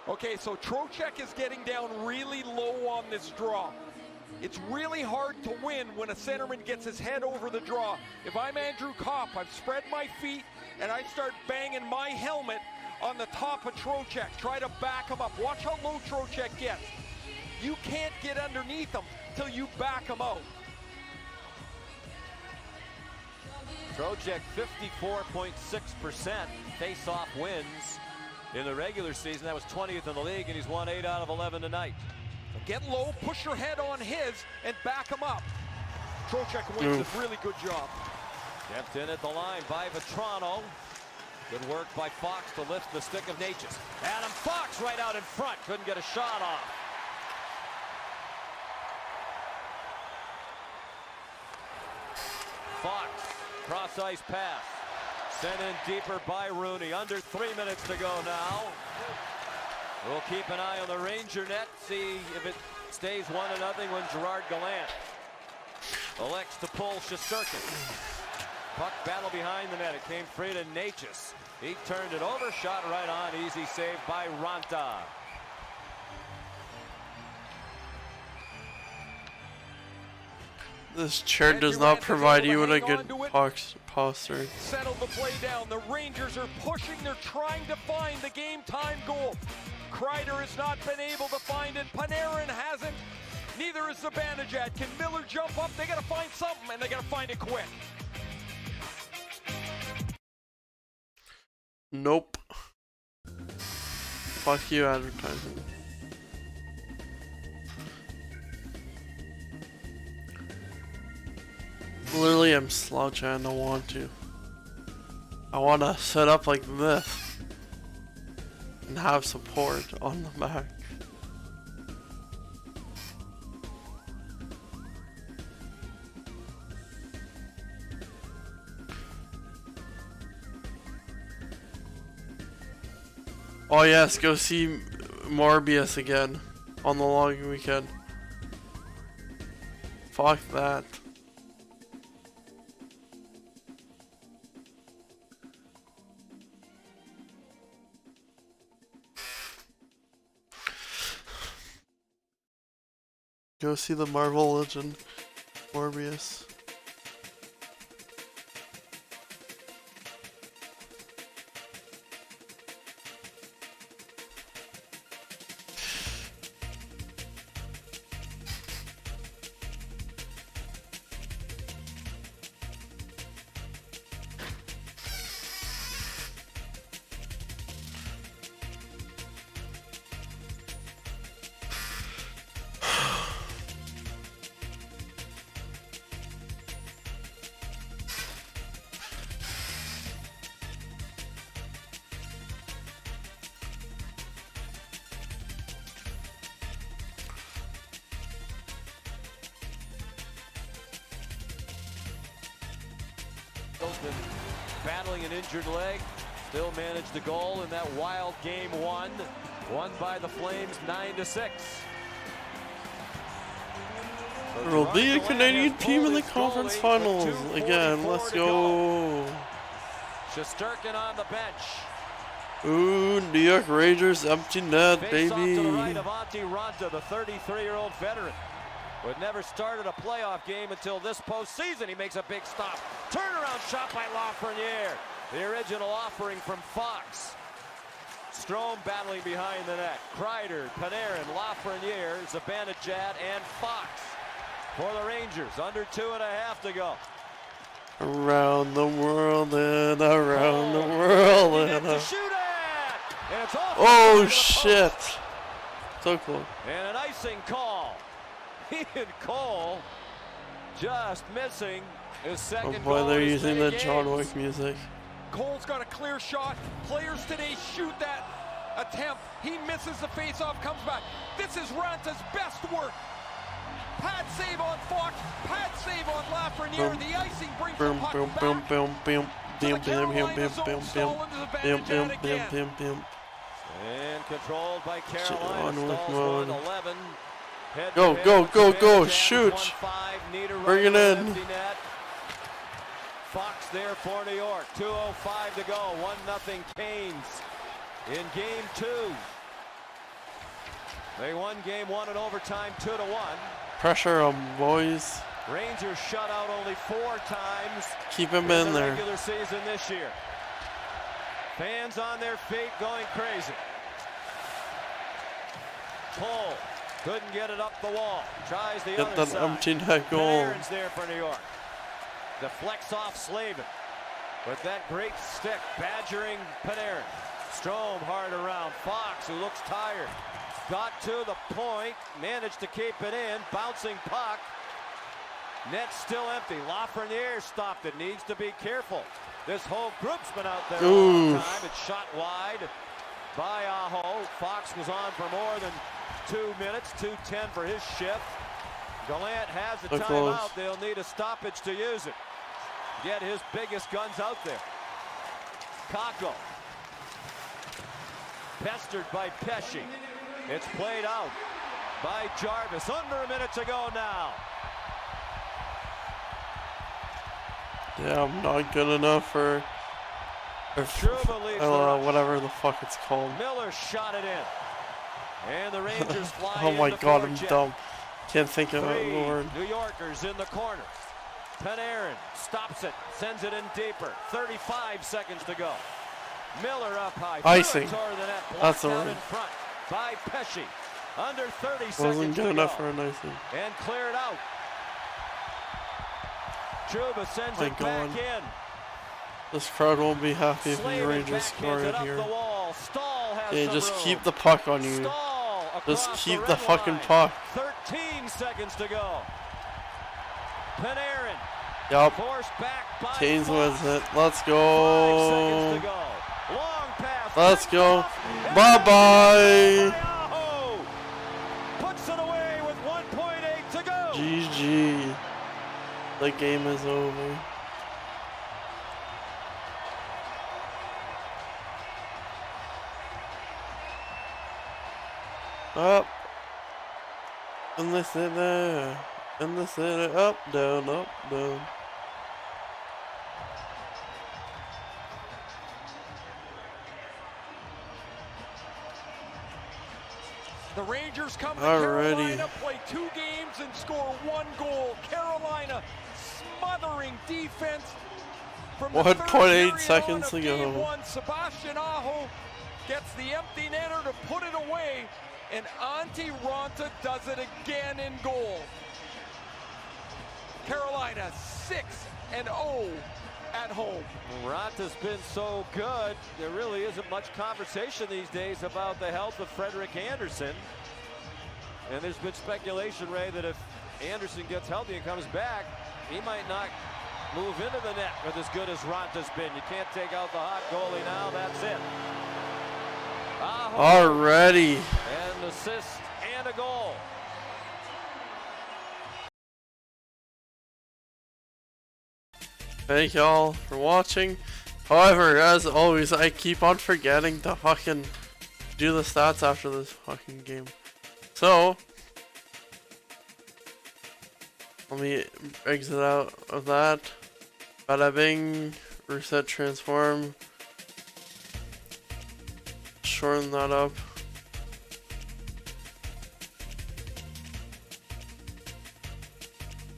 Okay, so Trocheck is getting down really low on this draw. It's really hard to win when a centerman gets his head over the draw. If I'm Andrew Kopp, I've spread my feet and I start banging my helmet on the top of Trocheck. Try to back him up. Watch how low Trocheck gets. You can't get underneath him till you back him out. Trocheck 54.6% face-off wins in the regular season. That was 20th in the league, and he's won 8 out of 11 tonight. So get low, push your head on his, and back him up. Trocheck wins a really good job. Kept in at the line by Vetrano. Good work by Fox to lift the stick of Natchez. Adam Fox right out in front. Couldn't get a shot off. Fox, cross-ice pass. Sent in deeper by Rooney. Under 3 minutes to go now. We'll keep an eye on the Ranger net. See if it stays 1-0 when Gerard Gallant elects to pull Shesterkin. Puck battle behind the net. It came free to Natchez. He turned it over. Shot right on. Easy save by Ranta. This chair does not provide you with a good posture. Settle the play down. The Rangers are pushing. They're trying to find the game-time goal. Kreider has not been able to find it. Panarin hasn't. Neither is Zibanejad. Can Miller jump up? They got to find something, and they got to find it quick. Nope. Fuck you, advertising. Literally, I'm slouching. I don't want to. I want to set up like this and have support on the back. Oh yes, go see Morbius again on the long weekend. Fuck that. Go see the Marvel Legend Morbius. Been battling an injured leg, still managed the goal in that wild game one, won by the Flames 9-6. There will be a Canadian team in the conference finals again. Let's go. Shesterkin on the bench. Ooh, New York Rangers empty net, Face off to the baby. right of Antti Ranta, the 33-year-old veteran. Who had never started a playoff game until this postseason. He makes a big stop. Turnaround shot by Lafreniere. The original offering from Fox. Strome battling behind the net. Kreider, Panarin, Lafreniere, Zibanejad, and Fox for the Rangers. Under 2.5 to go. Around the world and around the world and to shoot it! And it's off. Oh shit! So close. And an icing call. Ian Cole just missing his second Oh boy, goal they're in his using many the John games. Wick music. Cole's got a clear shot. Players today shoot that attempt. He misses the face-off, comes back. This is Ranta's best work. Pad save on Fox. Pad save on Lafreniere. The icing brings the puck back. And controlled by Carolina. John Wick Stalls mode. 11. Go, go, go, go! Shoot! Bring it in. Fox there for New York. 2:05 to go. 1-0 Canes in game 2. They won game 1 in overtime 2-1. Pressure 'em, boys. Rangers shut out only 4 times. Keep him in the there. Regular season this year. Fans on their feet going crazy. Cole couldn't get it up the wall. Tries the Get other that side. empty net goal. Panarin's there for New York. Deflects off Slavin with that great stick, badgering Panarin. Strome hard around. Fox, who looks tired, got to the point, managed to keep it in. Bouncing puck. Net still empty. Lafreniere stopped it. Needs to be careful. This whole group's been out there a long time. It's shot wide by Aho. Fox was on for more than 2 minutes. 2:10 for his shift. Gallant has a timeout. They'll need a stoppage to use it. Get his biggest guns out there. Kakko. Pestered by Pesci. It's played out by Jarvis. Under a minute to go now. Yeah, I'm not good enough for whatever the fuck it's called. Miller shot it in. And the Rangers fly Oh my in the god, I'm forecheck. dumb. Can't think of a word. New Yorkers in the corner. Panarin stops it, sends it in deeper. 35 seconds to go. Miller up high. Icing. That's the out word. in front by Pesci. Under 30 seconds Wasn't to good go. enough for an icing. And cleared out. Trouba sends My it god. back in. This crowd won't be happy if the Slavin Rangers score backhands it up here. the wall. Stahl has Yeah, some just room. keep the puck on you. Stahl Just across keep the the red fucking line. puck. 13 seconds to go. Panarin. Yup. Forced back by Canes Fox. wins it. Let's 5 go. seconds to go. Long pass. Let's go. Bye-bye. Aho puts it away with 1.8 to go. GG. The game is over. Up. In the city. In the city. Up, down, up, down. The Rangers come to Alrighty. Carolina, play 2 games and score 1 goal. Carolina smothering defense from the 1.8 third period seconds on to of go. game 1. Sebastian Aho gets the empty netter to put it away, and Antti Ranta does it again in goal. Carolina 6-0 at home. Ranta's been so good, there really isn't much conversation these days about the health of Frederik Andersen. And there's been speculation, Ray, that if Andersen gets healthy and comes back, he might not move into the net with as good as Ranta's been. You can't take out the hot goalie now, that's it. Alrighty. An assist and a goal. Thank y'all for watching. However, as always, I keep on forgetting to fucking do the stats after this fucking game. So, let me exit out of that. Bada bing, reset, transform. Shorten that up.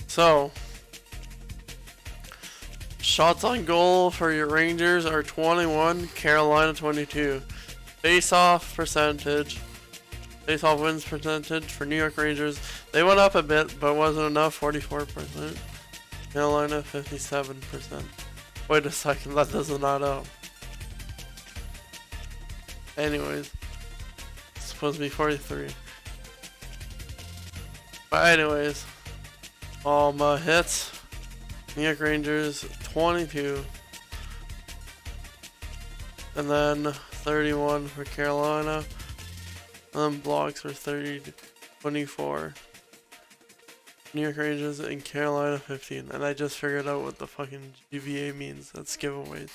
So, shots on goal for your Rangers are 21, Carolina 22. Face-off percentage. Face-off wins percentage for New York Rangers. They went up a bit, but wasn't enough, 44%. Carolina 57%. Wait a second, that doesn't add up. Anyways, it's supposed to be 43. But anyways, all my hits. New York Rangers 22. And then 31 for Carolina. And then blocks were 24. New York Rangers and Carolina 15. And I just figured out what the fucking GVA means. That's giveaways.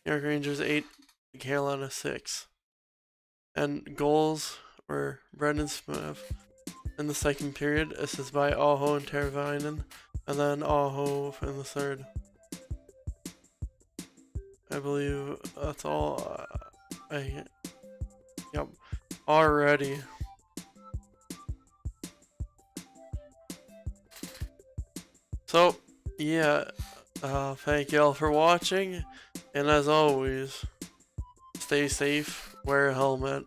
New York Rangers 8, Carolina 6. And goals were Brendan Smith in the second period, assisted by Aho and Teravainen, and then Aho in the third. I believe that's all. Yep, already. So, yeah, thank y'all for watching, and as always, stay safe, wear a helmet.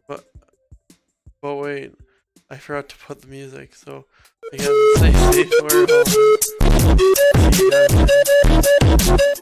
But wait, I forgot to put the music, so again, stay safe, wear a helmet. See you guys.